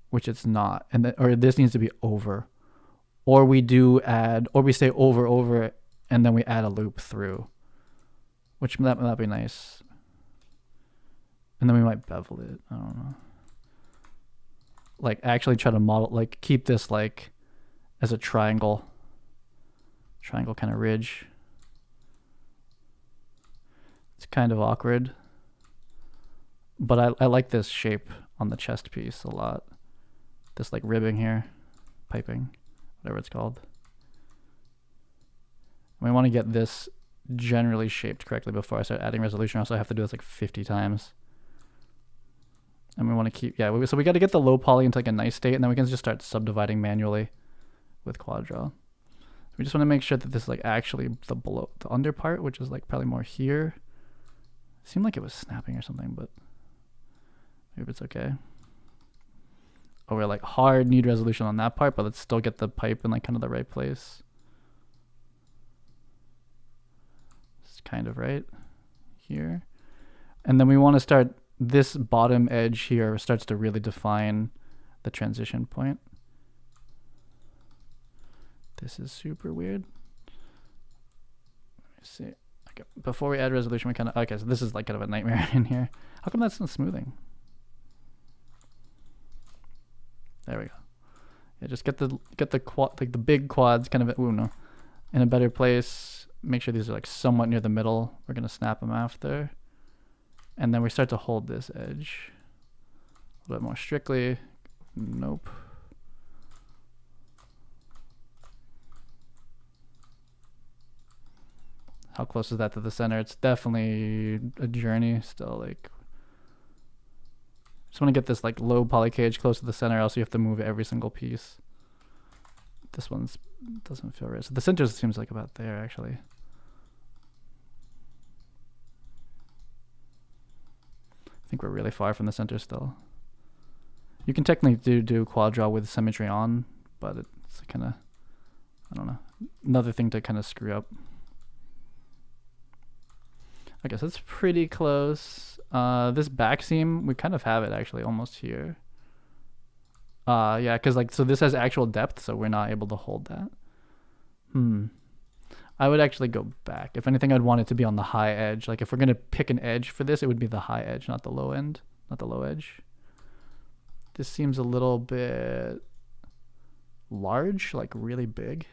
Speaker 1: which it's not. And then, or this needs to be over. Or we do add, or we say over, and then we add a loop through, which that'd be nice. And then we might bevel it. I don't know. Like actually try to model, like keep this like as a triangle kind of ridge. It's kind of awkward, but I like this shape on the chest piece a lot. This like ribbing here, piping, whatever it's called. We want to get this generally shaped correctly before I start adding resolution. Also, I have to do this like 50 times. And we want to keep, yeah, so we got to get the low poly into like a nice state, and then we can just start subdividing manually with quad draw. We just want to make sure that this is like actually the under part, which is like probably more here. It seemed like it was snapping or something, but maybe it's okay. Oh, we're like hard need resolution on that part, but let's still get the pipe in like kind of the right place. It's kind of right here. And then we want to start, this bottom edge here starts to really define the transition point. This is super weird. Let's see. Okay. Before we add resolution, we kind of, okay, so this is like kind of a nightmare in here. How come that's not smoothing? There we go. Yeah, just get the quad, like the big quads kind of, in a better place. Make sure these are like somewhat near the middle. We're gonna snap them after. And then we start to hold this edge a little bit more strictly. Nope. How close is that to the center? It's definitely a journey still. Like, just want to get this like low poly cage close to the center, else you have to move every single piece. This one's doesn't feel right. So the center seems like about there actually. I think we're really far from the center still. You can technically do quad draw with symmetry on, but it's kind of, I don't know, another thing to kind of screw up. I guess that's pretty close. This back seam, we kind of have it actually almost here. Yeah, because like, so this has actual depth, so we're not able to hold that. I would actually go back. If anything, I'd want it to be on the high edge. Like if we're gonna pick an edge for this, it would be the high edge, not the low end, not the low edge. This seems a little bit large, like really big.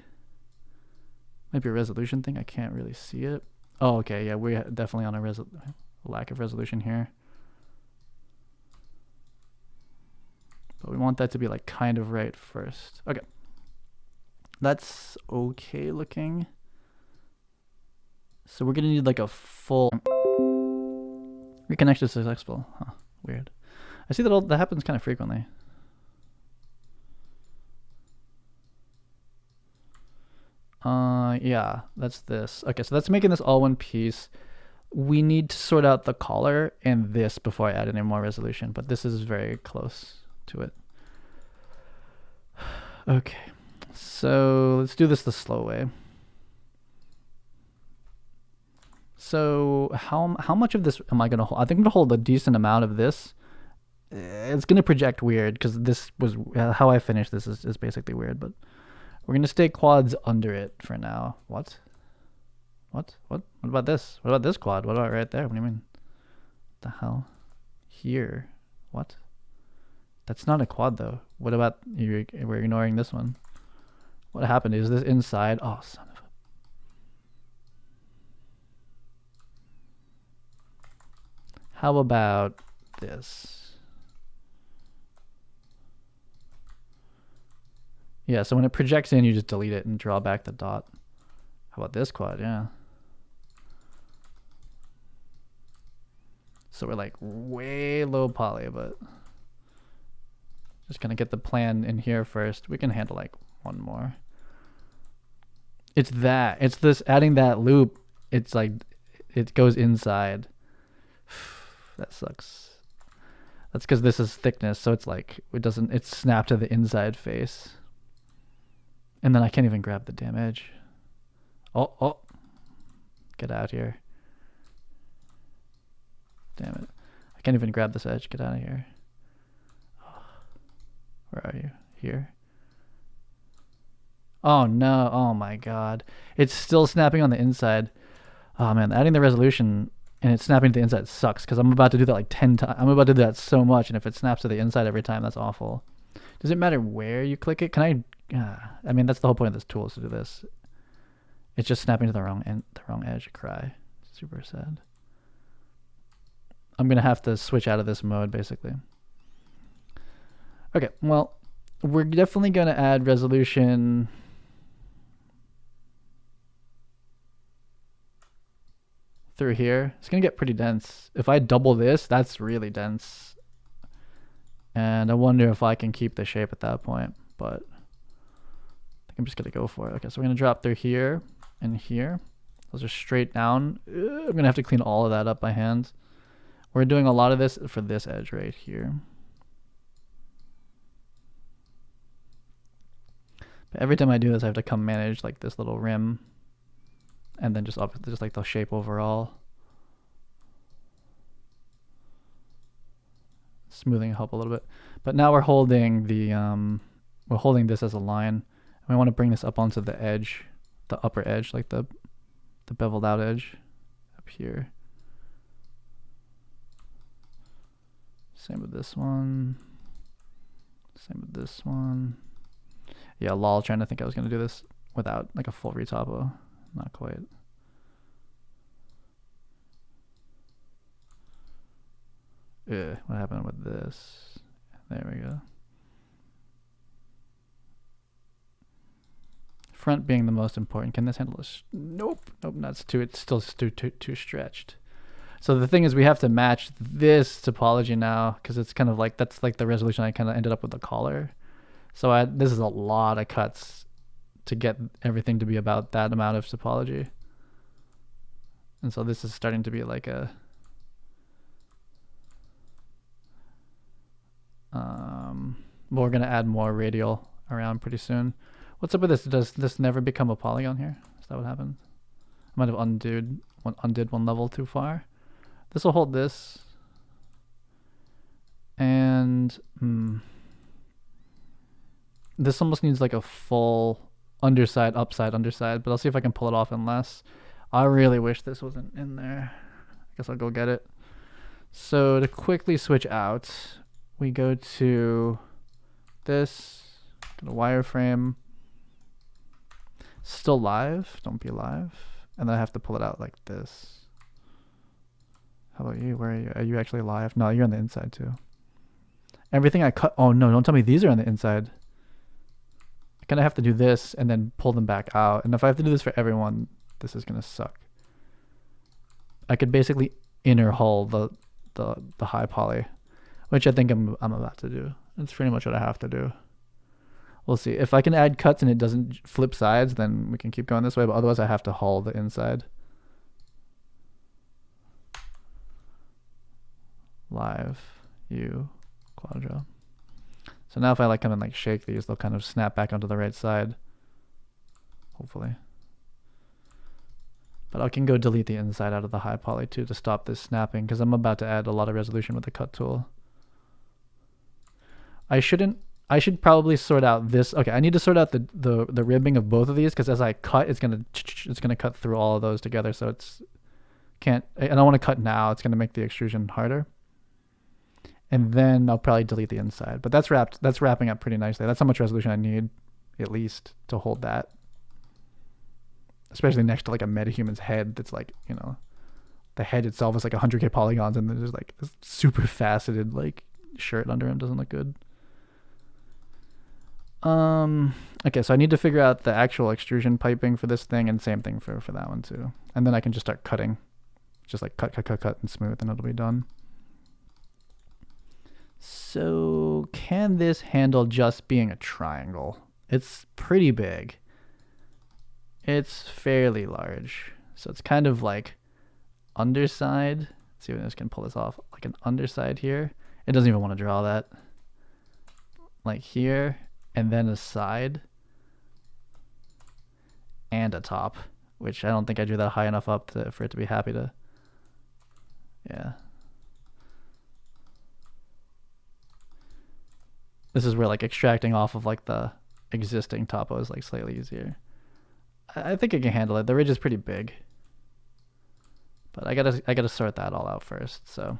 Speaker 1: Might be a resolution thing. I can't really see it. Oh, okay. Yeah, we're definitely on a lack of resolution here. But we want that to be like kind of right first. Okay. That's okay looking. So we're gonna need like a full reconnection successful. Huh, weird. I see that that happens kind of frequently. Yeah, that's this. Okay, so that's making this all one piece. We need to sort out the collar and this before I add any more resolution, but this is very close to it. Okay, so let's do this the slow way. So how much of this am I gonna hold? I think I'm gonna hold a decent amount of this. It's gonna project weird because this was how I finished this is basically weird, but we're gonna stay quads under it for now. What about this? What about this quad? What about right there? What do you mean? What the hell? Here? What? That's not a quad though. What about you? We're ignoring this one. What happened? Is this inside? Oh, son of a... How about this? Yeah, so when it projects in, you just delete it and draw back the dot. How about this quad? Yeah. So we're like way low poly, but just gonna get the plan in here first. We can handle like one more. It's this adding that loop. It's like, it goes inside. That sucks. That's because this is thickness, so it's like, it's snapped to the inside face. And then I can't even grab the damn edge. Oh. Get out here. Damn it. I can't even grab this edge. Get out of here. Where are you? Here? Oh no. Oh my god. It's still snapping on the inside. Oh man, adding the resolution and it's snapping to the inside sucks because I'm about to do that like 10 times. I'm about to do that so much, and if it snaps to the inside every time, that's awful. Does it matter where you click it? Can I mean, that's the whole point of this tool, is to do this. It's just snapping to the wrong edge. Cry. Super sad. I'm gonna have to switch out of this mode basically. Okay, well, we're definitely gonna add resolution. Through here. It's gonna get pretty dense. If I double this, that's really dense. And I wonder if I can keep the shape at that point, but I think I'm just gonna go for it. Okay, so we're gonna drop through here and here. Those are straight down. I'm gonna have to clean all of that up by hand. We're doing a lot of this for this edge right here. But every time I do this, I have to come manage like this little rim, and then just like the shape overall. Smoothing help a little bit. But now we're holding this as a line, and we want to bring this up onto the edge, the upper edge, like the the beveled out edge up here. Same with this one. Same with this one. Yeah, lol, trying to think I was going to do this without like a full retopo. Not quite. What happened with this? There we go. Front being the most important. Can this handle this? Nope. Nope, that's too, it's still too stretched. So the thing is we have to match this topology now because it's kind of like, that's like the resolution I kind of ended up with the collar. So this is a lot of cuts to get everything to be about that amount of topology. And so this is starting to be like a, we're going to add more radial around pretty soon. What's up with this? Does this never become a polygon here? Is that what happened? I might have undid one level too far. This will hold this. And this almost needs like a full underside, upside, underside, but I'll see if I can pull it off in less. I really wish this wasn't in there. I guess I'll go get it. So to quickly switch out, we go to this, to the wireframe. Still live, don't be live. And then I have to pull it out like this. How about you? Where are you? Are you actually live? No, you're on the inside too. Everything I cut, oh no, don't tell me these are on the inside. I kind of have to do this and then pull them back out. And if I have to do this for everyone, this is gonna suck. I could basically inner hull the high poly, which I think I'm about to do. That's pretty much what I have to do. We'll see. If I can add cuts and it doesn't flip sides, then we can keep going this way, but otherwise I have to hull the inside. Live, you, quadro. So now if I like come and like shake these, they'll kind of snap back onto the right side. Hopefully. But I can go delete the inside out of the high poly too to stop this snapping because I'm about to add a lot of resolution with the cut tool. I should probably sort out this. Okay, I need to sort out the ribbing of both of these because as I cut, it's gonna cut through all of those together. So it's I don't want to cut now. It's gonna make the extrusion harder. And then I'll probably delete the inside. But that's wrapping up pretty nicely. That's how much resolution I need, at least, to hold that. Especially next to like a MetaHuman's head that's like, you know, the head itself is like 100K polygons and there's like this super faceted like shirt under him. Doesn't look good. Okay, so I need to figure out the actual extrusion piping for this thing and same thing for that one too. And then I can just start cutting. Just like cut and smooth and it'll be done. So can this handle just being a triangle? It's pretty big. It's fairly large. So it's kind of like underside. Let's see if I can pull this off. Like an underside here. It doesn't even want to draw that. Like here. And then a side. And a top. Which I don't think I drew that high enough up for it to be happy to. Yeah. This is where like extracting off of like the existing topo is like slightly easier. I think I can handle it. The ridge is pretty big. But I gotta sort that all out first. So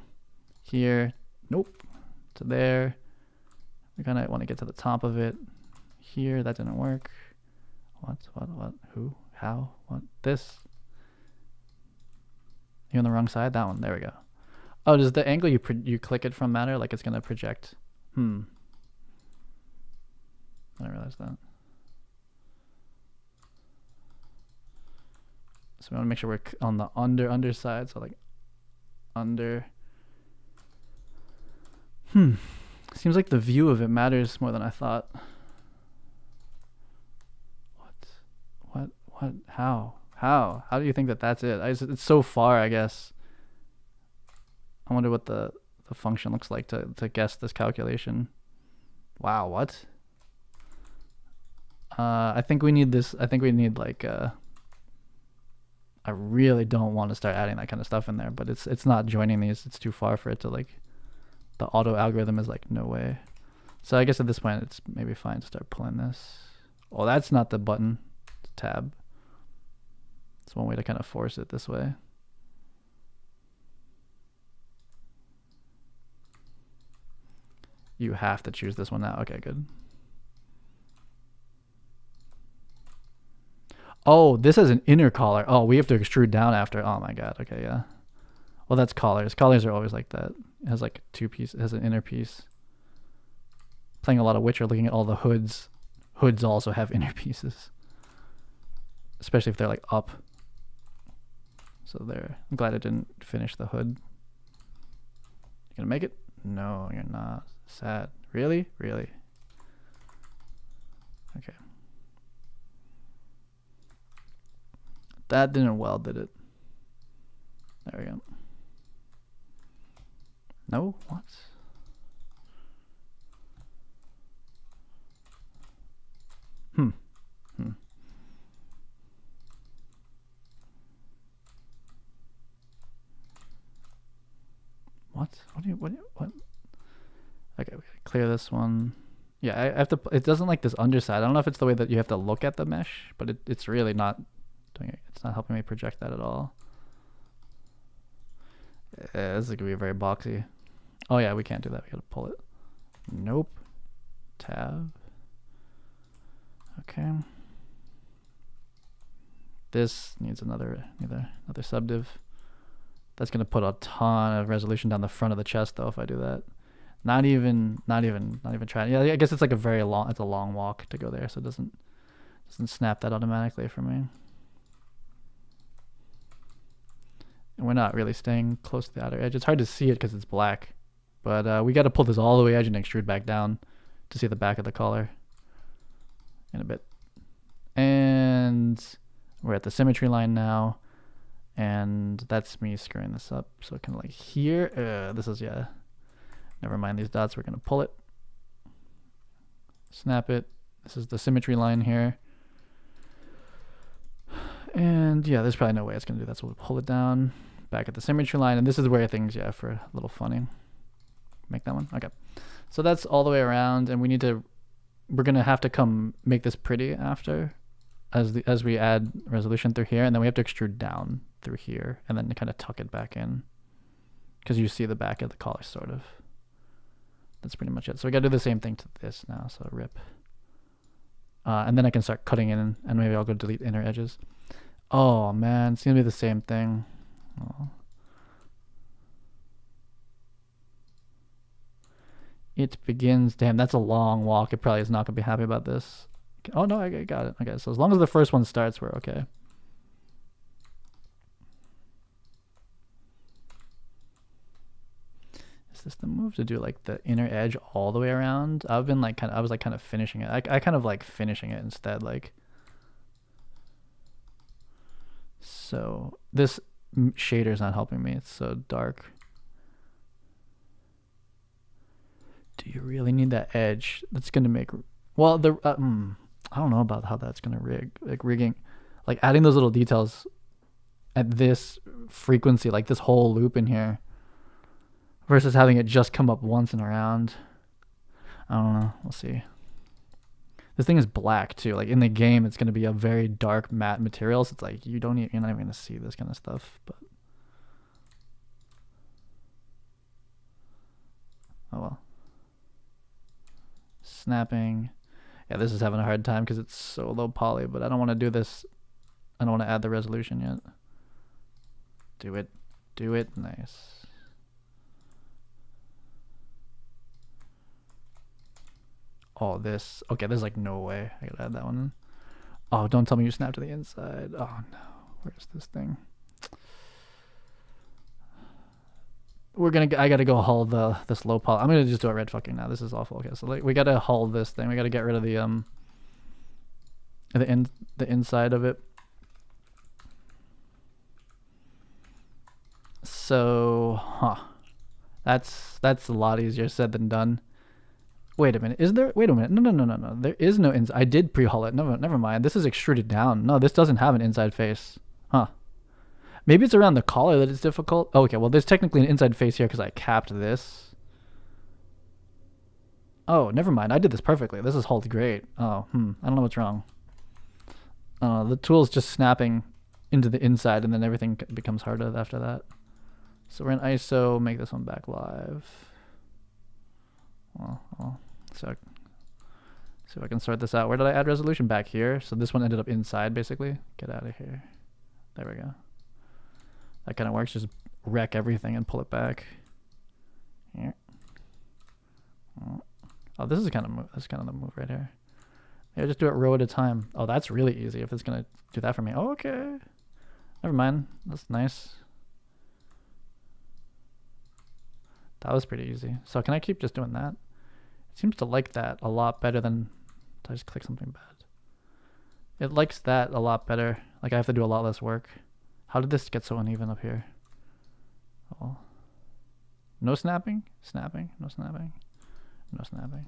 Speaker 1: here, nope. To there. We're gonna want to get to the top of it. Here, that didn't work. What, who, how, what, this. You're on the wrong side? That one, there we go. Oh, does the angle you click it from matter? Like it's gonna project? I didn't realize that. So we want to make sure we're on the underside. So like under. Seems like the view of it matters more than I thought. What? How do you think that's it? It's so far, I guess. I wonder what the function looks like to guess this calculation. Wow, what? I think we need this. I think we need like I really don't want to start adding that kind of stuff in there, but it's not joining these. It's too far for it to like, the auto algorithm is like, no way. So I guess at this point it's maybe fine to start pulling this. Oh, that's not the button, it's tab. It's one way to kind of force it this way. You have to choose this one now. Okay, good. Oh, this has an inner collar. Oh, we have to extrude down after. Oh my god. Okay, yeah. Well, that's collars. Collars are always like that. It has like two pieces. It has an inner piece. Playing a lot of Witcher, looking at all the hoods. Hoods also have inner pieces. Especially if they're like up. So there. I'm glad I didn't finish the hood. You gonna make it? No, you're not. Sad. Really? Really? Okay. That didn't weld, did it? There we go. No? What? Hmm. What? What? Okay, we gotta clear this one. Yeah, I have to, it doesn't like this underside. I don't know if it's the way that you have to look at the mesh, but it's really not doing it. It's not helping me project that at all. Yeah, this is gonna be very boxy. Oh yeah, we can't do that. We gotta pull it. Nope. Tab. Okay. This needs another subdiv. That's gonna put a ton of resolution down the front of the chest though if I do that. Not even trying. Yeah, I guess it's like it's a long walk to go there, so it doesn't snap that automatically for me. And we're not really staying close to the outer edge. It's hard to see it because it's black, but we got to pull this all the way edge and extrude back down to see the back of the collar in a bit. And we're at the symmetry line now, and that's me screwing this up. So kind of like here, this is, yeah, never mind these dots. We're gonna pull it, snap it. This is the symmetry line here. And yeah, there's probably no way it's gonna do that, so we'll pull it down back at the symmetry line, and this is where things, yeah, for a little funny. Make that one. Okay, so that's all the way around, and we're gonna have to come make this pretty after, as we add resolution through here, and then we have to extrude down through here, and then kind of tuck it back in, because you see the back of the collar sort of. That's pretty much it. So we gotta do the same thing to this now. So rip, and then I can start cutting in, and maybe I'll go delete inner edges. Oh man, it's gonna be the same thing. Oh. It begins. Damn, that's a long walk. It probably is not gonna be happy about this. Oh no, I got it. Okay, so as long as the first one starts, we're okay. Is this the move to do like the inner edge all the way around? I was kind of finishing it. I kind of like finishing it instead, like. So this shader is not helping me. It's so dark. Do you really need that edge? That's gonna make, well, the I don't know about how that's gonna rigging, like adding those little details at this frequency, like this whole loop in here, versus having it just come up once and around. I don't know. We'll see. This thing is black too. Like in the game, it's gonna be a very dark matte material. So it's like you're not even gonna see this kind of stuff. But oh well. Snapping. Yeah, this is having a hard time because it's so low poly. But I don't want to do this. I don't want to add the resolution yet. Do it. Do it. Nice. Oh, this. Okay, there's like no way I gotta add that one. Oh, don't tell me you snap to the inside. Oh no, where's this thing? I gotta go hull this low poly. I'm gonna just do it red fucking now. This is awful. Okay, so like we gotta hull this thing. We gotta get rid of the inside of it. So, that's a lot easier said than done. Wait a minute. Is there? Wait a minute. No. There is no inside. I did pre-hull it. Never mind. This is extruded down. No, this doesn't have an inside face. Huh. Maybe it's around the collar that it's difficult. Oh, okay. Well, there's technically an inside face here because I capped this. Oh, never mind. I did this perfectly. This is hulled great. Oh, I don't know what's wrong. The tool's just snapping into the inside, and then everything becomes harder after that. So we're in ISO, make this one back live. Well, so see if I can sort this out. Where did I add resolution? Back here. So this one ended up inside, basically. Get out of here. There we go. That kind of works. Just wreck everything and pull it back. Here. Oh, this is kind of the move right here. Yeah, just do it row at a time. Oh, that's really easy if it's gonna do that for me. Oh, okay. Never mind. That's nice. That was pretty easy. So can I keep just doing that? It seems to like that a lot better than... Did I just click something bad? It likes that a lot better. Like I have to do a lot less work. How did this get so uneven up here? Oh. No snapping? Snapping? No snapping? No snapping.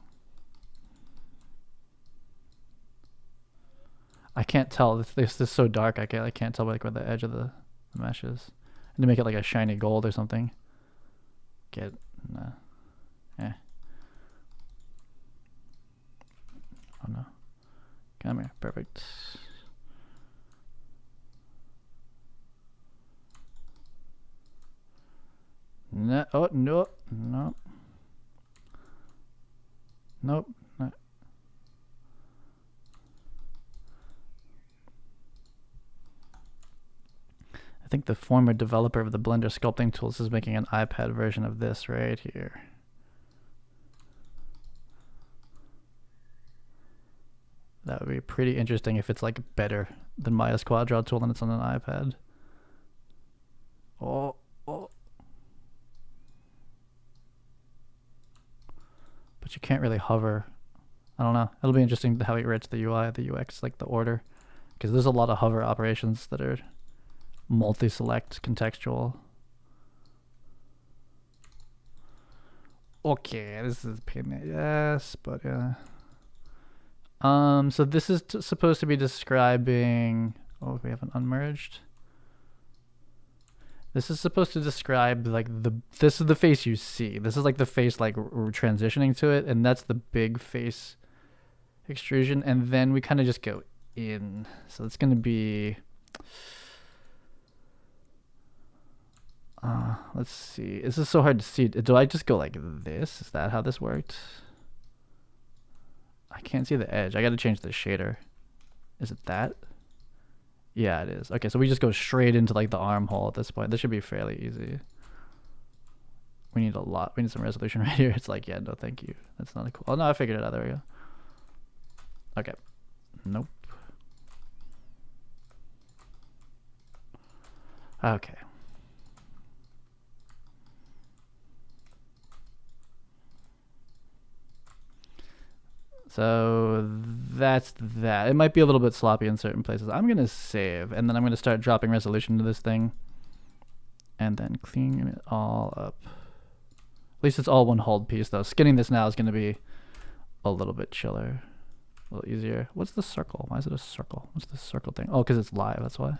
Speaker 1: I can't tell. This is so dark. I can't tell like where the edge of the mesh is. I need to make it like a shiny gold or something. Get no. Eh. Oh no. Come here. Perfect. No. Oh no. No. Nope. No. I think the former developer of the Blender sculpting tools is making an iPad version of this right here. That would be pretty interesting if it's like better than Maya's quad draw tool and it's on an iPad. Oh. But you can't really hover. I don't know. It'll be interesting how he writes the UI, the UX, like the order. Because there's a lot of hover operations that are multi-select, contextual. Okay, this is a pain in the ass, but yeah. So this is supposed to be describing... Oh, we have an unmerged. This is supposed to describe like this is the face you see. This is like the face like we're transitioning to it, and that's the big face extrusion, and then we kind of just go in. So it's gonna be let's see. This is so hard to see. Do I just go like this? Is that how this worked? I can't see the edge. I gotta change the shader. Is it that? Yeah, it is. Okay, so we just go straight into like the armhole at this point. This should be fairly easy. We need a lot. We need some resolution right here. It's like, yeah, no, thank you. That's not a cool. Oh no, I figured it out. There we go. Okay. Nope. Okay. So that's that. It might be a little bit sloppy in certain places. I'm going to save, and then I'm going to start dropping resolution to this thing, and then cleaning it all up. At least it's all one hold piece, though. Skinning this now is going to be a little bit chiller, a little easier. What's the circle? Why is it a circle? What's the circle thing? Oh, because it's live, that's why.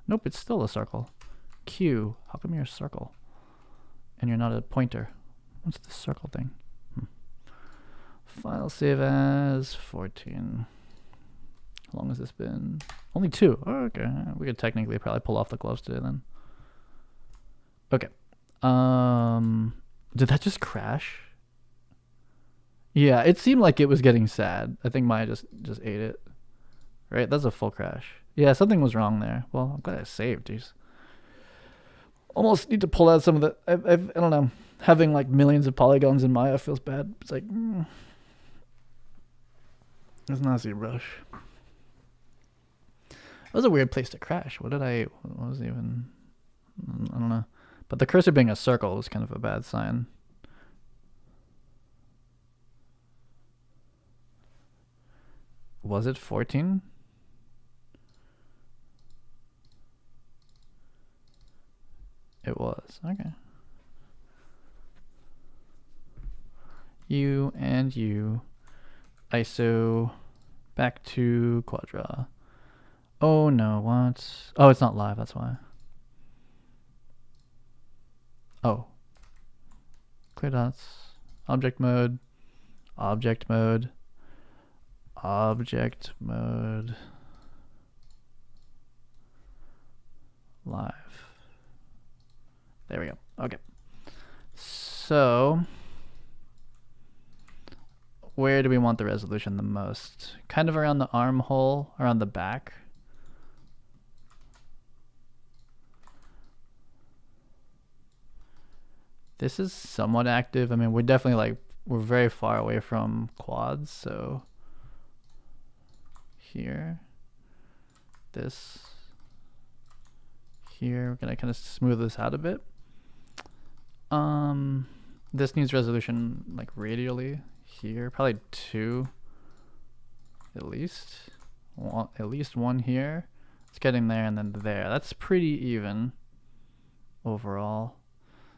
Speaker 1: Nope, it's still a circle. Q, how come you're a circle? And you're not a pointer? What's the circle thing? File save as 14. How long has this been? Only 2. Oh, okay. We could technically probably pull off the gloves today then. Okay. Did that just crash? Yeah, it seemed like it was getting sad. I think Maya just ate it. Right? That's a full crash. Yeah, something was wrong there. Well, I'm glad I saved. Jeez. Almost need to pull out some of the... I don't know. Having like millions of polygons in Maya feels bad. It's like... It's not ZBrush. That was a weird place to crash. What was even... I don't know. But the cursor being a circle was kind of a bad sign. Was it 14? It was. Okay. You and you. ISO. Back to Quadra. Oh no, what? Oh, it's not live, that's why. Oh. Clear dots. Object mode. Object mode. Object mode. live. There we go. Okay. So where do we want the resolution the most? Kind of around the armhole, around the back. This is somewhat active. I mean, we're definitely like, we're very far away from quads, so here, this, here, we're gonna kind of smooth this out a bit. This needs resolution like radially here, probably 2 at least. At least 1 here. It's getting there and then there. That's pretty even overall.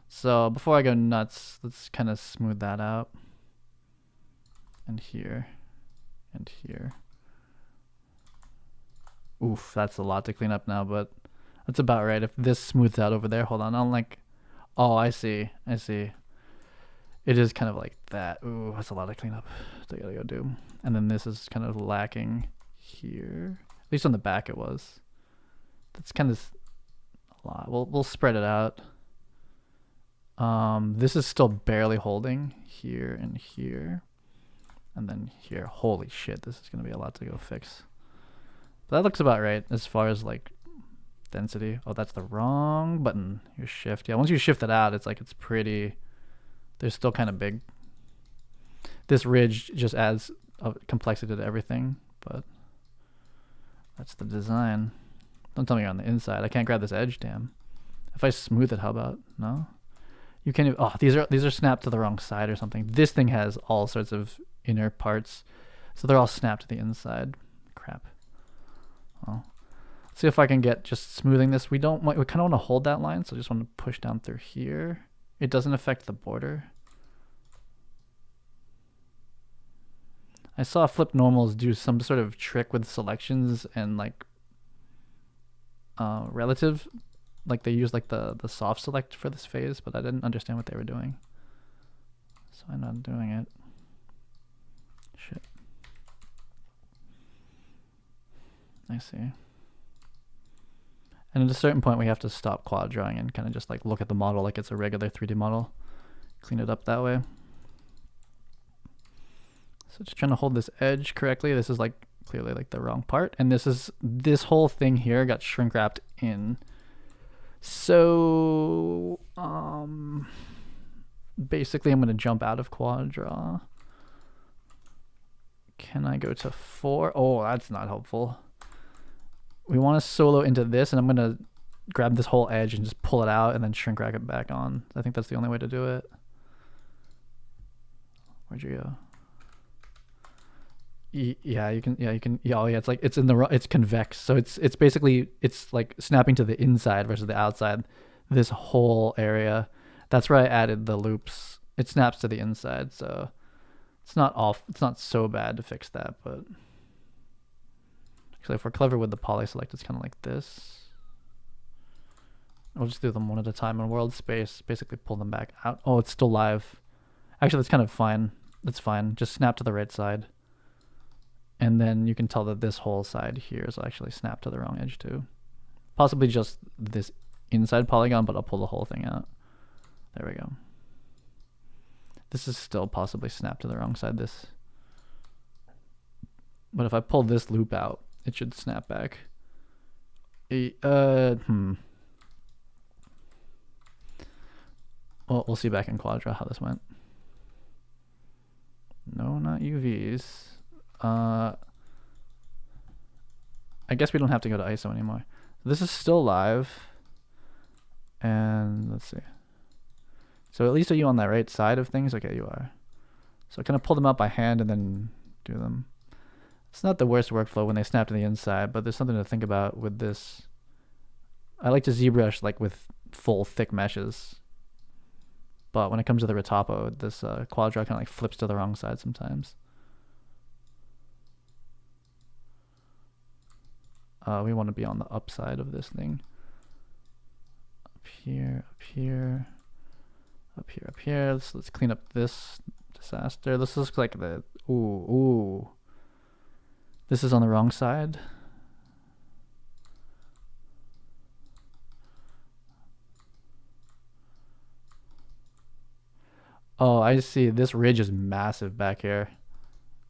Speaker 1: So before I go nuts, let's kind of smooth that out. And here. And here. Oof, that's a lot to clean up now, but that's about right. If this smooths out over there, hold on. I'm like, oh, I see. I see. It is kind of like that. Ooh, that's a lot of cleanup. So I gotta go do. And then this is kind of lacking here. At least on the back it was. That's kind of a lot. We'll spread it out. This is still barely holding here and here. And then here. Holy shit, this is gonna be a lot to go fix. But that looks about right as far as like density. Oh, that's the wrong button. Your shift. Yeah, once you shift it out, it's like it's pretty. They're still kind of big. This ridge just adds complexity to everything, but that's the design. Don't tell me you're on the inside. I can't grab this edge, damn. If I smooth it, how about? No? You can't even, oh, these are snapped to the wrong side or something. This thing has all sorts of inner parts, so they're all snapped to the inside. Crap. Well, let's see if I can get just smoothing this. We kind of want to hold that line, so I just want to push down through here. It doesn't affect the border. I saw Flip Normals do some sort of trick with selections and like relative, like they use like the soft select for this phase, but I didn't understand what they were doing, so I'm not doing it. Shit. I see. And at a certain point we have to stop quad drawing and kind of just like look at the model like it's a regular 3D model, clean it up that way. So just trying to hold this edge correctly. This is like clearly like the wrong part, and this whole thing here got shrink wrapped in. So basically I'm going to jump out of quad draw. Can I go to 4? Oh, that's not helpful. We want to solo into this, and I'm going to grab this whole edge and just pull it out and then shrink wrap it back on. I think that's the only way to do it. Where'd you go? Yeah, you can. Yeah, you can. Yeah, oh yeah, it's like it's convex, so it's basically it's like snapping to the inside versus the outside. This whole area, that's where I added the loops. It snaps to the inside, so it's not off. It's not so bad to fix that, but actually, if we're clever with the poly select, it's kind of like this. We'll just do them one at a time in world space. Basically, pull them back out. Oh, it's still live. Actually, that's kind of fine. That's fine. Just snap to the right side. And then you can tell that this whole side here is actually snapped to the wrong edge too. Possibly just this inside polygon, but I'll pull the whole thing out. There we go. This is still possibly snapped to the wrong side. But if I pull this loop out, it should snap back. Well, we'll see back in Quadra how this went. No, not UVs. I guess we don't have to go to ISO anymore. This is still live. And let's see. So at least are you on that right side of things? Okay, you are. So kind of pull them out by hand and then do them. It's not the worst workflow when they snap to the inside, but there's something to think about with this. I like to ZBrush like with full thick meshes. But when it comes to the Retopo, this Quadra kind of like flips to the wrong side sometimes. We want to be on the upside of this thing. Up here, up here, up here, up here. Let's clean up this disaster. This looks like the ooh. This is on the wrong side. Oh, I see. This ridge is massive back here.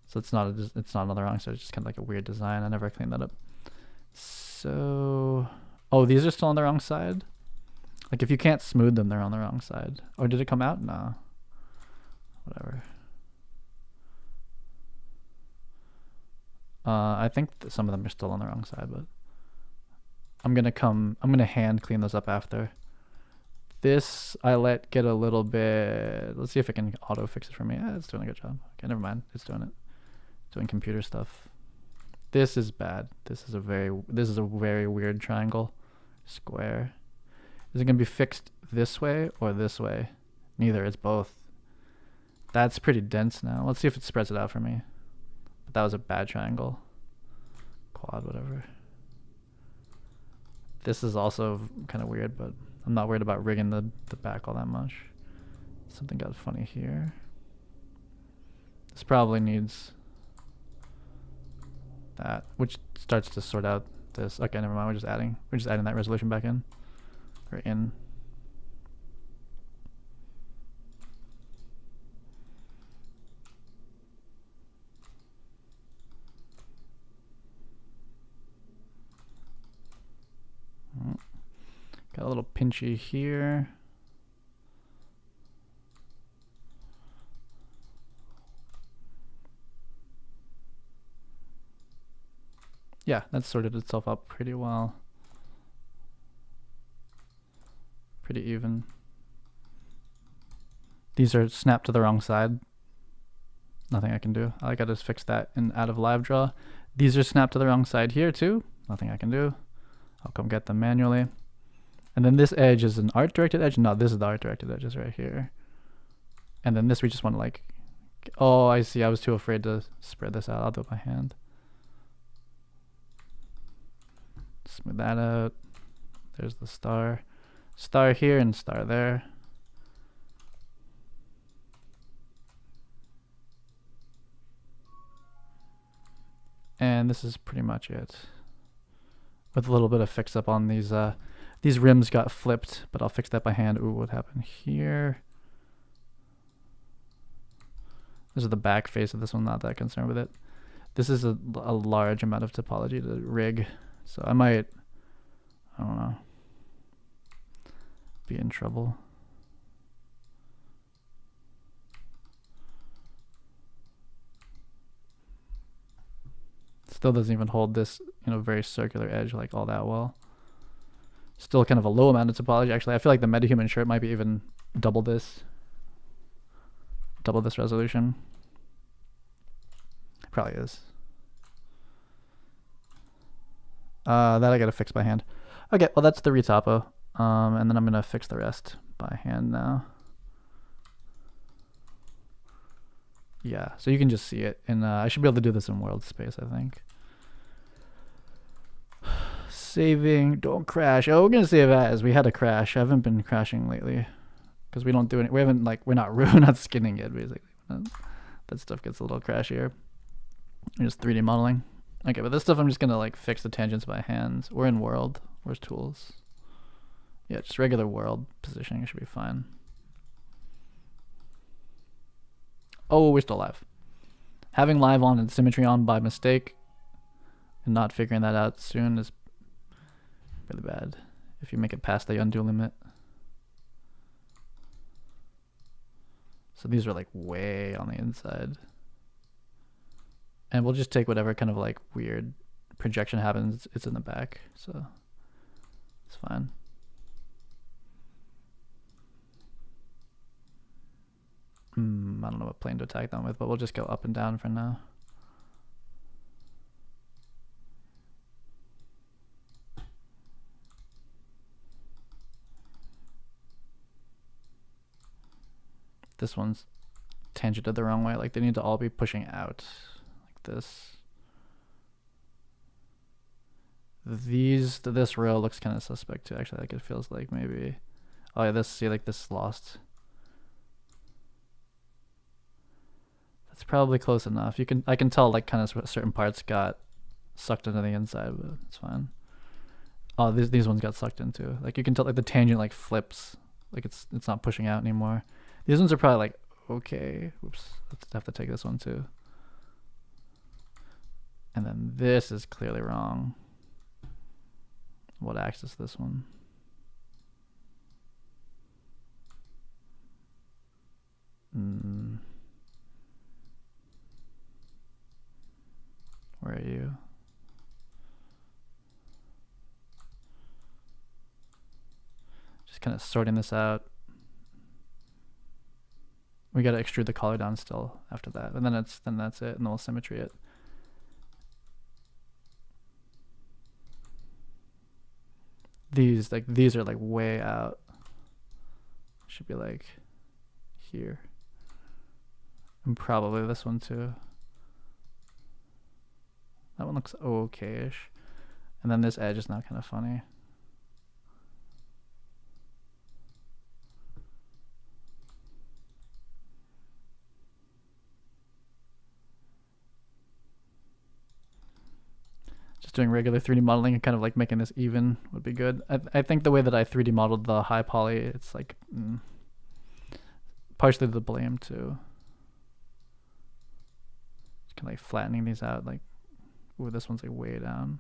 Speaker 1: So it's not on the wrong side. It's just kind of like a weird design. I never cleaned that up. So, oh, these are still on the wrong side? Like if you can't smooth them, they're on the wrong side. Or did it come out? No. Whatever. I think some of them are still on the wrong side, but I'm gonna hand clean those up after. This I let get a little bit. Let's see if it can auto fix it for me. Yeah, it's doing a good job. Okay, never mind. It's doing it. Doing computer stuff. This is bad. This is a very weird triangle. Square. Is it gonna be fixed this way or this way? Neither. It's both. That's pretty dense now. Let's see if it spreads it out for me. But that was a bad triangle. Quad, whatever. This is also kind of weird, but I'm not worried about rigging the back all that much. Something got funny here. This probably needs that, which starts to sort out this. Okay, never mind. We're just adding that resolution back in. Or in. Got a little pinchy here. Yeah, that sorted itself out pretty well. Pretty even. These are snapped to the wrong side. Nothing I can do. I gotta just fix that in out of live draw. These are snapped to the wrong side here too. Nothing I can do. I'll come get them manually. And then this edge is an art directed edge. No, this is the art directed edge is right here. And then this we just want to like, oh, I see. I was too afraid to spread this out. I'll do it by hand. Smooth that out. There's the star. Star here and star there. And this is pretty much it. With a little bit of fix up on these rims got flipped, but I'll fix that by hand. Ooh, what happened here? This is the back face of this one, not that concerned with it. This is a large amount of topology to rig, so I might, I don't know, be in trouble. Still doesn't even hold this, very circular edge like all that well. Still kind of a low amount of topology. Actually, I feel like the MetaHuman shirt might be even double this resolution. Probably is. That I gotta fix by hand. Okay, well that's the Retopo. And then I'm gonna fix the rest by hand now. Yeah, so you can just see it, and I should be able to do this in world space, I think. Saving, don't crash. Oh, we're gonna save as. We had a crash. I haven't been crashing lately because we don't do it. We haven't we're not skinning it basically. That stuff gets a little crashier. We're just 3D modeling. Okay, but this stuff I'm just gonna fix the tangents by hand. We're in world. Where's tools? Yeah, just regular world positioning should be fine. Oh, we're still live. Having live on and symmetry on by mistake and not figuring that out soon is really bad if you make it past the undo limit. So these are way on the inside. And we'll just take whatever kind of weird projection happens. It's in the back, so it's fine. I don't know what plane to attack them with, but we'll just go up and down for now. This one's tangented the wrong way. They need to all be pushing out like this. This row looks kind of suspect too. Actually, it feels like maybe. Oh yeah, this lost. It's probably close enough. I can tell kind of certain parts got sucked into the inside, but it's fine. Oh, these ones got sucked into. You can tell the tangent flips. It's not pushing out anymore. These ones are probably okay. Oops, let's have to take this one too. And then this is clearly wrong. What axis this one? Where are you? Just kind of sorting this out. We got to extrude the collar down still after that, and then that's it, and then we'll symmetry it. These are like way out. Should be like here, and probably this one too. That one looks okay-ish, and then this edge is now kind of funny. Just doing regular 3D modeling and kind of like making this even would be good. I think the way that I 3D modeled the high poly, it's like partially the blame too. Just kind of like flattening these out. Like, ooh, this one's like way down.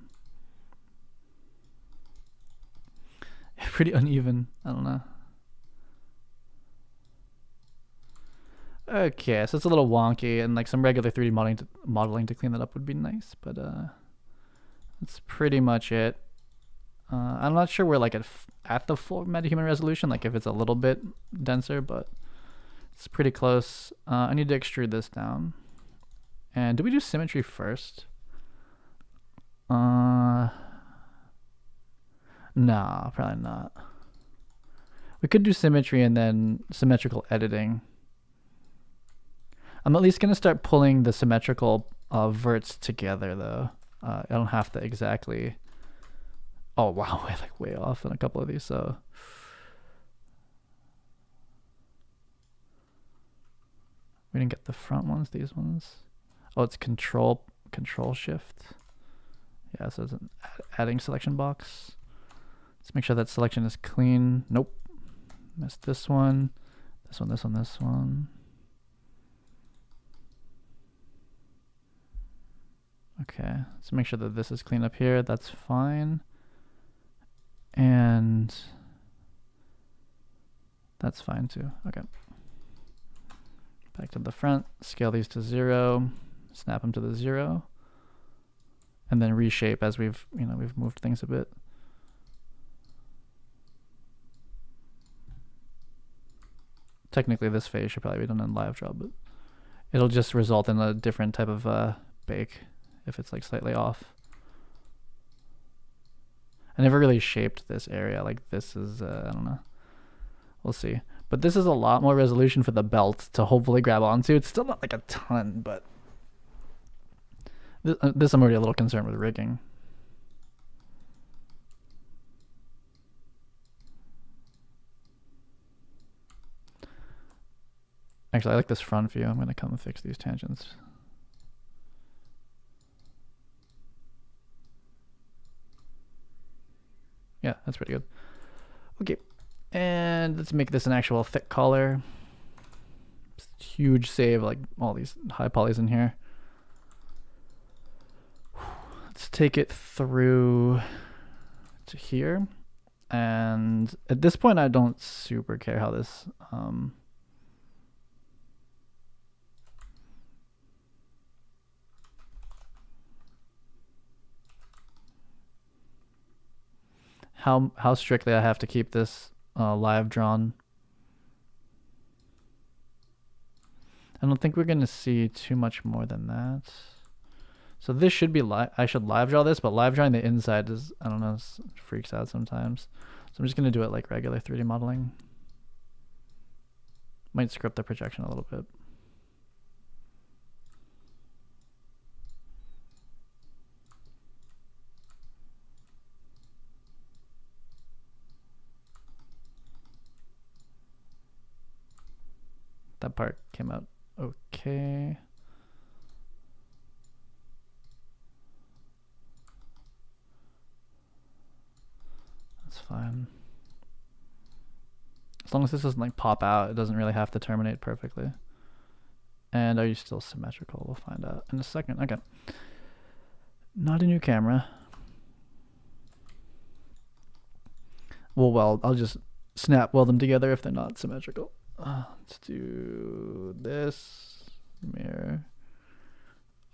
Speaker 1: Pretty uneven. I don't know. Okay, so it's a little wonky, and like some regular 3D modeling to clean that up would be nice, but that's pretty much it. I'm not sure we're like at the full MetaHuman resolution, like if it's a little bit denser, but it's pretty close. I need to extrude this down. And do we do symmetry first? Nah, probably not. We could do symmetry and then symmetrical editing. I'm at least going to start pulling the symmetrical verts together though. I don't have to exactly. Oh wow, we're like way off in a couple of these. So we didn't get the front ones. These ones. Oh, it's control shift. Yeah, so it's an adding selection box. Let's make sure that selection is clean. Nope, missed this one. This one. This one. This one. Okay, let's make sure that this is clean up here. That's fine. And that's fine too. Okay. Back to the front, scale these to 0, snap them to the 0, and then reshape as we've moved things a bit. Technically this phase should probably be done in live draw, but it'll just result in a different type of bake if it's like slightly off. I never really shaped this area. Like this is, I don't know. We'll see. But this is a lot more resolution for the belt to hopefully grab onto. It's still not like a ton, but this I'm already a little concerned with rigging. Actually, I like this front view. I'm going to come and fix these tangents. Yeah, that's pretty good. Okay, and let's make this an actual thick collar. Huge save, like all these high polys in here. Let's take it through to here. And at this point, I don't super care how this... how strictly I have to keep this live drawn. I don't think we're going to see too much more than that. So this should be I should live draw this, but live drawing the inside is, I don't know, freaks out sometimes. So I'm just going to do it like regular 3D modeling. Might script the projection a little bit. That part came out okay. That's fine. As long as this doesn't like pop out, it doesn't really have to terminate perfectly. And are you still symmetrical? We'll find out in a second. Okay. Not a new camera. Well, I'll just snap weld them together if they're not symmetrical. Let's do this. Mirror.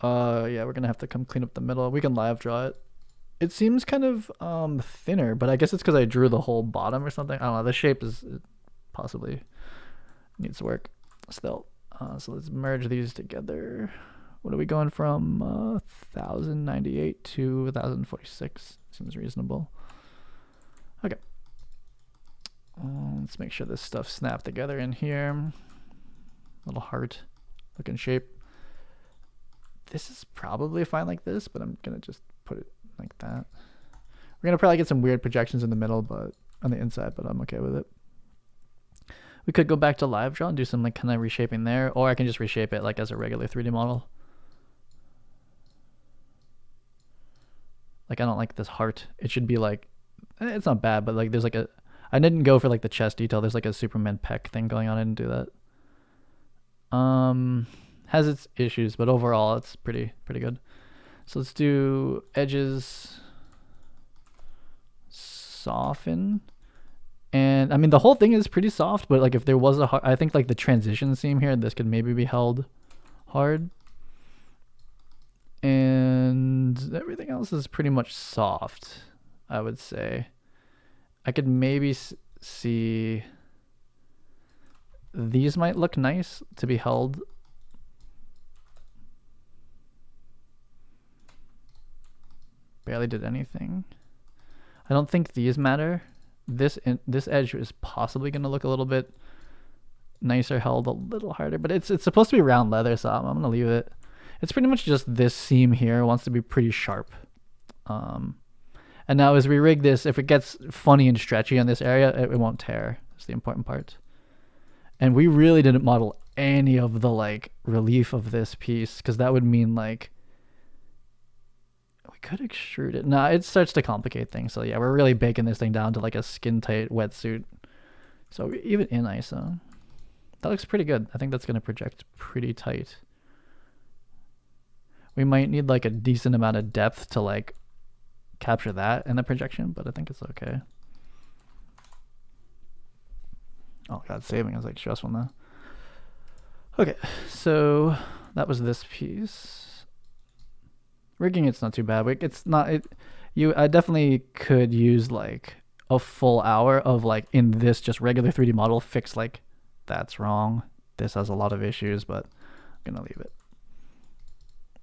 Speaker 1: Yeah, we're gonna have to come clean up the middle. We can live draw it. It seems kind of thinner, but I guess it's because I drew the whole bottom or something. I don't know. The shape is possibly needs work still. So let's merge these together. What are we going from 1098 to 1046? Seems reasonable. Okay. Let's make sure this stuff snapped together in here. Little heart looking shape. This is probably fine like this, but I'm gonna just put it like that. We're gonna probably get some weird projections in the middle, but on the inside, but I'm okay with it. We could go back to live draw and do some like kind of reshaping there, or I can just reshape it like as a regular 3D model. Like I don't like this heart. It should be like, it's not bad, but like there's like I didn't go for like the chest detail. There's like a Superman pec thing going on. I didn't do that. Has its issues, but overall it's pretty good. So let's do edges, soften. And I mean, the whole thing is pretty soft, but like if there was I think like the transition seam here, this could maybe be held hard. And everything else is pretty much soft, I would say. I could maybe see these might look nice to be held. Barely did anything. I don't think these matter. This edge is possibly going to look a little bit nicer held, a little harder, but it's supposed to be round leather, so I'm going to leave it. It's pretty much just this seam here wants to be pretty sharp. And now as we rig this, if it gets funny and stretchy on this area, it won't tear. That's the important part. And we really didn't model any of the like relief of this piece, because that would mean like we could extrude it. Nah, it starts to complicate things. So yeah, we're really baking this thing down to like a skin tight wetsuit. So even in ISO, that looks pretty good. I think that's going to project pretty tight. We might need like a decent amount of depth to like capture that in the projection, but I think it's okay. Oh god, saving is like stressful now. Okay, so that was this piece. Rigging it's not too bad. It's not I definitely could use like a full hour of like in this just regular 3D model fix like that's wrong. This has a lot of issues, but I'm gonna leave it.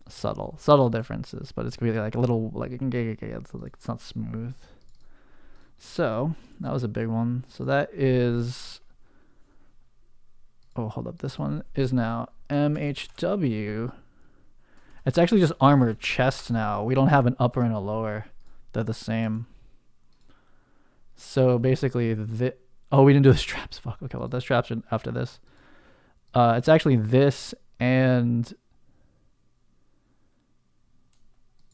Speaker 1: Subtle differences, but it's gonna be like a little like it's like it's not smooth. So that was a big one. So that is, oh hold up, this one is now MHW. It's actually just armored chest now. We don't have an upper and a lower. They're the same. So basically oh, we didn't do the straps. Fuck. Okay, well the straps are after this. It's actually this and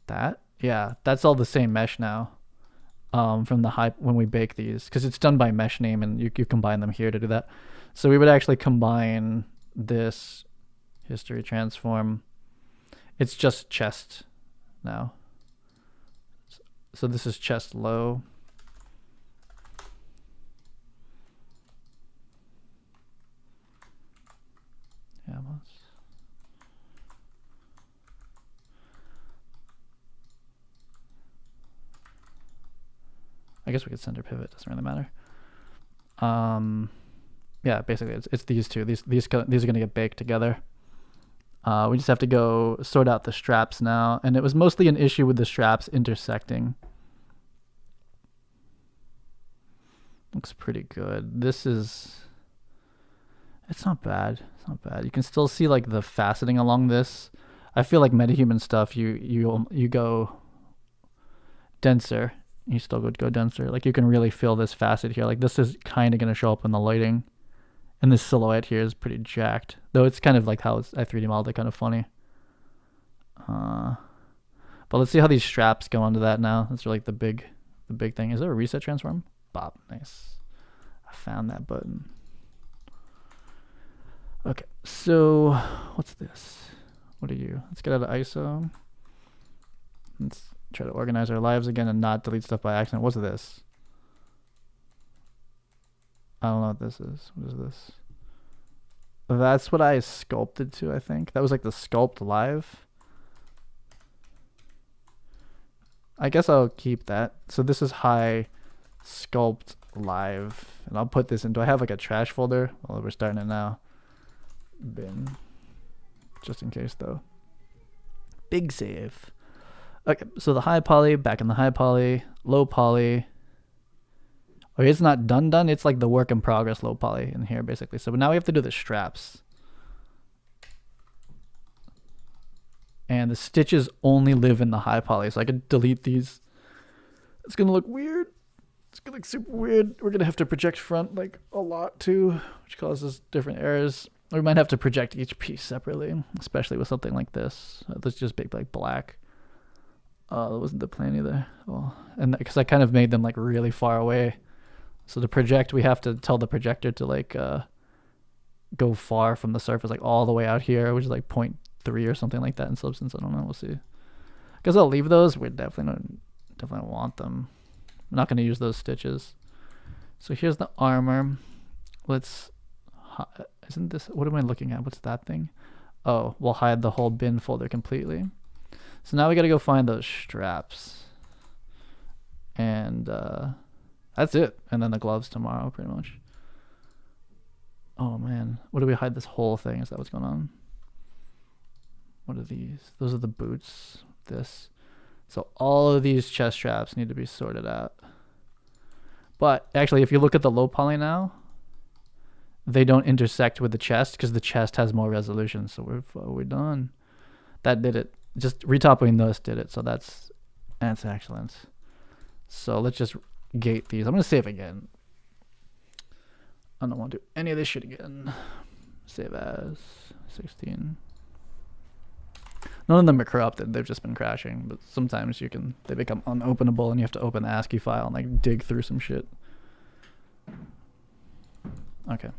Speaker 1: that. Yeah, that's all the same mesh now. From the high when we bake these, because it's done by mesh name and you combine them here to do that. So we would actually combine this history transform. It's just chest now. So this is chest low. Yeah, I guess we could center pivot, doesn't really matter. Yeah, basically it's these two. These are gonna get baked together. We just have to go sort out the straps now, and it was mostly an issue with the straps intersecting. Looks pretty good. It's not bad. It's not bad. You can still see like the faceting along this. I feel like MetaHuman stuff, you go denser. You still go denser. Like you can really feel this facet here. Like this is kind of going to show up in the lighting. And this silhouette here is pretty jacked. Though it's kind of like how I 3D modeled it, kind of funny. But let's see how these straps go onto that now. That's really like the big thing. Is there a reset transform? Bop, nice. I found that button. Okay, so what's this? What are you? Let's get out of ISO. Let's try to organize our lives again and not delete stuff by accident. What's this? I don't know what this is. What is this? That's what I sculpted to, I think. That was like the sculpt live. I guess I'll keep that. So this is high sculpt live. And I'll put this in. Do I have like a trash folder? Well, we're starting it now. Bin. Just in case though. Big save. Okay, so the high poly, back in the high poly, low poly. Okay, it's not done. It's like the work in progress low poly in here basically. So now we have to do the straps. And the stitches only live in the high poly. So I could delete these. It's gonna look weird. It's gonna look super weird. We're gonna have to project front like a lot too, which causes different errors. We might have to project each piece separately, especially with something like this. Let's just make like black. That wasn't the plan either. Oh, and because I kind of made them like really far away. So to project, we have to tell the projector to like go far from the surface, like all the way out here, which is like 0.3 or something like that in substance. I don't know. We'll see. Because I'll leave those. We definitely want them. I'm not going to use those stitches. So here's the armor. Let's. Isn't this? What am I looking at? What's that thing? Oh, we'll hide the whole bin folder completely. So now we got to go find those straps. And that's it. And then the gloves tomorrow, pretty much. Oh, man. What do we hide this whole thing? Is that what's going on? What are these? Those are the boots. This. So all of these chest straps need to be sorted out. But actually, if you look at the low poly now, they don't intersect with the chest because the chest has more resolution. So we're done. That did it. Just retopping this did it. So that's excellent. So let's just gate these. I'm going to save again. I don't want to do any of this shit again. Save as 16. None of them are corrupted. They've just been crashing. But sometimes they become unopenable and you have to open the ASCII file and like dig through some shit. Okay.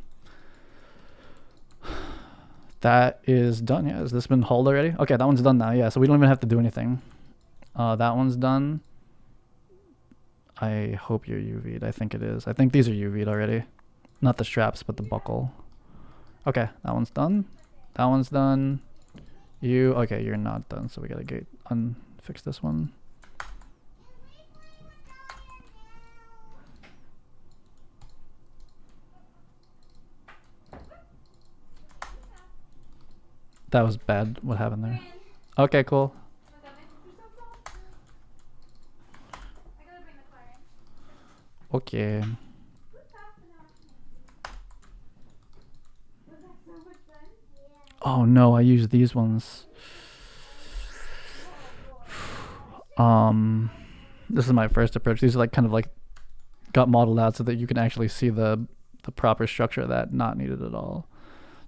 Speaker 1: That is done. Yeah, has this been hauled already? Okay, that one's done now. Yeah, so we don't even have to do anything. That one's done. I hope you're UV'd. I think it is. I think these are UV'd already. Not the straps, but the buckle. Okay, that one's done. That one's done. Okay, you're not done, so we gotta fix this one. That was bad. What happened there? Okay, cool. Okay. Oh no, I used these ones. This is my first approach. These are like kind of like got modeled out so that you can actually see the proper structure of that, not needed at all.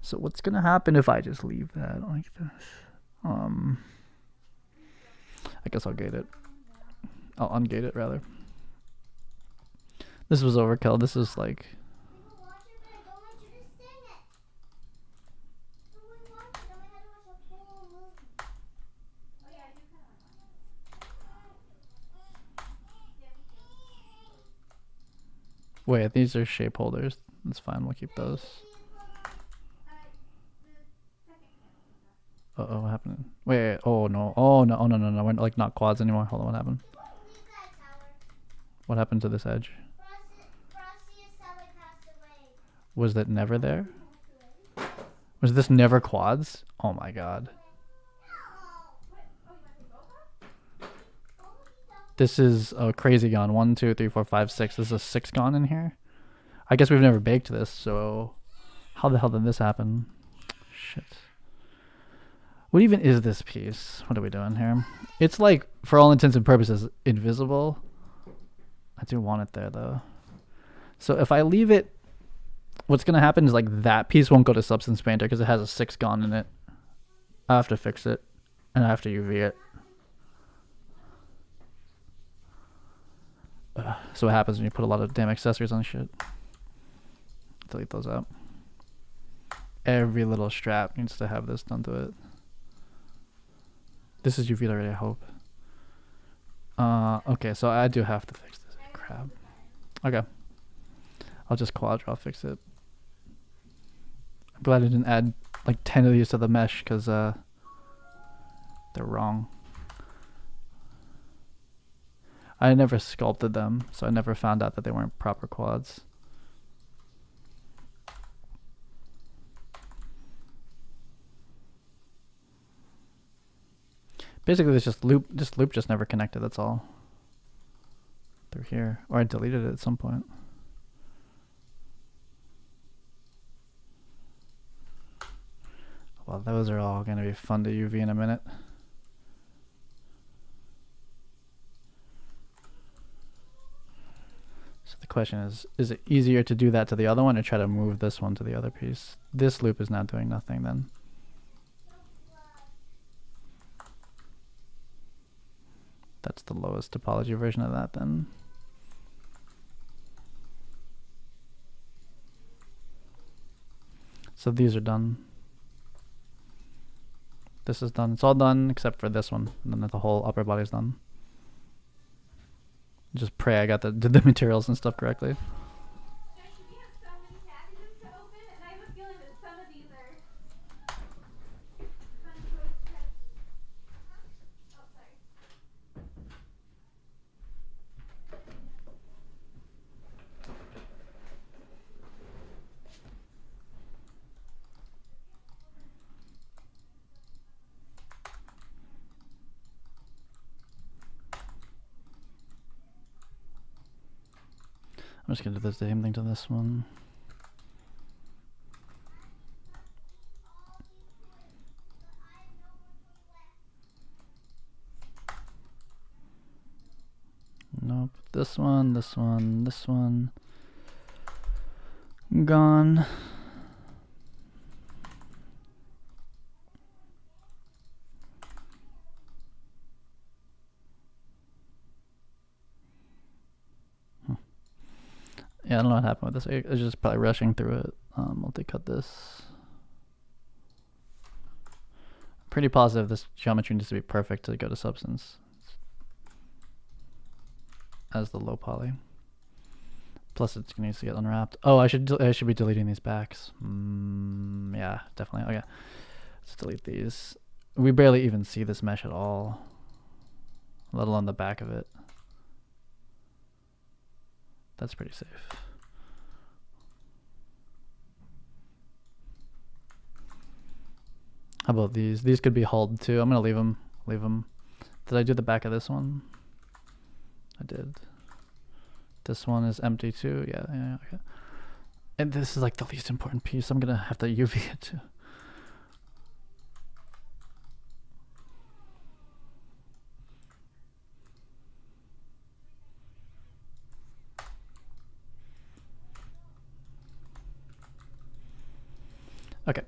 Speaker 1: So what's gonna happen if I just leave that like this? I guess I'll gate it. I'll ungate it rather. This was overkill. This is like. Wait, these are shape holders. That's fine. We'll keep those. Uh-oh, what happened? Wait, oh no. Oh no, no. We're like not quads anymore. Hold on, what happened? What happened to this edge? Was that never there? Was this never quads? Oh my god. This is a crazy gon. 1, 2, 3, 4, 5, 6. This is a 6 gon in here. I guess we've never baked this, so how the hell did this happen? Shit. What even is this piece? What are we doing here? It's like, for all intents and purposes, invisible. I do want it there though. So if I leave it, what's gonna happen is like that piece won't go to Substance Painter because it has a 6 gon in it. I have to fix it, and I have to UV it. So what happens when you put a lot of damn accessories on shit? Delete those out. every little strap needs to have this done to it. This is UV already, I hope. Okay, so I do have to fix this. Crap. Okay. I'll just quad draw fix it. I'm glad I didn't add like 10 of these to the mesh because they're wrong. I never sculpted them, so I never found out that they weren't proper quads. Basically, this loop just never connected. That's all. Through here, or I deleted it at some point. Well, those are all going to be fun to UV in a minute. So the question is it easier to do that to the other one or try to move this one to the other piece? This loop is now doing nothing then. That's the lowest topology version of that then. So these are done. This is done. It's all done except for this one. And then the whole upper body is done. Just pray I got did the materials and stuff correctly.
Speaker 2: We have so many packages to open, and I have a feeling that some of these are fun to catch. Oh, sorry.
Speaker 1: I'm just gonna do the same thing to this one. Nope. This one, this one, this one. Gone. Yeah, I don't know what happened with this. I was just probably rushing through it. Multi-cut this. Pretty positive this geometry needs to be perfect to go to substance as the low poly. Plus it needs to get unwrapped. Oh, I should be deleting these backs. Yeah, definitely. Okay, let's delete these. We barely even see this mesh at all, let alone the back of it. That's pretty safe. How about these? These could be hulled too. I'm gonna leave them. Leave them. Did I do the back of this one? I did. This one is empty too. Yeah. Okay. And this is like the least important piece. I'm gonna have to UV it too. Okay,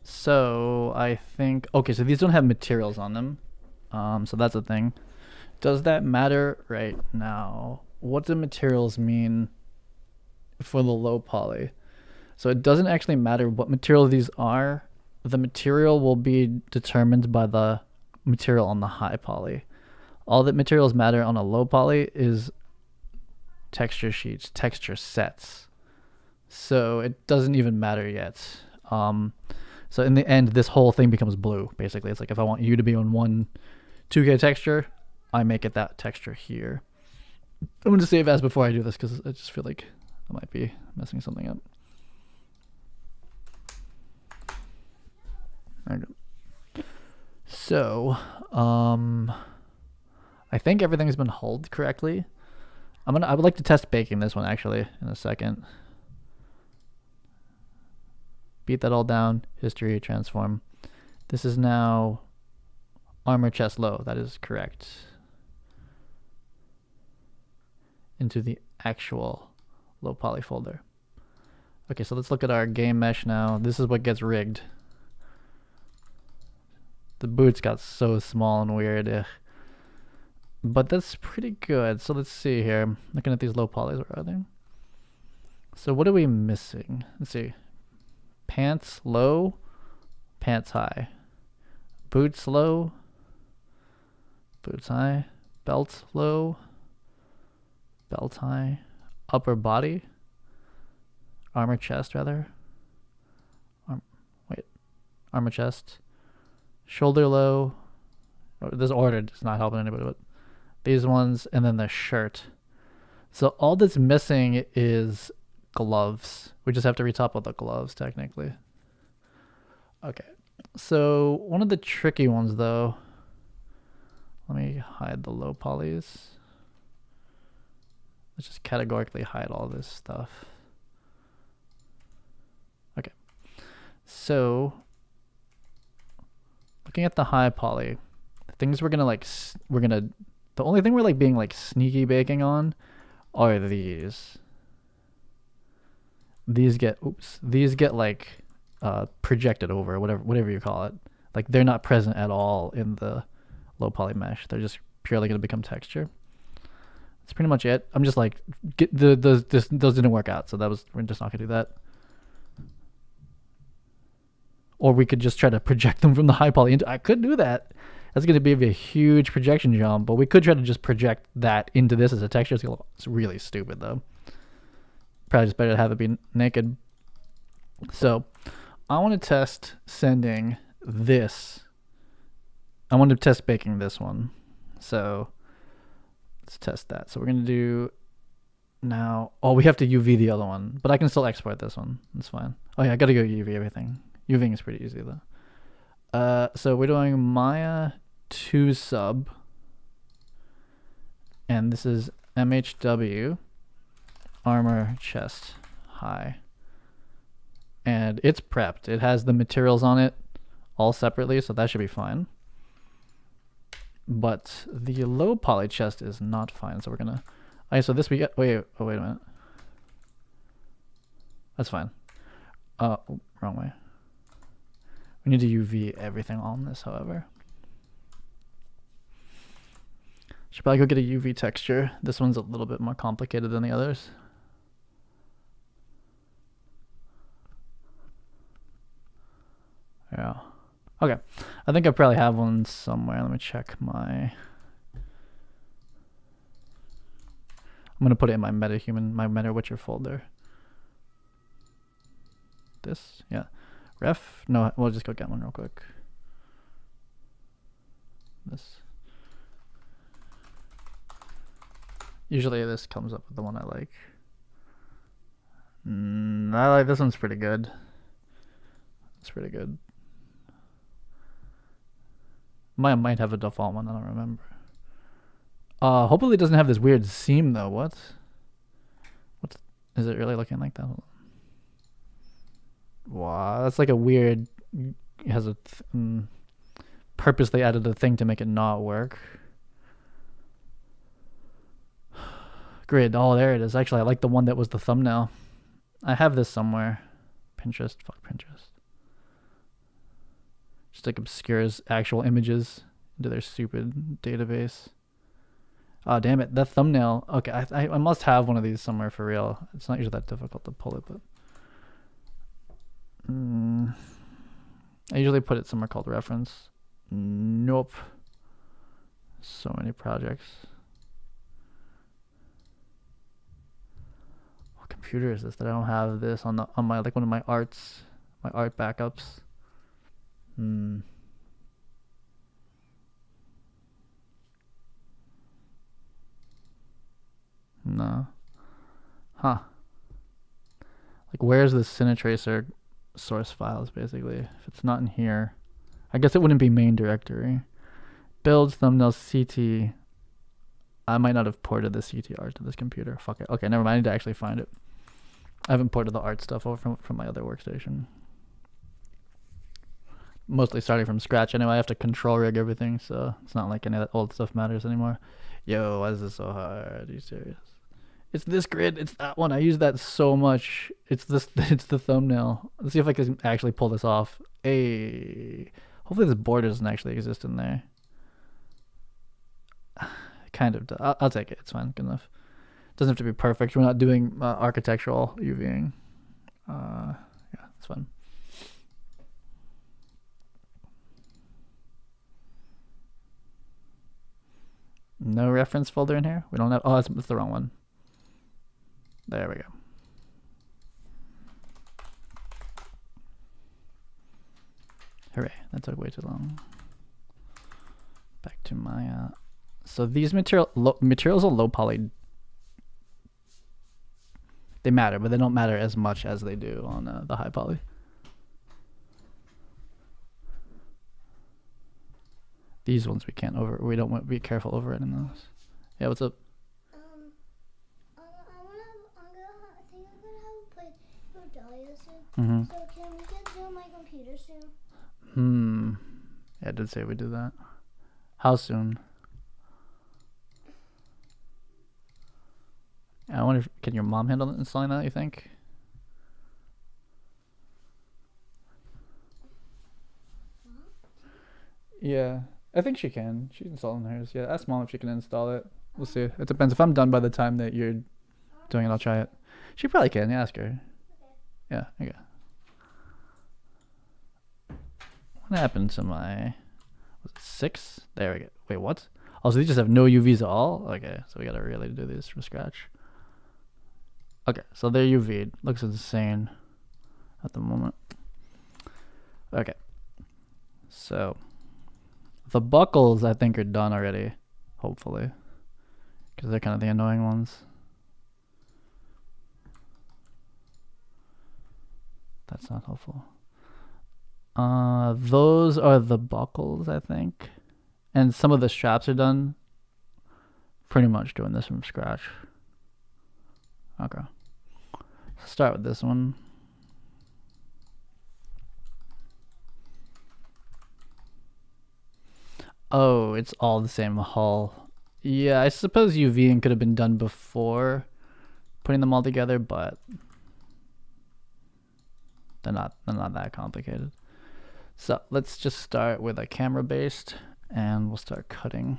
Speaker 1: so I think, okay, so these don't have materials on them. So that's a thing. Does that matter right now? What do materials mean for the low poly? So it doesn't actually matter what material these are. The material will be determined by the material on the high poly. All that materials matter on a low poly is texture sheets, texture sets. So it doesn't even matter yet. So in the end, this whole thing becomes blue. Basically, it's like if I want you to be on one 2K texture, I make it that texture here. I'm going to save as before I do this because I just feel like I might be messing something up. There we go. So, I think everything's been hulled correctly. I would like to test baking this one actually in a second. Beat that all down. History, transform. This is now armor chest low. That is correct. Into the actual low poly folder. Okay, so let's look at our game mesh now. This is what gets rigged. The boots got so small and weird. Ugh. But that's pretty good. So let's see here. Looking at these low polys, where are they? So what are we missing? Let's see. Pants low, pants high. Boots low, boots high. Belt low, belt high. Upper body, armor chest rather. Armor chest. Shoulder low. Oh, this ordered. It's not helping anybody, but these ones, and then the shirt. So all that's missing is gloves. We just have to retopple the gloves, technically. Okay. So one of the tricky ones, though. Let me hide the low polys. Let's just categorically hide all this stuff. Okay. So looking at the high poly, things we're gonna the only thing we're like being like sneaky baking on are these. These get like projected over, whatever you call it. Like they're not present at all in the low poly mesh. They're just purely gonna become texture. That's pretty much it. I'm just like those didn't work out, so we're just not gonna do that. Or we could just try to project them from the high poly into. I could do that. That's going to be a huge projection jump, but we could try to just project that into this as a texture. It's really stupid, though. Probably just better to have it be naked. So I want to test sending this. I want to test baking this one. So let's test that. So we're going to do now. Oh, we have to UV the other one, but I can still export this one. That's fine. Oh, yeah, I got to go UV everything. UVing is pretty easy, though. So we're doing Maya 2 sub, and this is MHW armor chest high, and it's prepped. It has the materials on it all separately, so that should be fine. But the low poly chest is not fine, so we're gonna. Okay, so this we get. Wait a minute. That's fine. Wrong way. We need to UV everything on this, however. Should probably go get a UV texture. This one's a little bit more complicated than the others. Yeah. Okay. I think I probably have one somewhere. Let me check my... I'm going to put it in my MetaHuman, my MetaWitcher folder. This? Yeah. Ref? No, we'll just go get one real quick. This. Usually this comes up with the one I like. I like this one's pretty good. It's pretty good. Mine might have a default one, I don't remember. Hopefully it doesn't have this weird seam though. What's is it really looking like that? Wow, that's like a weird. It has a purposely added a thing to make it not work. Grid. Oh, there it is. Actually, I like the one that was the thumbnail. I have this somewhere. Pinterest. Fuck Pinterest. Just like obscures actual images into their stupid database. Oh, damn it. That thumbnail. Okay, I must have one of these somewhere for real. It's not usually that difficult to pull it, but... I usually put it somewhere called reference. Nope. So many projects. What computer is this that I don't have this on my like one of my art backups? No. Huh. Like where's the Cinetracer source files basically? If it's not in here, I guess it wouldn't be main directory. Builds, thumbnails, CT. I might not have ported the CT art to this computer. Fuck it. Okay, never mind. I need to actually find it. I haven't ported the art stuff over from my other workstation. Mostly starting from scratch anyway. I have to control rig everything, so it's not like any of that old stuff matters anymore. Yo, why is this so hard? Are you serious? It's this grid. It's that one. I use that so much. It's this. It's the thumbnail. Let's see if I can actually pull this off. Hey, hopefully this border doesn't actually exist in there. Kind of. I'll take it. It's fine. Good enough. Doesn't have to be perfect. We're not doing architectural UVing. Yeah, it's fun. No reference folder in here? We don't have... Oh, that's the wrong one. There we go. Hooray, that took way too long. Back to Maya. So these materials are low poly. They matter, but they don't matter as much as they do on the high poly. These ones we can't we don't want to be careful overriding those. Yeah, what's up? Mm-hmm.
Speaker 2: So can we get to my computer soon?
Speaker 1: Yeah, I did say we do that. How soon? I wonder if, can your mom handle installing that, you think? Yeah, I think she can. She's installing hers. Yeah, ask mom if she can install it. We'll see. It depends. If I'm done by the time that you're doing it, I'll try it. She probably can. Yeah, ask her. Okay. Yeah, okay. What happened to my... Was it 6? There we go. Wait, what? Oh, so these just have no UVs at all? Okay, so we gotta really do these from scratch. Okay, so they're UV'd. Looks insane at the moment. Okay. So the buckles I think are done already, hopefully. Because they're kind of the annoying ones. That's not helpful. Those are the buckles, I think. And some of the straps are done. Pretty much doing this from scratch. Okay. Let's start with this one. Oh, it's all the same hull. Yeah, I suppose UVing could have been done before putting them all together, but they're not that complicated. So let's just start with a camera based and we'll start cutting.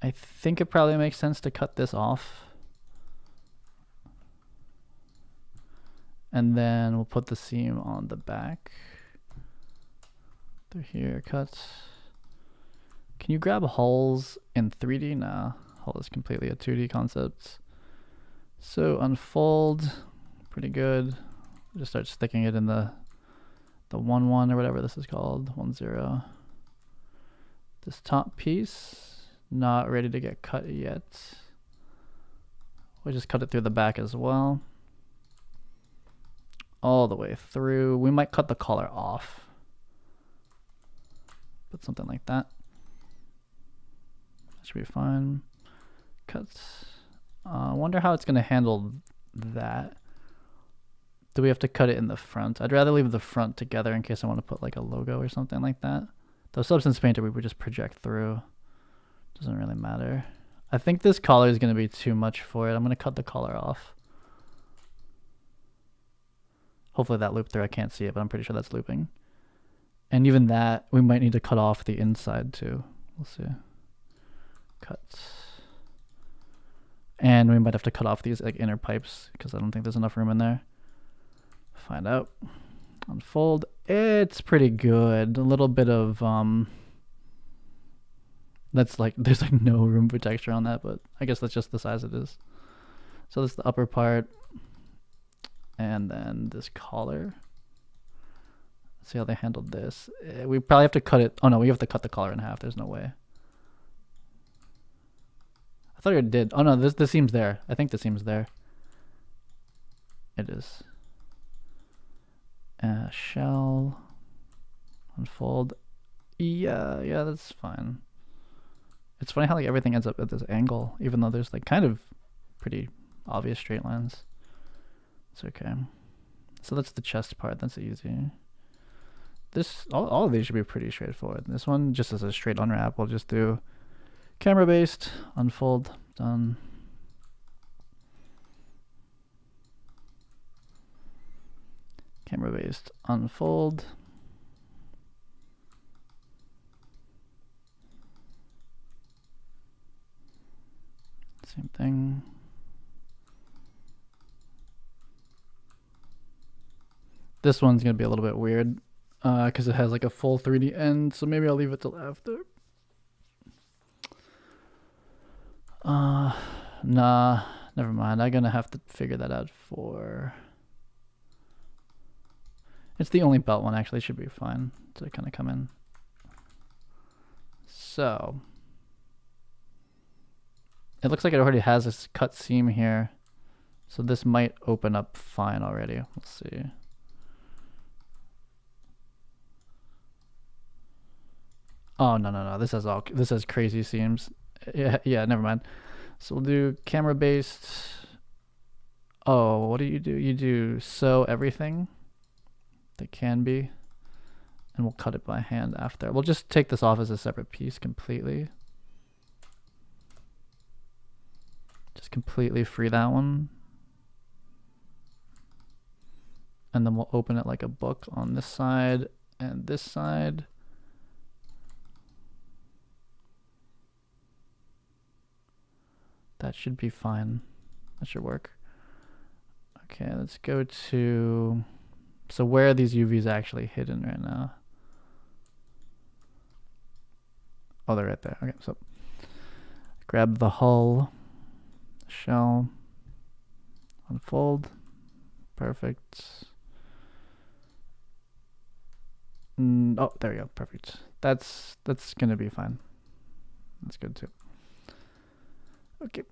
Speaker 1: I think it probably makes sense to cut this off. And then we'll put the seam on the back. Through here, cuts. Can you grab hulls in 3D? Nah, hull is completely a 2D concept. So unfold, pretty good. Just start sticking it in the 1-1 or whatever this is called, 1-0. This top piece, not ready to get cut yet. We'll just cut it through the back as well. All the way through. We might cut the collar off. Put something like that. That should be fine. Cuts. I wonder how it's going to handle that. Do we have to cut it in the front? I'd rather leave the front together in case I want to put like a logo or something like that. The Substance Painter we would just project through. Doesn't really matter. I think this collar is going to be too much for it. I'm going to cut the collar off. Hopefully that looped through. I can't see it, but I'm pretty sure that's looping. And even that, we might need to cut off the inside too. We'll see. Cuts. And we might have to cut off these like inner pipes because I don't think there's enough room in there. Find out. Unfold. It's pretty good. A little bit of that's like there's like no room for texture on that, but I guess that's just the size it is. So that's the upper part. And then this collar. Let's see how they handled this. We probably have to cut it. Oh no, we have to cut the collar in half. There's no way. I thought it did. Oh no, the seam's there. I think the seam's there. It is. Shell. Unfold. Yeah, that's fine. It's funny how like everything ends up at this angle, even though there's like kind of pretty obvious straight lines. It's okay. So that's the chest part. That's easy. This all of these should be pretty straightforward. This one just as a straight unwrap. We'll just do camera based, unfold, done. Camera based, unfold. Same thing. This one's gonna be a little bit weird because it has like a full 3D end, so maybe I'll leave it till after. Nah, never mind. I'm gonna have to figure that out for. It's the only belt one, actually. It should be fine to kind of come in. So it looks like it already has this cut seam here. So this might open up fine already. Let's see. Oh, no. This has crazy seams. Yeah, never mind. So we'll do camera based. Oh, what do? You do sew everything that can be, and we'll cut it by hand after. We'll just take this off as a separate piece completely. Just completely free that one. And then we'll open it like a book on this side and this side. That should be fine. That should work. Okay, let's go to... So where are these UVs actually hidden right now? Oh, they're right there. Okay, so grab the hull, shell, unfold. Perfect. Oh, there we go. Perfect. That's gonna be fine. That's good too. Okay.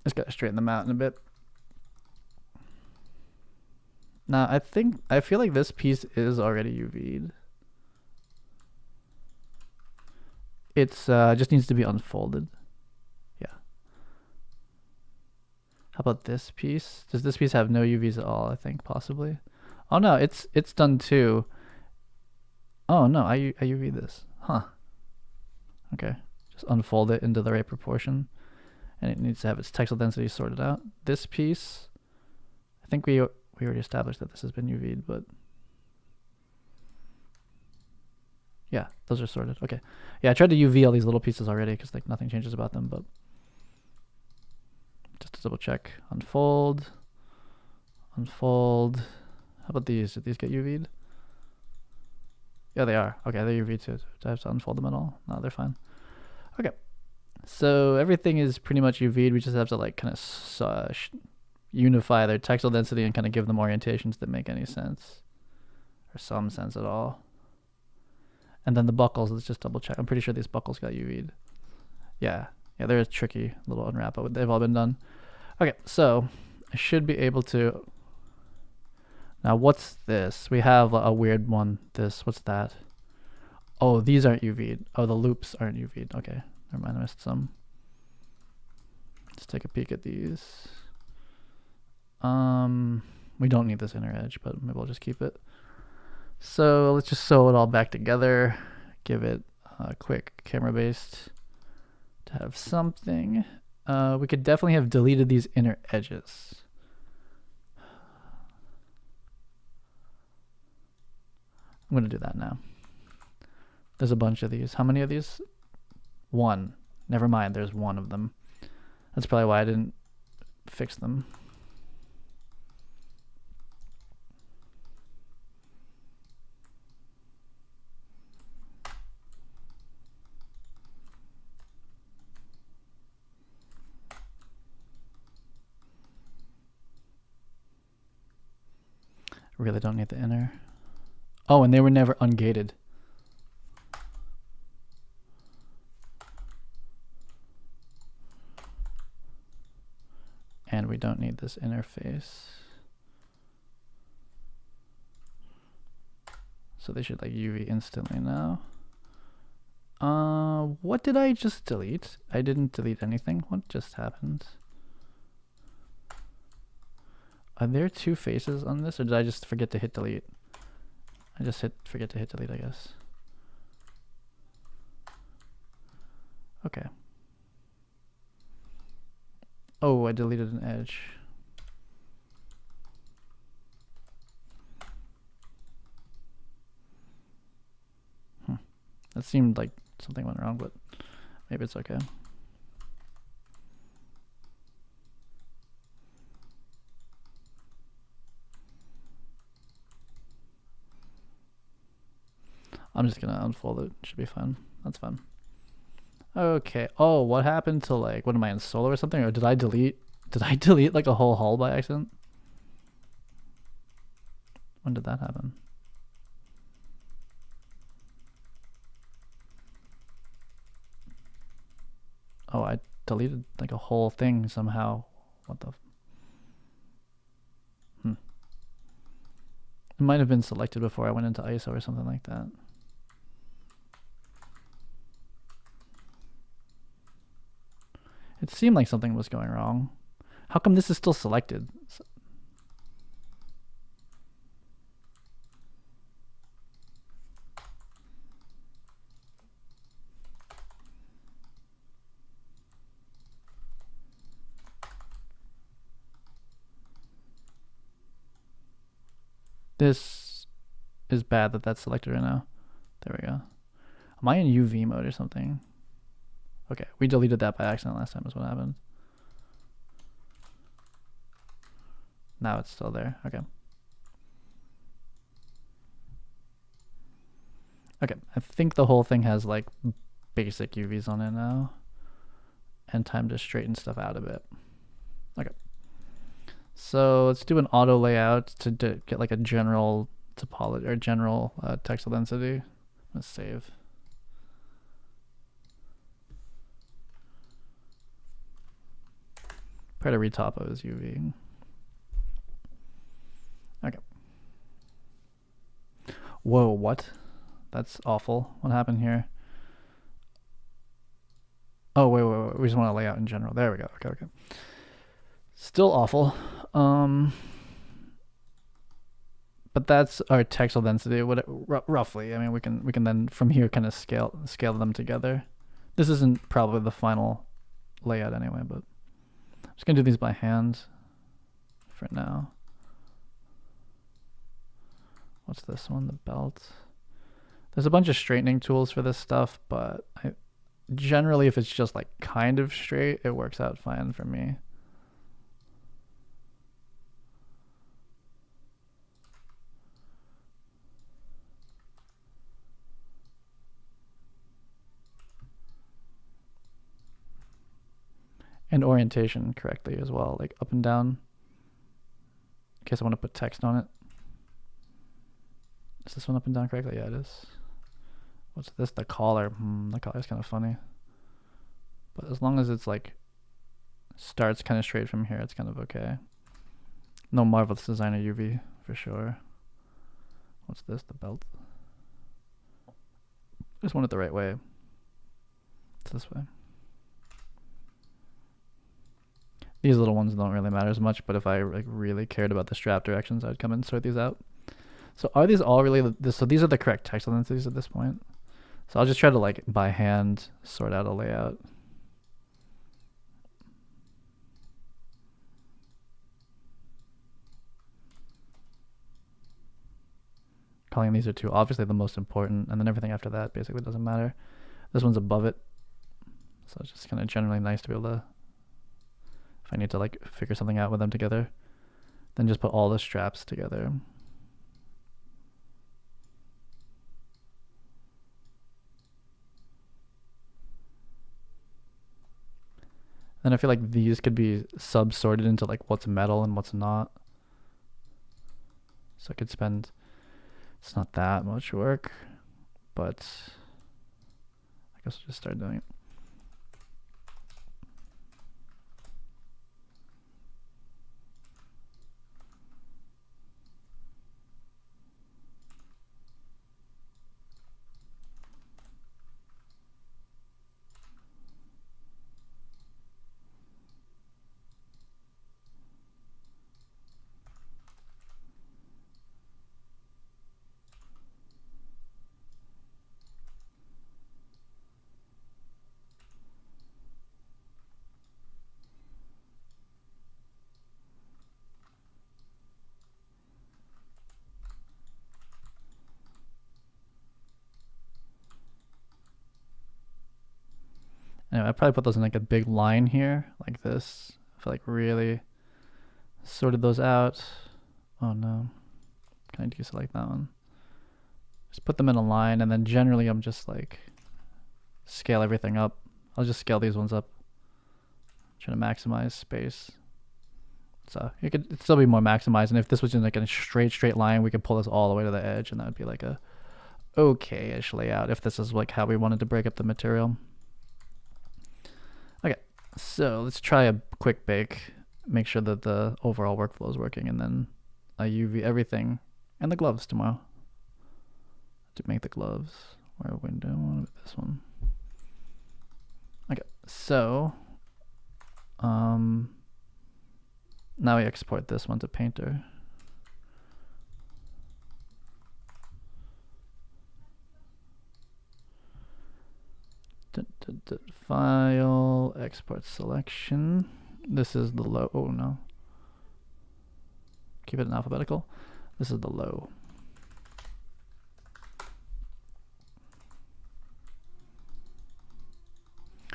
Speaker 1: Just gotta straighten them out in a bit. Now I feel like this piece is already UV'd. It's just needs to be unfolded. Yeah. How about this piece? Does this piece have no UVs at all? I think possibly. Oh no, it's done too. Oh no, I UV this. Huh. Okay. Just unfold it into the right proportion. And it needs to have its textile density sorted out. This piece, I think we already established that this has been UV'd, but yeah, those are sorted. Okay. Yeah, I tried to UV all these little pieces already because like nothing changes about them, but just to double check. Unfold. Unfold. How about these? Did these get UV'd? Yeah, they are. Okay, they're UV too. Do I have to unfold them at all? No, they're fine. Okay. So everything is pretty much UV'd. We just have to like kind of unify their textile density and kind of give them orientations that make any sense. Or some sense at all. And then the buckles, let's just double check. I'm pretty sure these buckles got UV'd. Yeah, they're a tricky little unwrap, but they've all been done. Okay, so I should be able to... Now, what's this? We have a weird one. What's that? Oh, these aren't UV'd. Oh, the loops aren't UV'd. Okay, never mind, I missed some. Let's take a peek at these. We don't need this inner edge, but maybe we'll just keep it. So let's just sew it all back together. Give it a quick camera based to have something. We could definitely have deleted these inner edges. I'm going to do that now. There's a bunch of these. How many of these? One. Never mind, there's one of them. That's probably why I didn't fix them. Really don't need the inner. Oh, and they were never ungated. And we don't need this interface. So they should like UV instantly now. What did I just delete? I didn't delete anything. What just happened? Are there two faces on this, or did I just forget to hit delete? I just forget to hit delete, I guess. Okay. Oh, I deleted an edge. That seemed like something went wrong, but maybe it's okay. I'm just gonna unfold it. Should be fine. That's fine. Okay. Oh, what happened to like, what am I in solo or something? Or did I delete? Did I delete like a whole hull by accident? When did that happen? Oh, I deleted like a whole thing somehow. What the? It might have been selected before I went into ISO or something like that. It seemed like something was going wrong. How come this is still selected? This is bad that that's selected right now. There we go. Am I in UV mode or something? Okay, we deleted that by accident last time is what happened. Now it's still there. Okay. Okay, I think the whole thing has like basic UVs on it now. And time to straighten stuff out a bit. Okay. So let's do an auto layout to get like a general topology or general textile density. Let's save. Part of Retopo is UV. Okay. Whoa, what? That's awful. What happened here? Oh, wait. We just want to lay out in general. There we go. Okay. Still awful. But that's our textile density, roughly. I mean, we can then from here kind of scale them together. This isn't probably the final layout anyway, but I'm just gonna do these by hand for now. What's this one? The belt. There's a bunch of straightening tools for this stuff, but generally if it's just like kind of straight, it works out fine for me. And orientation correctly as well, like up and down, in case I want to put text on it. Is this one up and down correctly? Yeah, it is. What's this? The collar. The collar's kind of funny. But as long as it's like starts kind of straight from here, it's kind of okay. No Marvelous Designer UV for sure. What's this? The belt. I just want it the right way. It's this way. These little ones don't really matter as much, but if I like really cared about the strap directions, I'd come and sort these out. So are these all really, so these are the correct textile densities at this point. So I'll just try to like by hand sort out a layout. Calling these are two, obviously the most important, and then everything after that basically doesn't matter. This one's above it. So it's just kind of generally nice to be able to, if I need to like figure something out with them together, then just put all the straps together. Then I feel like these could be sub-sorted into like what's metal and what's not. So I could spend, it's not that much work, but I guess we'll just start doing it. Anyway, I probably put those in like a big line here, like this. I feel like really sorted those out. Oh no. Can I deselect that one? Just put them in a line, and then generally I'm just like scale everything up I'll just scale these ones up. Trying to maximize space. So it could still be more maximized, and if this was in like a straight line, we could pull this all the way to the edge, and that would be like a okay-ish layout if this is like how we wanted to break up the material. Okay, so let's try a quick bake, make sure that the overall workflow is working, and then I UV everything and the gloves tomorrow to make the gloves. Where window? This one. Okay, so now we export this one to Painter. File, export selection. This is the low. Oh no. Keep it in alphabetical. This is the low.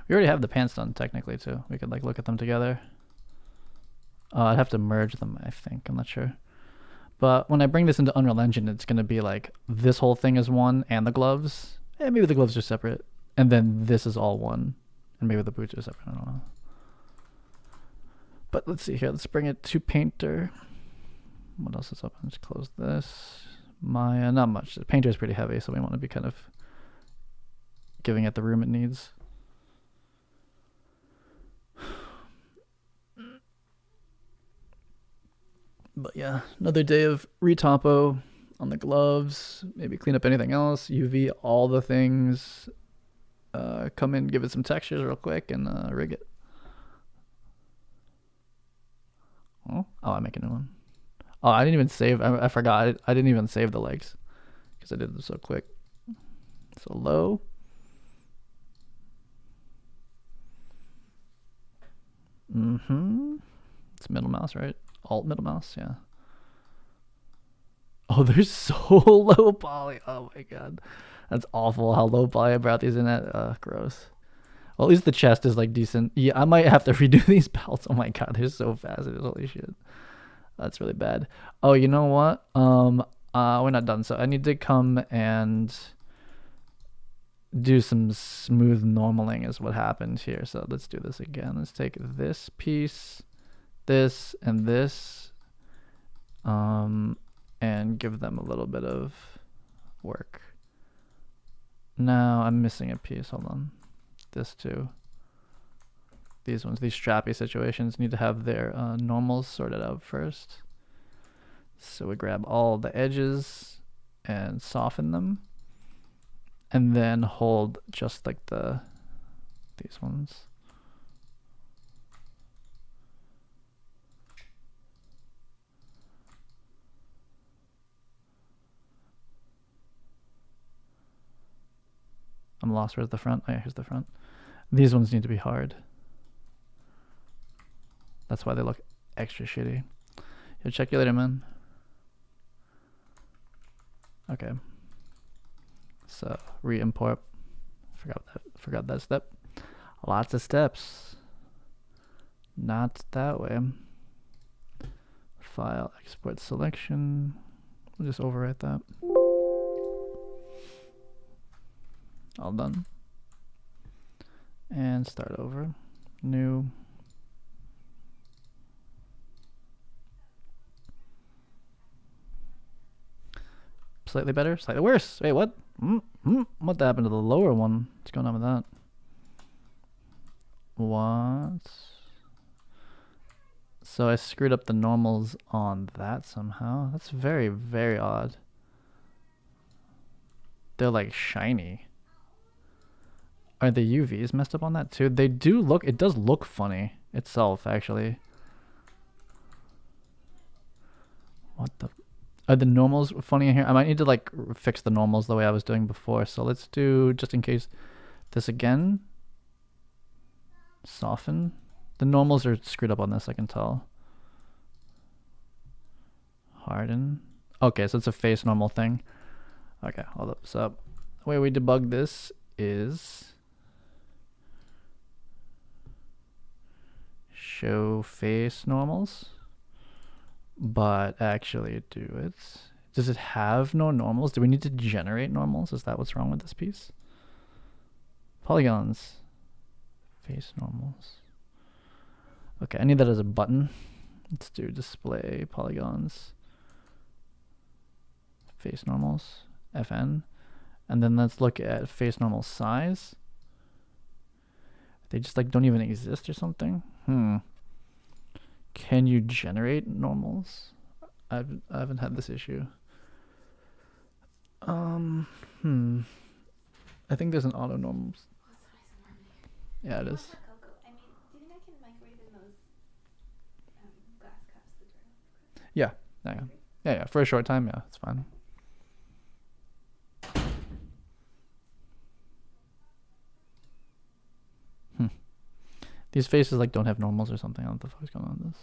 Speaker 1: We already have the pants done technically too. We could like look at them together. I'd have to merge them, I think. I'm not sure. But when I bring this into Unreal Engine, it's going to be like this whole thing is one and the gloves. Maybe the gloves are separate. And then this is all one. And maybe the boots are separate. I don't know. But let's see here. Let's bring it to Painter. What else is open? Let's close this. Maya, not much. Painter is pretty heavy, so we want to be kind of giving it the room it needs. But yeah, another day of retopo on the gloves. Maybe clean up anything else. UV all the things. Come in, give it some textures real quick, and rig it. Oh, I make a new one. Oh, I didn't even save. I forgot. I didn't even save the legs because I did it so quick. So low. It's middle mouse, right? Alt middle mouse, yeah. Oh, they're so low poly. Oh my god. That's awful how low poly I brought these in at. Gross. Well, at least the chest is like decent. Yeah, I might have to redo these belts. Oh my god, they're so faceted. Holy shit. That's really bad. Oh, you know what? We're not done. So I need to come and do some smooth normaling is what happened here. So let's do this again. Let's take this piece, this, and this, and give them a little bit of work. Now I'm missing a piece. Hold on. This too. These ones, these strappy situations need to have their normals sorted out first. So we grab all the edges and soften them, and then hold just like these ones. I'm lost. Where's the front? Oh yeah, here's the front. These ones need to be hard. That's why they look extra shitty. Yo, check you later, man. Okay. So re-import. Forgot that step. Lots of steps. Not that way. File, export selection. We'll just overwrite that. All done. And start over. New. Slightly better, slightly worse. Wait, what? What happened to the lower one? What's going on with that? What? So I screwed up the normals on that somehow. That's very, very odd. They're like shiny. Are the UVs messed up on that too? They do look, it does look funny itself actually. What the? Are the normals funny in here? I might need to like fix the normals the way I was doing before. So let's do, just in case, this again. Soften. The normals are screwed up on this, I can tell. Harden. Okay, so it's a face normal thing. Okay, hold up. So the way we debug this is show face normals. But actually do it. Does it have no normals? Do we need to generate normals? Is that what's wrong with this piece? Polygons. Face normals. Okay, I need that as a button. Let's do display polygons. Face normals, FN. And then let's look at face normal size. They just like don't even exist or something. Can you generate normals? I haven't had this issue. I think there's an auto normals. Yeah, it is.
Speaker 2: I mean, do you think I can microwave in those glass cups?
Speaker 1: Yeah. For a short time, yeah, it's fine. These faces like don't have normals or something. I don't know what the fuck's going on with this.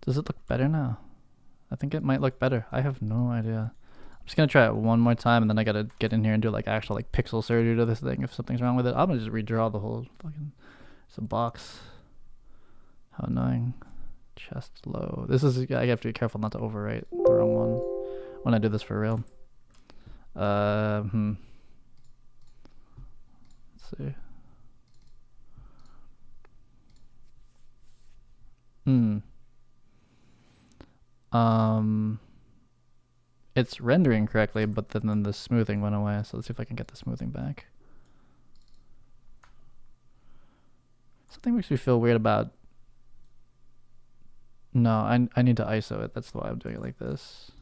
Speaker 1: Does it look better now? I think it might look better. I have no idea. I'm just gonna try it one more time, and then I gotta get in here and do like actual like pixel surgery to this thing if something's wrong with it. I'm gonna just redraw the whole fucking. It's a box. How annoying. Chest low. This is. I have to be careful not to overwrite the wrong one when I do this for real. Let's see. It's rendering correctly, but then the smoothing went away. So let's see if I can get the smoothing back. Something makes me feel weird about. No, I need to ISO it. That's why I'm doing it like this.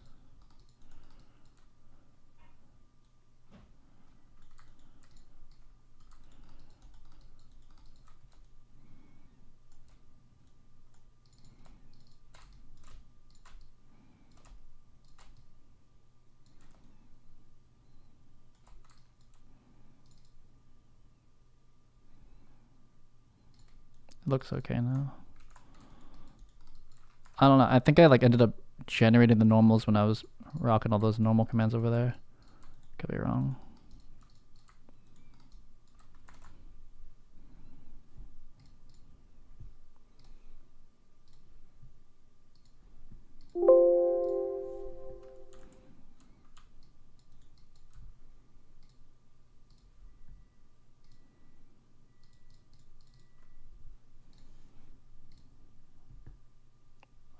Speaker 1: It looks okay now. I don't know. I think I like ended up generating the normals when I was rocking all those normal commands over there. Could be wrong.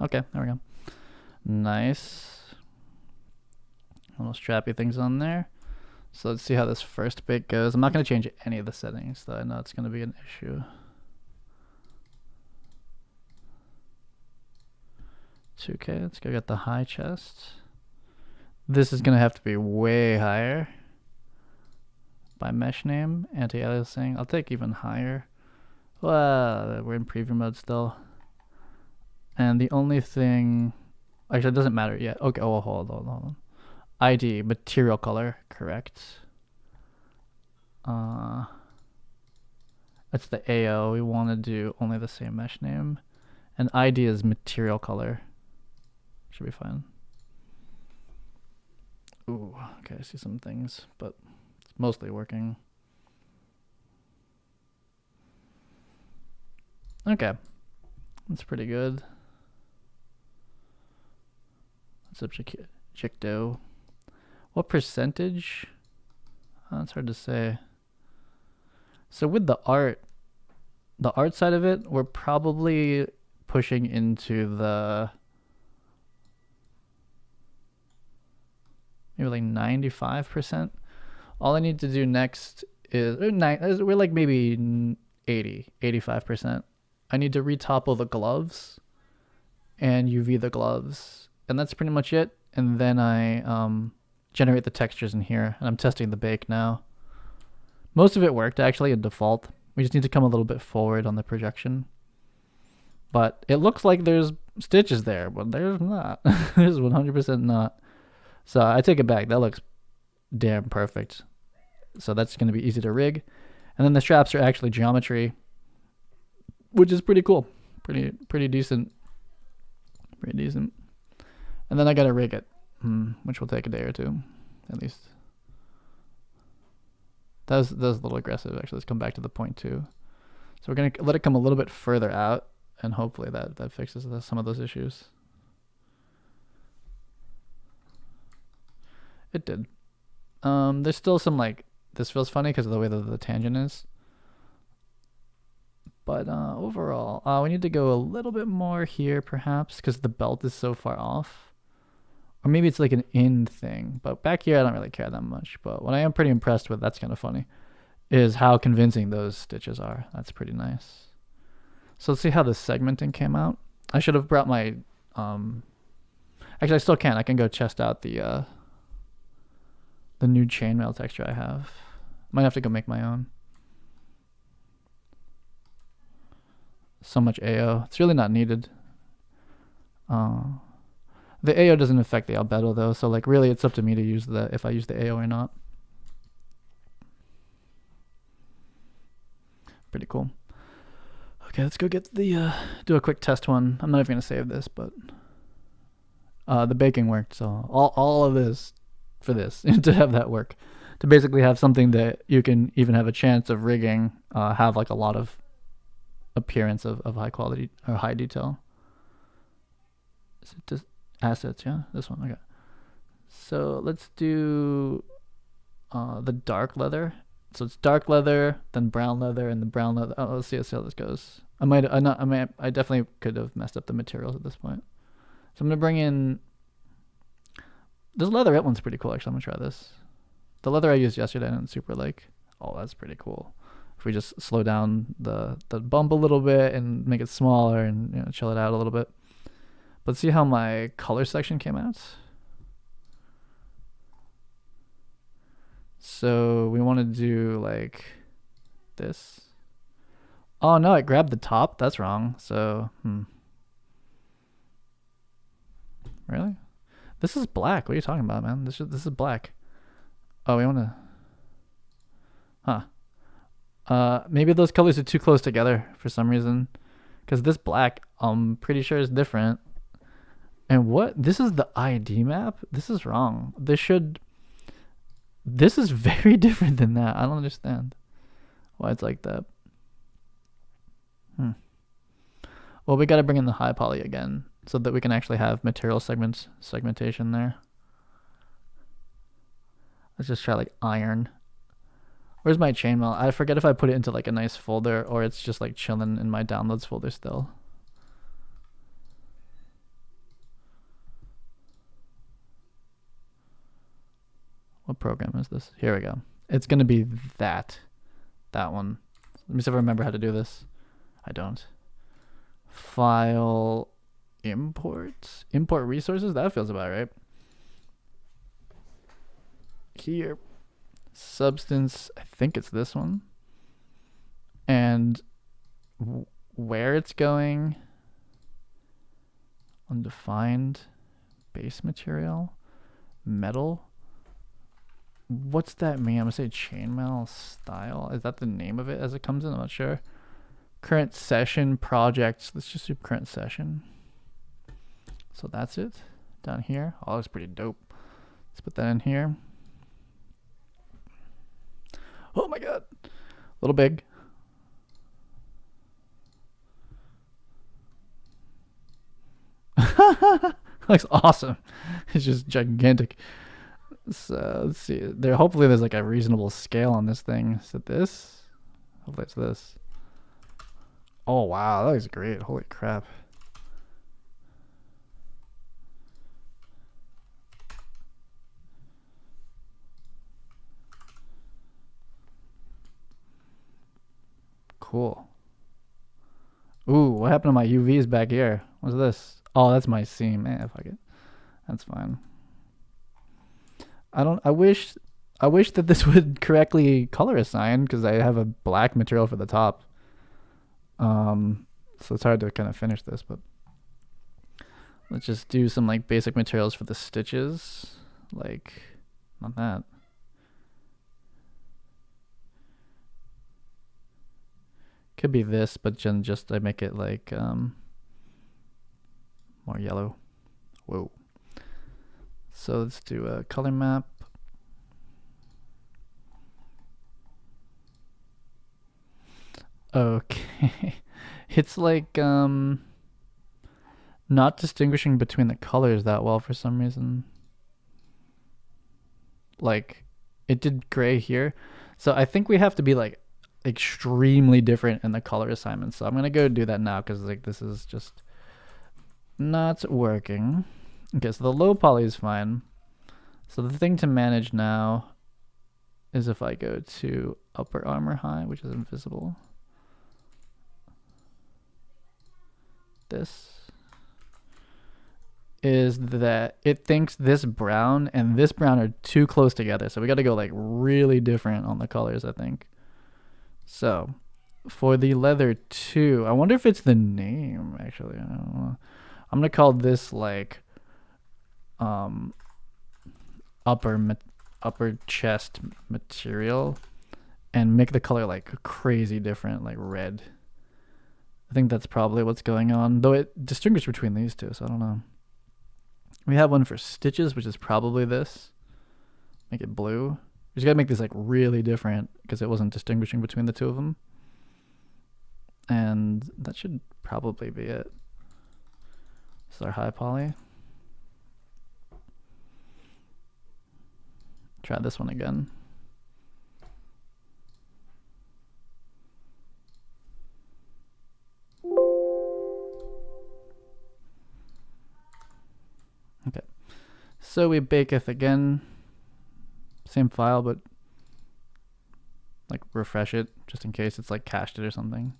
Speaker 1: Okay, there we go. Nice. Little strappy things on there. So let's see how this first bit goes. I'm not going to change any of the settings, though I know it's going to be an issue. 2K, let's go get the high chest. This is going to have to be way higher. By mesh name, anti-aliasing. I'll take even higher. Well, we're in preview mode still. And the only thing, actually it doesn't matter yet. Okay, oh, hold on. ID, material color, correct. That's the AO. We want to do only the same mesh name. And ID is material color. Should be fine. Ooh, okay, I see some things, but it's mostly working. Okay, that's pretty good. Objecto. What percentage? It's hard to say. So with the art side of it, we're probably pushing into the maybe like 95%. All I need to do next is we're like maybe 85%. I need to retopple the gloves and UV the gloves. And that's pretty much it. And then I generate the textures in here. And I'm testing the bake now. Most of it worked actually in default. We just need to come a little bit forward on the projection. But it looks like there's stitches there, but there's not. There's 100% not. So I take it back. That looks damn perfect. So that's going to be easy to rig. And then the straps are actually geometry, which is pretty cool. Pretty decent. Pretty decent. And then I gotta rig it. which will take a day or two, at least. That was a little aggressive, actually. Let's come back to the point 2. So we're going to let it come a little bit further out, and hopefully that fixes some of those issues. It did. There's still some, like, this feels funny because of the way that the tangent is. But overall, we need to go a little bit more here, perhaps, because the belt is so far off. Or maybe it's like an in thing. But back here, I don't really care that much. But what I am pretty impressed with, that's kind of funny, is how convincing those stitches are. That's pretty nice. So let's see how the segmenting came out. I should have brought my... actually, I still can. I can go test out the new chainmail texture I have. Might have to go make my own. So much AO. It's really not needed. The AO doesn't affect the albedo though, so like really it's up to me to use if I use the AO or not. Pretty cool. Okay, let's go get the do a quick test one. I'm not even gonna save this, but the baking worked, so all of this for this to have that work, to basically have something that you can even have a chance of rigging, have like a lot of appearance of high quality or high detail. Is it just assets? Yeah, this one. Okay, so let's do the dark leather. So it's dark leather, then brown leather, and the brown leather. Oh, let's see how this goes. I definitely could have messed up the materials at this point. So I'm gonna bring in this leatherette one's pretty cool. Actually, I'm gonna try this. The leather I used yesterday, I didn't super like. Oh, that's pretty cool. If we just slow down the bump a little bit and make it smaller and chill it out a little bit. But see how my color section came out? So we want to do like this. Oh no, it grabbed the top. That's wrong. So, Really? This is black. What are you talking about, man? This is black. Oh, we want to... Huh. Maybe those colors are too close together for some reason. Because this black, I'm pretty sure is different. And what? This is the ID map? This is wrong. This is very different than that. I don't understand why it's like that. Well, we got to bring in the high poly again so that we can actually have material segmentation there. Let's just try like iron. Where's my chainmail? I forget if I put it into like a nice folder or it's just like chilling in my downloads folder still. What program is this? Here we go. It's going to be that one. Let me see if I remember how to do this. I don't. File, import resources. That feels about right. Here, substance. I think it's this one. And where it's going. Undefined. Base material. Metal. What's that mean? I'm gonna say chainmail style. Is that the name of it as it comes in? I'm not sure. Current session projects. Let's just do current session. So that's it down here. Oh, that's pretty dope. Let's put that in here. Oh my god, a little big. Looks awesome. It's just gigantic. So let's see. Hopefully there's like a reasonable scale on this thing. Is it this? Hopefully it's this. Oh wow, that looks great. Holy crap. Cool. Ooh, what happened to my UVs back here? What's this? Oh, that's my seam. Fuck it. That's fine. I wish that this would correctly color assign because I have a black material for the top. So it's hard to kind of finish this, but let's just do some like basic materials for the stitches. Like, not that. Could be this, but just I make it like more yellow. Whoa. So let's do a color map. Okay. It's like not distinguishing between the colors that well for some reason. Like it did gray here. So I think we have to be like extremely different in the color assignment. So I'm gonna go do that now because like this is just not working. Okay, so the low poly is fine. So the thing to manage now is if I go to upper armor high, which is invisible. This is that it thinks this brown and this brown are too close together. So we got to go like really different on the colors, I think. So for the leather 2, I wonder if it's the name actually. I don't know. I'm going to call this like upper chest material and make the color like crazy different, like red. I think that's probably what's going on, though it distinguishes between these two, so I don't know. We have one for stitches, which is probably this. Make it blue. We just gotta make this like really different because it wasn't distinguishing between the two of them. And that should probably be it. This is our high poly. Try this one again. Okay, so we baketh again, same file, but like refresh it just in case it's like cached it or something.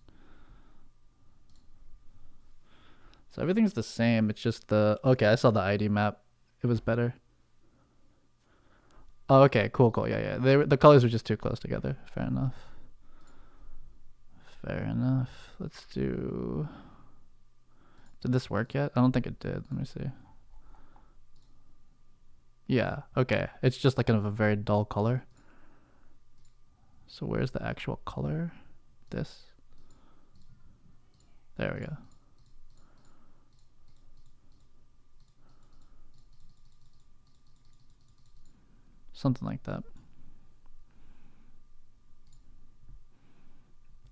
Speaker 1: So everything's the same. It's just the, okay, I saw the ID map. It was better. Oh, okay, cool. Yeah. The colors were just too close together. Fair enough. Let's do, did this work yet? I don't think it did. Let me see. Yeah, okay. It's just like kind of a very dull color. So where's the actual color? This. There we go. Something like that.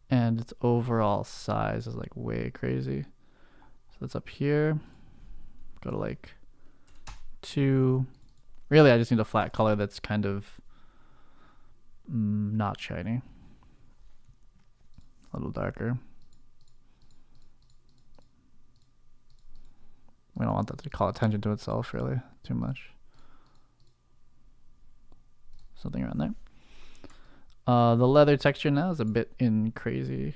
Speaker 1: And its overall size is like way crazy. So that's up here. Go to like 2. Really, I just need a flat color that's kind of not shiny. A little darker. We don't want that to call attention to itself really too much. Something around there. The leather texture now is a bit in crazy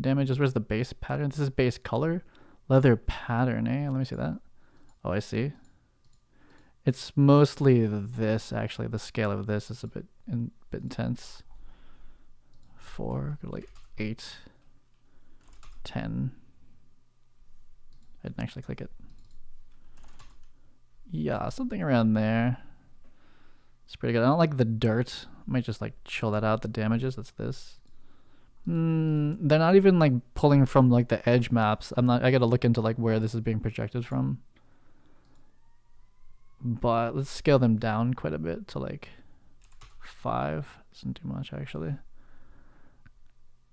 Speaker 1: damages. Where's the base pattern? This is base color. Leather pattern, eh? Let me see that. Oh, I see. It's mostly this, actually. The scale of this is a bit intense. 4, go to like 8, 10. I didn't actually click it. Yeah, something around there. It's pretty good. I don't like the dirt. I might just like chill that out. The damages, that's this. They're not even like pulling from like the edge maps. I gotta look into like where this is being projected from. But let's scale them down quite a bit to like 5. Isn't too much actually.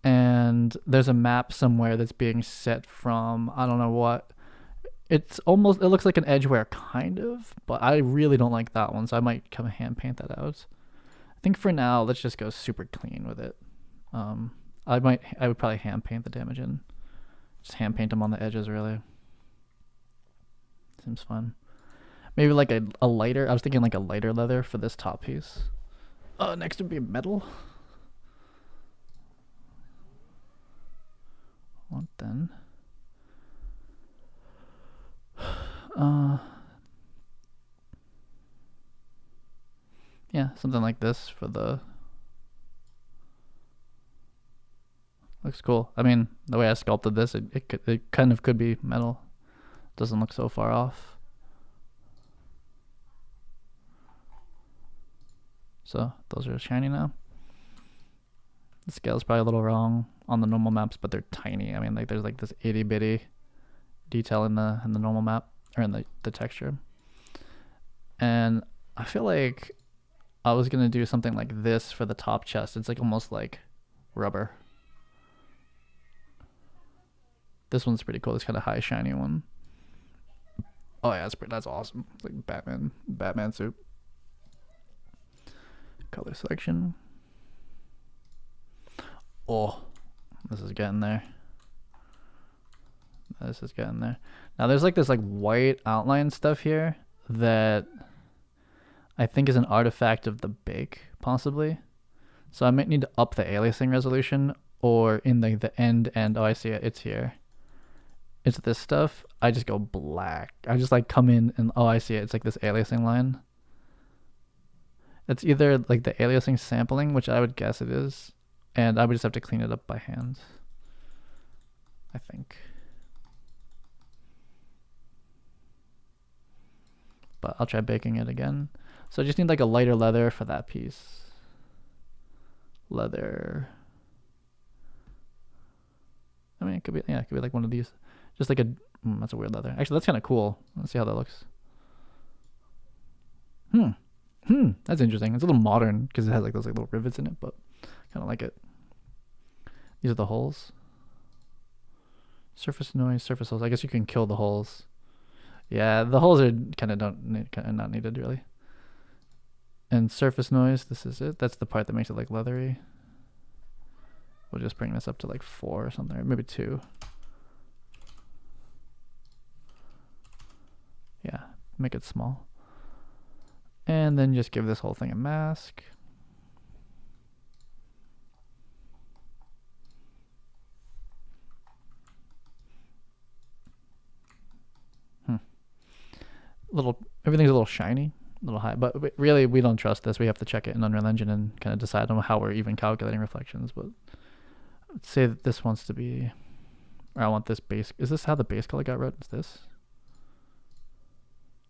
Speaker 1: And there's a map somewhere that's being set from, I don't know what. It looks like an edgeware kind of, but I really don't like that one, so I might come hand paint that out. I think for now, let's just go super clean with it. I would probably hand paint the damage in. Just hand paint them on the edges, really. Seems fun. Maybe like a lighter, I was thinking like a lighter leather for this top piece. Next would be metal. What then? Yeah, something like this for the, looks cool. I mean, the way I sculpted this, it kind of could be metal. Doesn't look so far off. So those are shiny now. The scale's probably a little wrong on the normal maps, but they're tiny. I mean, like there's like this itty bitty detail in the normal map, or in the texture. And I feel like I was gonna do something like this for the top chest. It's like almost like rubber. This one's pretty cool. This kind of high shiny one. Oh yeah, that's awesome. It's like Batman suit. Color selection. Oh, this is getting there. This is getting there. Now there's like this like white outline stuff here that I think is an artifact of the bake, possibly. So I might need to up the aliasing resolution, or in the end. Oh, I see it. It's here. It's this stuff. I just go black. I just like come in and oh, I see it. It's like this aliasing line. It's either like the aliasing sampling, which I would guess it is, and I would just have to clean it up by hand, I think. But I'll try baking it again. So I just need like a lighter leather for that piece. Leather. I mean, it could be like one of these. Just like that's a weird leather. Actually, that's kind of cool. Let's see how that looks. That's interesting. It's a little modern because it has like those like little rivets in it, but kind of like it. These are the holes. Surface noise, surface holes. I guess you can kill the holes. Yeah, the holes are kind of not needed really. And surface noise, this is it. That's the part that makes it like leathery. We'll just bring this up to like 4 or something, or maybe 2. Yeah, make it small. And then just give this whole thing a mask. Everything's a little shiny, a little high, but really we don't trust this. We have to check it in Unreal Engine and kind of decide on how we're even calculating reflections. But let's say that this wants to be, or I want this base. Is this how the base color got red? Is this?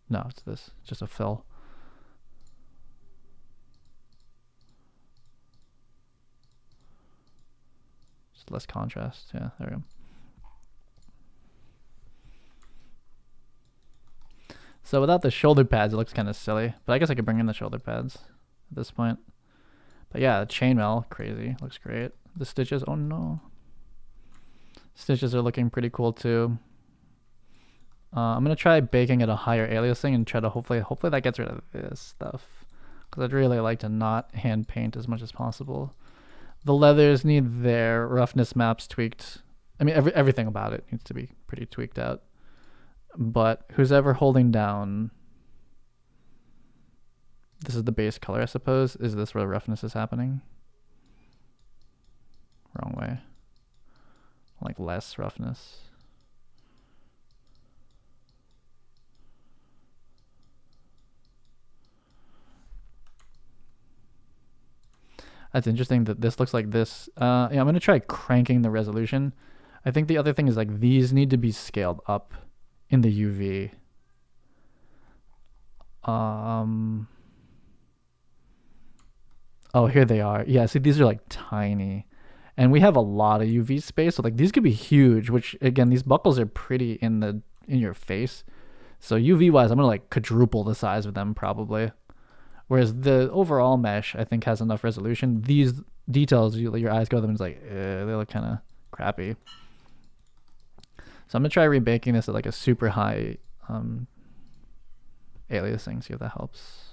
Speaker 1: No, it's this. It's just a fill. Just less contrast. Yeah, there we go. So without the shoulder pads, it looks kind of silly. But I guess I could bring in the shoulder pads at this point. But yeah, the chainmail, crazy. Looks great. The stitches, oh no. Stitches are looking pretty cool too. I'm going to try baking at a higher aliasing and try to hopefully that gets rid of this stuff. Because I'd really like to not hand paint as much as possible. The leathers need their roughness maps tweaked. I mean, everything about it needs to be pretty tweaked out. But who's ever holding down, this is the base color, I suppose. Is this where the roughness is happening? Wrong way. Like less roughness. That's interesting that this looks like this. Yeah, I'm going to try cranking the resolution. I think the other thing is like these need to be scaled up in the UV. Oh, here they are. Yeah, see, these are like tiny. And we have a lot of UV space, so like these could be huge, which again, these buckles are pretty in your face. So UV wise, I'm gonna like quadruple the size of them probably. Whereas the overall mesh, I think, has enough resolution. These details, your eyes go to them, and it's like, they look kind of crappy. So I'm going to try rebaking this at like a super high aliasing, see if that helps.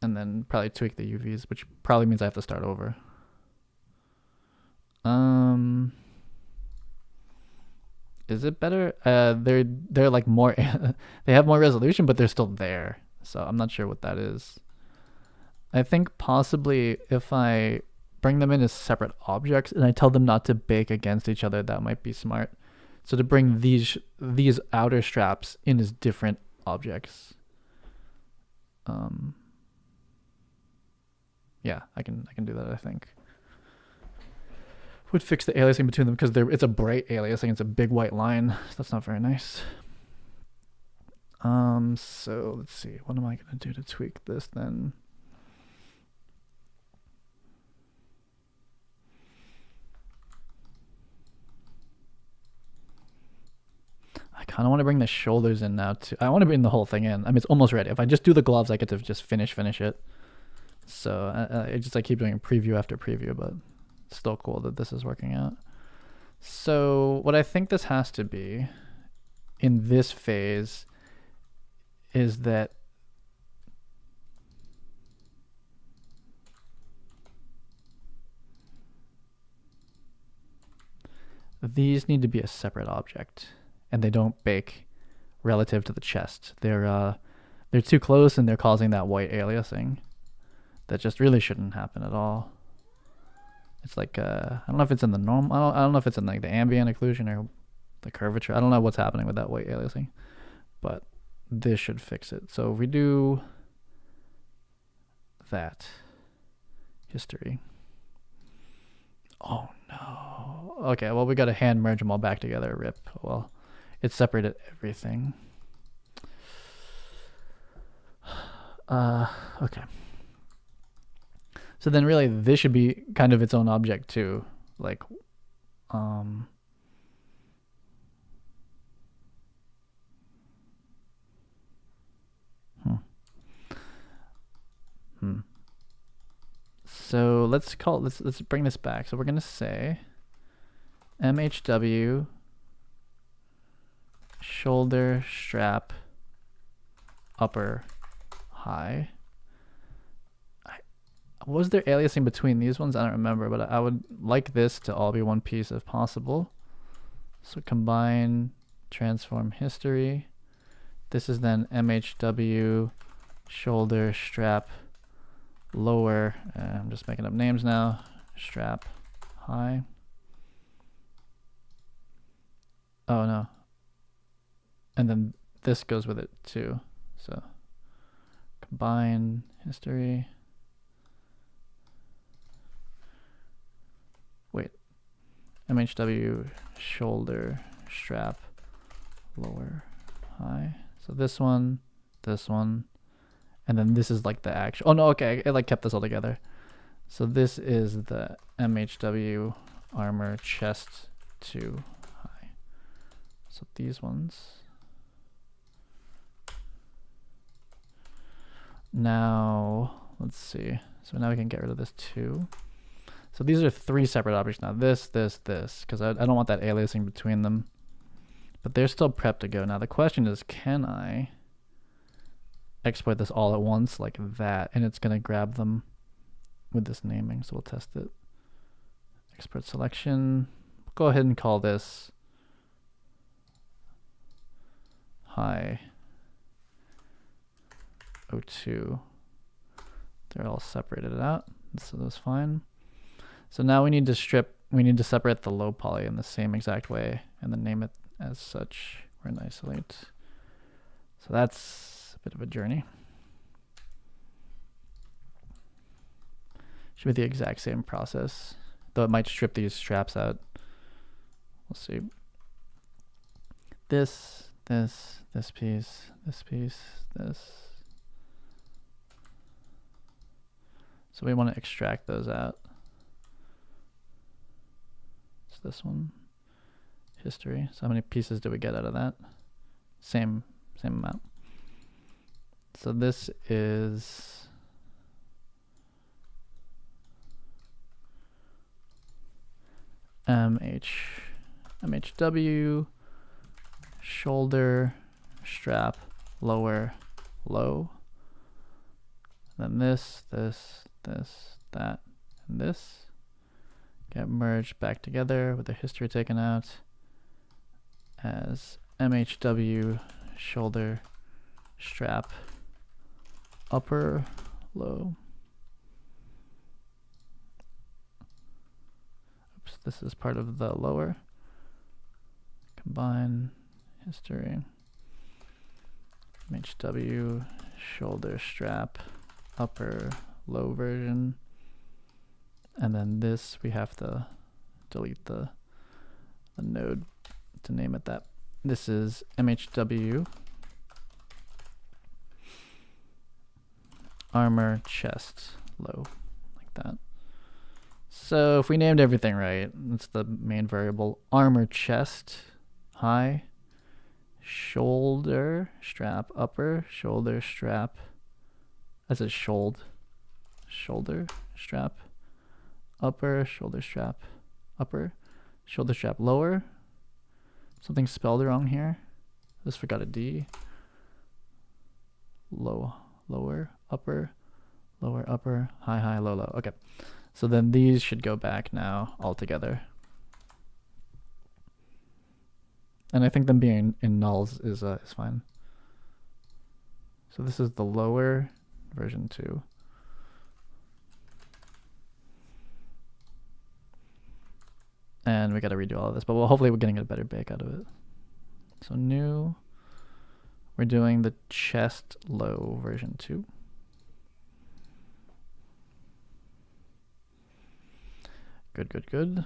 Speaker 1: And then probably tweak the UVs, which probably means I have to start over. Is it better? They're like more, they have more resolution, but they're still there. So I'm not sure what that is. I think possibly if I bring them in as separate objects and I tell them not to bake against each other, that might be smart. So to bring these outer straps in as different objects. Yeah, I can do that, I think. Would fix the aliasing between them because it's a bright aliasing. It's a big white line. So that's not very nice. So let's see. What am I going to do to tweak this then? kind of want to bring the shoulders in now too. I want to bring the whole thing in. I mean, it's almost ready. If I just do the gloves, I get to just finish it. So I keep doing preview after preview, but it's still cool that this is working out. So what I think this has to be in this phase is that these need to be a separate object, and they don't bake relative to the chest. They're too close, and they're causing that white aliasing that just really shouldn't happen at all. It's like I don't know if it's in the norm. I don't know if it's in like the ambient occlusion or the curvature. I don't know what's happening with that white aliasing, but this should fix it. So if we do that history. Oh no. Okay, well we got to hand merge them all back together. Rip. Well, it separated everything. Okay. So then really this should be kind of its own object too. Like So let's bring this back. So we're gonna say MHW shoulder strap upper high. Was there aliasing between these ones? I don't remember, but I would like this to all be one piece if possible. So combine transform history. This is then MHW shoulder strap lower. I'm just making up names now. Strap high. Oh no. And then this goes with it too. So combine history. Wait. MHW shoulder strap lower high. So this one, and then this is like the actual. Oh no, okay, it like kept this all together. So this is the MHW armor chest to high. So these ones. Now let's see. So now we can get rid of this too. So these are three separate objects now. This, because I don't want that aliasing between them. But they're still prepped to go. Now the question is, can I export this all at once like that? And it's gonna grab them with this naming. So we'll test it. Export selection. Go ahead and call this high 02. They're all separated out. So that's fine. So now we need to separate the low poly in the same exact way and then name it as such. We're in isolate. So that's a bit of a journey. Should be the exact same process, though it might strip these straps out. We'll see. This piece, this. So we want to extract those out. It's this one. History. So how many pieces do we get out of that? Same amount. So this is MHW shoulder strap lower low. Then this, that, and this get merged back together with the history taken out as MHW shoulder strap upper low. Oops, this is part of the lower. Combine history. MHW shoulder strap upper low version. And then this we have to delete the node to name it that. This is MHW armor chest low, like that. So if we named everything right, that's the main variable. Armor chest high shoulder strap upper, shoulder strap. That's a shoulder strap upper, shoulder strap upper, shoulder strap lower. Something spelled wrong here. Just forgot a D. Lower, upper, high, low. Okay. So then these should go back now all together. And I think them being in nulls is fine. So this is the lower version 2. And we got to redo all of this, but hopefully we're getting a better bake out of it. So new, we're doing the chest low version 2. Good.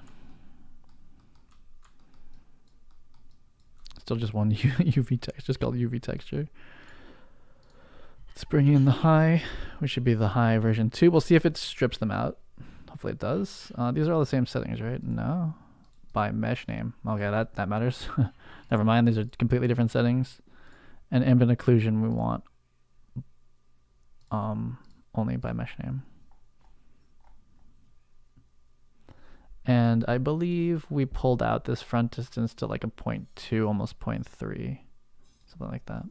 Speaker 1: Still just one UV text, just called UV texture. Let's bring in the high, which should be the high version 2. We'll see if it strips them out. Hopefully it does. These are all the same settings, right? No. By mesh name. Okay, that matters. Never mind, these are completely different settings. And ambient occlusion we want only by mesh name. And I believe we pulled out this front distance to like a 0.2, almost 0.3, something like that.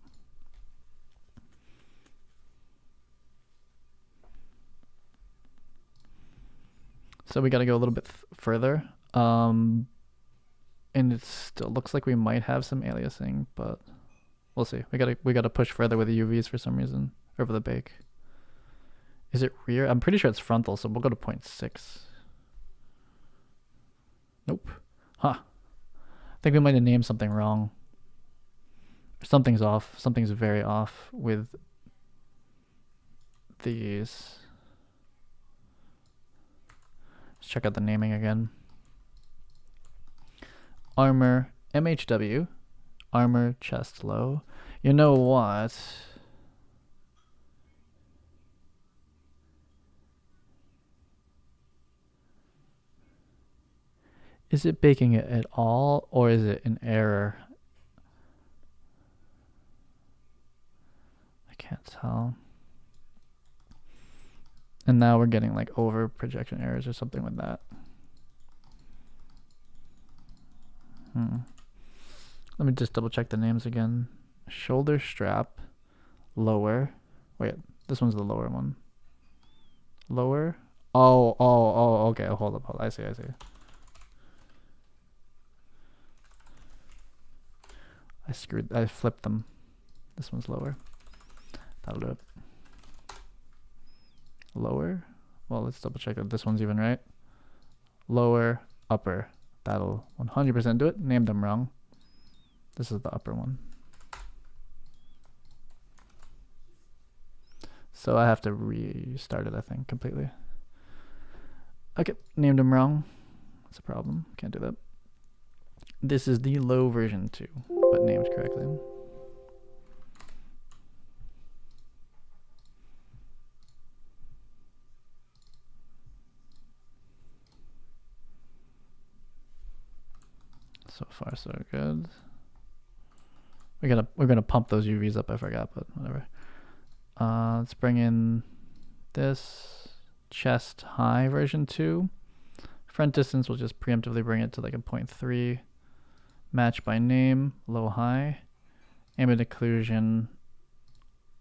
Speaker 1: So we got to go a little bit further. And it still looks like we might have some aliasing, but we'll see. We gotta push further with the UVs for some reason over the bake. Is it rear? I'm pretty sure it's frontal, so we'll go to 0.6. Nope. Huh. I think we might have named something wrong. Something's off. Something's very off with these. Let's check out the naming again. Armor MHW. Armor chest low. You know what? Is it baking it at all, or is it an error? I can't tell. And now we're getting like over projection errors or something like that. Let me just double check the names again. Shoulder strap, lower. Wait, this one's the lower one. Lower. Oh, okay. Hold up. I see. I flipped them. This one's lower. That'll do it. Lower. Well, let's double check that this one's even right. Lower, upper. That'll 100% do it. Named them wrong. This is the upper one. So I have to restart it, I think, completely. Okay, named them wrong. That's a problem. Can't do that. This is the low version 2, but named correctly. So far, so good. We're gonna pump those UVs up. I forgot, but whatever. Let's bring in this chest high version 2. Front distance, we'll just preemptively bring it to like a 0.3. Match by name, low high. Ambient occlusion,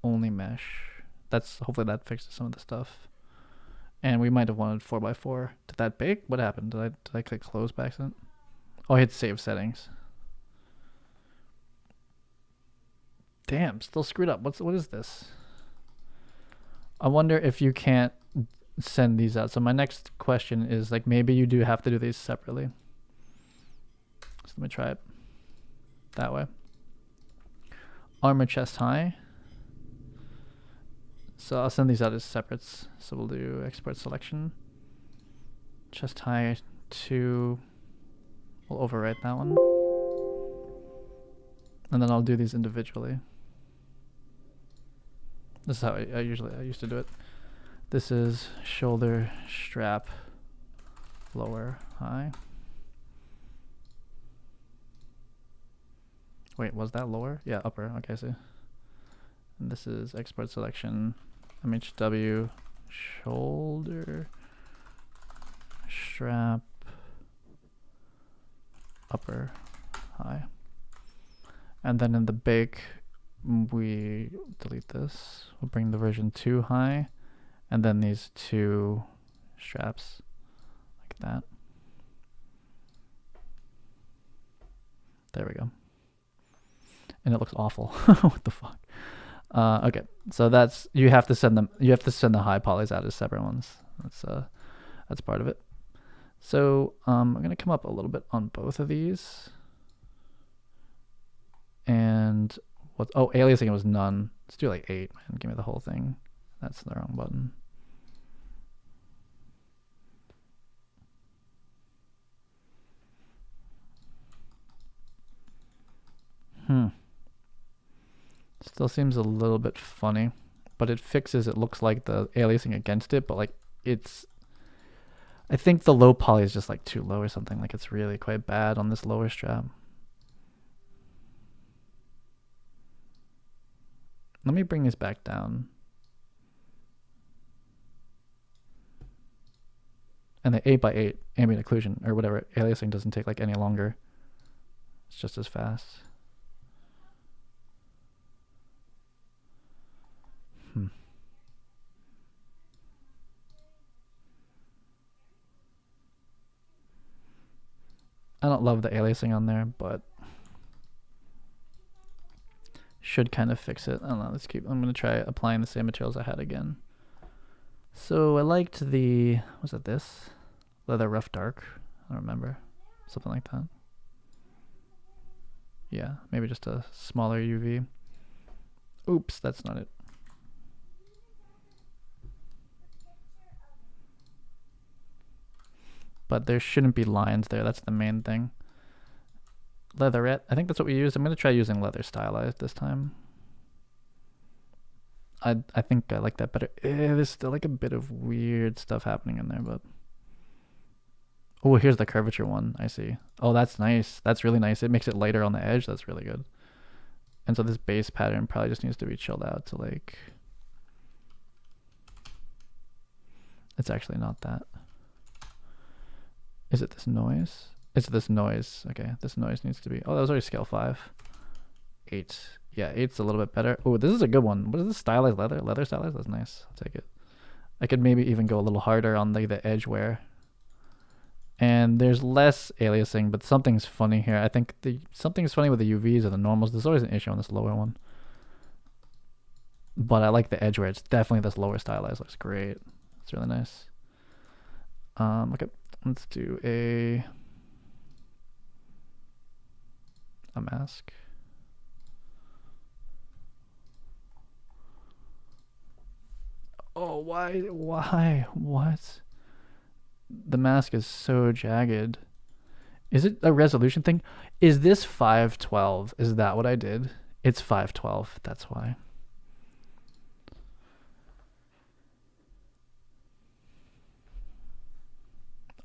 Speaker 1: only mesh. Hopefully that fixes some of the stuff. And we might have wanted 4x4. Did that bake? What happened? Did I click close by accident? Oh, I hit save settings. Damn, still screwed up. What is this? I wonder if you can't send these out. So my next question is like maybe you do have to do these separately. So let me try it that way. Armor chest high. So I'll send these out as separates. So we'll do export selection. Chest high 2. We'll overwrite that one. And then I'll do these individually. This is how I used to do it. This is shoulder strap lower high. Wait, was that lower? Yeah, upper. Okay, I see. And this is export selection, MHW, shoulder, strap, upper, high. And then in the bake, we delete this. We'll bring the version 2 high, and then these two straps like that. There we go. And it looks awful. What the fuck? Okay, so that's, you have to send them. You have to send the high polys out as separate ones. That's part of it. So I'm gonna come up a little bit on both of these. And what? Oh, aliasing was none. Let's do like 8. Man, give me the whole thing. That's the wrong button. Still seems a little bit funny, but it fixes, it looks like the aliasing against it, but like it's, I think the low poly is just like too low or something. Like it's really quite bad on this lower strap. Let me bring these back down. And the 8x8 ambient occlusion or whatever aliasing doesn't take like any longer. It's just as fast. I don't love the aliasing on there, but should kind of fix it. I don't know. Let's keep. I'm gonna try applying the same materials I had again. So I liked the, was it this? Leather rough dark. I don't remember. Something like that. Yeah, maybe just a smaller UV. Oops, that's not it. But there shouldn't be lines there. That's the main thing. Leatherette. I think that's what we used. I'm going to try using leather stylized this time. I think I like that better. There's still like a bit of weird stuff happening in there, but... Oh, here's the curvature one. I see. Oh, that's nice. That's really nice. It makes it lighter on the edge. That's really good. And so this base pattern probably just needs to be chilled out to like... It's actually not that. Is it this noise? It's this noise. Okay, this noise needs to be... Oh, that was already scale 5. 8. Yeah, 8's a little bit better. Oh, this is a good one. What is this? Stylized leather? Leather stylized? That's nice. I'll take it. I could maybe even go a little harder on the edge wear. And there's less aliasing, but something's funny here. I think something's funny with the UVs or the normals. There's always an issue on this lower one. But I like the edge wear. It's definitely this lower stylized. Looks great. It's really nice. Okay. Let's do a mask. Oh, why? What? The mask is so jagged. Is it a resolution thing? Is this 512? Is that what I did? It's 512. That's why.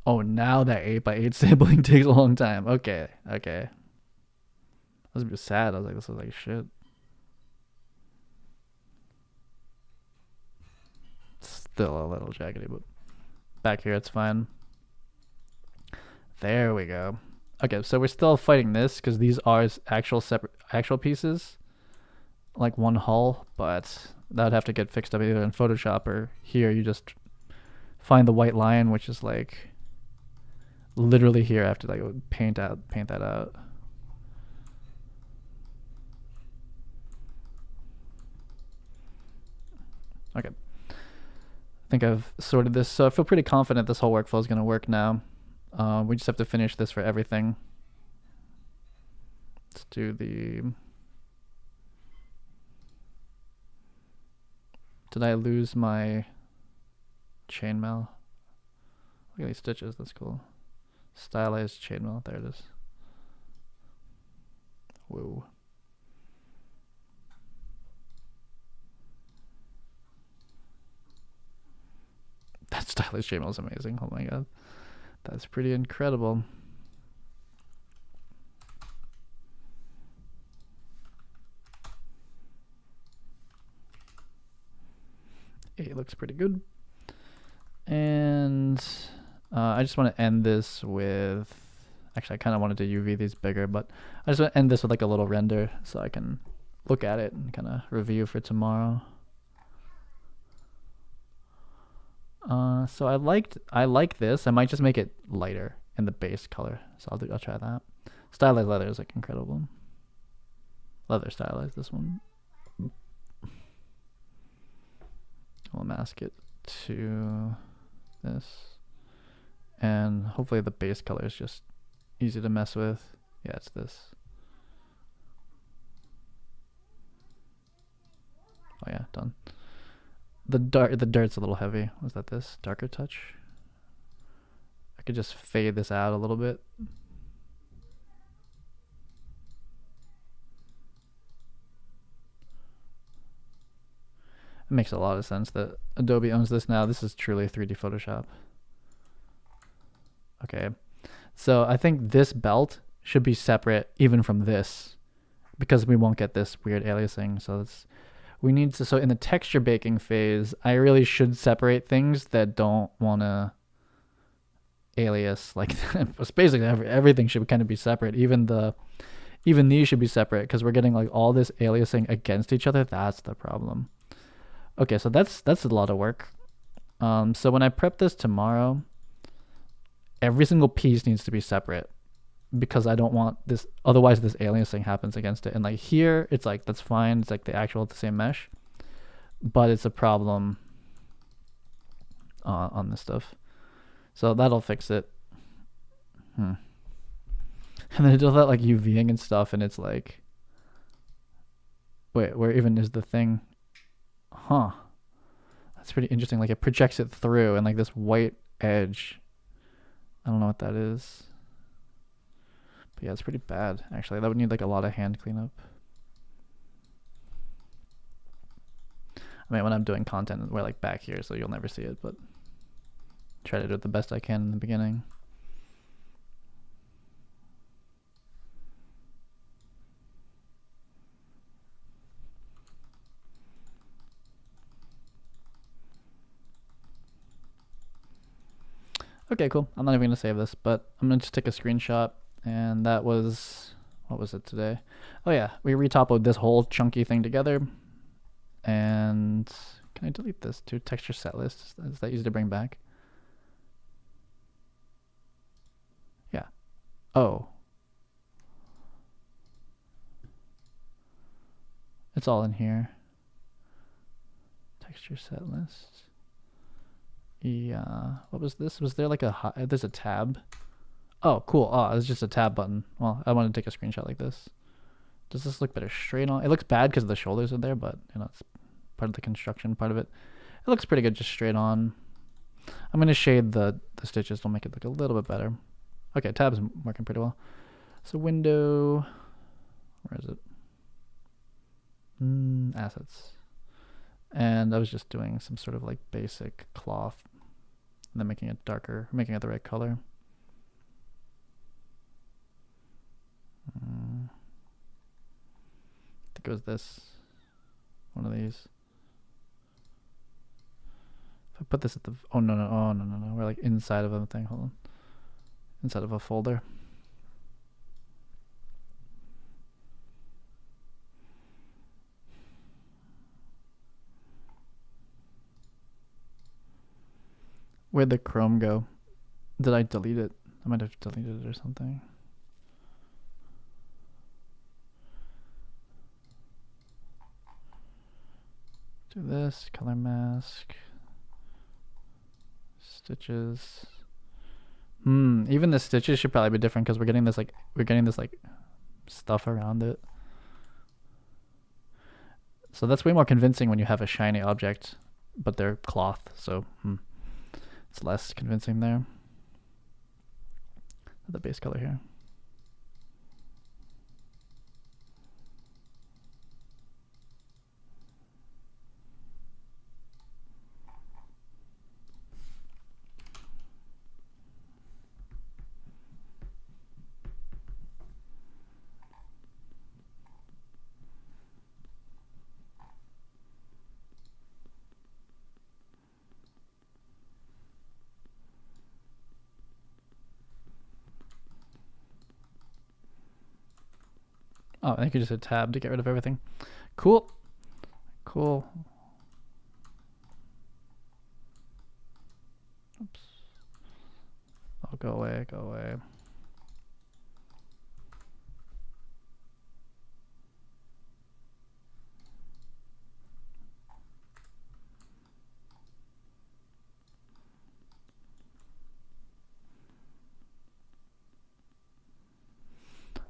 Speaker 1: Oh, now that 8x8 sampling takes a long time. Okay. I was a bit sad. I was like, this is like shit. Still a little jaggedy, but back here it's fine. There we go. Okay, so we're still fighting this because these are actual pieces, like one hull, but that would have to get fixed up either in Photoshop or here you just find the white line, which is like literally here. I have to like paint that out. Okay. I think I've sorted this, so I feel pretty confident this whole workflow is going to work now. We just have to finish this for everything. Let's do the... Did I lose my chainmail? Look at these stitches, that's cool. Stylized chainmail, there it is. Whoa. That stylized chainmail is amazing, oh my god. That's pretty incredible. 8 looks pretty good. And I just want to end this with, actually I kind of wanted to UV these bigger, but I just want to end this with like a little render so I can look at it and kind of review for tomorrow. So I like this. I might just make it lighter in the base color. So I'll try that. Stylized leather is like incredible. Leather stylized, this one. I'll mask it to this. And hopefully the base color is just easy to mess with. Yeah, it's this. Oh yeah, done. The dirt's a little heavy. Was that this? Darker touch? I could just fade this out a little bit. It makes a lot of sense that Adobe owns this now. This is truly 3D Photoshop. Okay. So I think this belt should be separate even from this because we won't get this weird aliasing. So so in the texture baking phase, I really should separate things that don't want to alias like that. Basically everything should kind of be separate. Even these should be separate because we're getting like all this aliasing against each other. That's the problem. Okay, so that's a lot of work. So when I prep this tomorrow, every single piece needs to be separate because I don't want this, otherwise this aliasing happens against it. And like here, it's like, that's fine. It's like the same mesh, but it's a problem on this stuff. So that'll fix it. And then it does that like UVing and stuff, and it's like, wait, where even is the thing? Huh. That's pretty interesting. Like it projects it through and like this white edge. I don't know what that is. But yeah, it's pretty bad, actually. That would need like a lot of hand cleanup. I mean, when I'm doing content, we're like back here, so you'll never see it, but try to do it the best I can in the beginning. Okay, cool. I'm not even gonna save this, but I'm gonna just take a screenshot. And that was, what was it today? Oh yeah, we retopoed this whole chunky thing together. And can I delete this to texture set list? Is that easy to bring back? Yeah. Oh. It's all in here. Texture set list. Yeah. What was this? Was there like there's a tab? Oh, cool. Oh, it's just a tab button. Well, I want to take a screenshot like this. Does this look better straight on? It looks bad because the shoulders are there, but you know, it's part of the construction part of it. It looks pretty good just straight on. I'm going to shade the stitches to make it look a little bit better. Okay, tab's working pretty well. So window, where is it? Assets. And I was just doing some sort of like basic cloth and then making it darker, making it the right color. I think it was this, one of these. If I put this at the, oh no, we're like inside of a thing, hold on. Inside of a folder. Where'd the Chrome go? Did I delete it? I might have deleted it or something. Do this, color mask, stitches. Even the stitches should probably be different because we're getting this like stuff around it. So that's way more convincing when you have a shiny object, but they're cloth, so it's less convincing there. The base color here. Oh, I think you just hit tab to get rid of everything. Cool. Cool. Oops. Oh, go away, go away.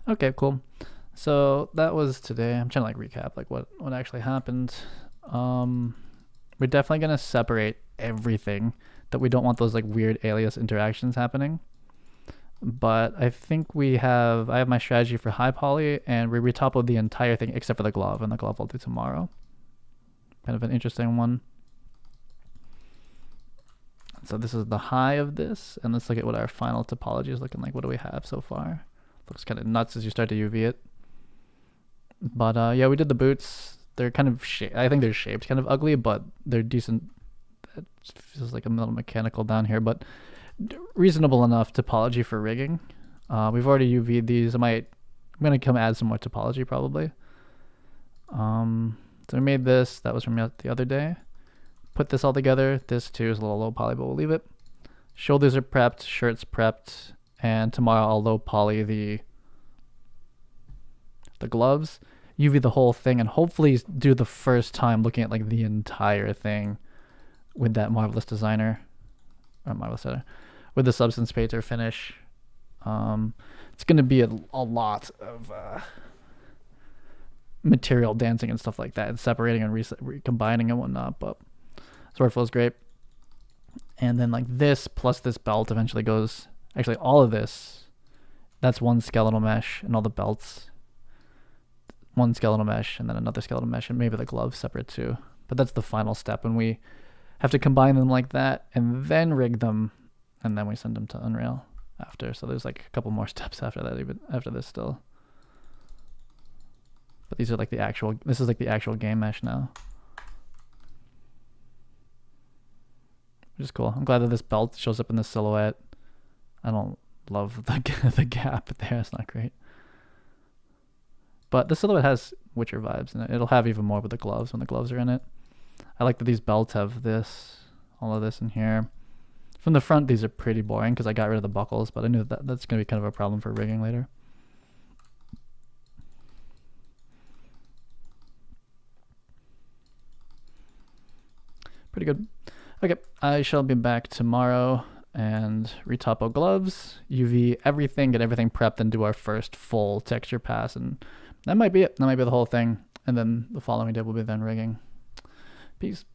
Speaker 1: Okay, cool. So that was today. I'm trying to like recap like what actually happened. We're definitely gonna separate everything that we don't want those like weird alias interactions happening. But I think I have my strategy for high poly, and we retopoed the entire thing except for the glove, and the glove I'll do tomorrow. Kind of an interesting one. So this is the high of this, and let's look at what our final topology is looking like. What do we have so far? Looks kind of nuts as you start to UV it. But yeah, we did the boots. They're kind of I think they're shaped kind of ugly, but they're decent. It feels like a little mechanical down here, but reasonable enough topology for rigging. We've already UV'd these. I'm gonna come add some more topology probably. So we made this. That was from the other day. Put this all together. This too is a little low poly, but we'll leave it. Shoulders are prepped. Shirts prepped. And tomorrow I'll low poly the gloves, UV the whole thing, and hopefully do the first time looking at like the entire thing with that Marvelous Designer, or Marvelous Editor, with the Substance Painter finish. It's going to be a lot of material dancing and stuff like that, and separating and recombining and whatnot, but Swordflow is great. And then like this plus this belt eventually goes, actually all of this, that's one skeletal mesh, and all the belts, one skeletal mesh, and then another skeletal mesh, and maybe the gloves separate too. But that's the final step, and we have to combine them like that and then rig them, and then we send them to Unreal after. So there's like a couple more steps after that, even after this still. But these are like this is like the actual game mesh now, which is cool. I'm glad that this belt shows up in the silhouette. I don't love the gap there. It's not great. But the silhouette has Witcher vibes, and it'll have even more with the gloves when the gloves are in it. I like that these belts have all of this in here. From the front, these are pretty boring because I got rid of the buckles, but I knew that that's going to be kind of a problem for rigging later. Pretty good. Okay, I shall be back tomorrow and retopo gloves, UV everything, get everything prepped, and do our first full texture pass, and that might be it. That might be the whole thing. And then the following day will be then rigging. Peace.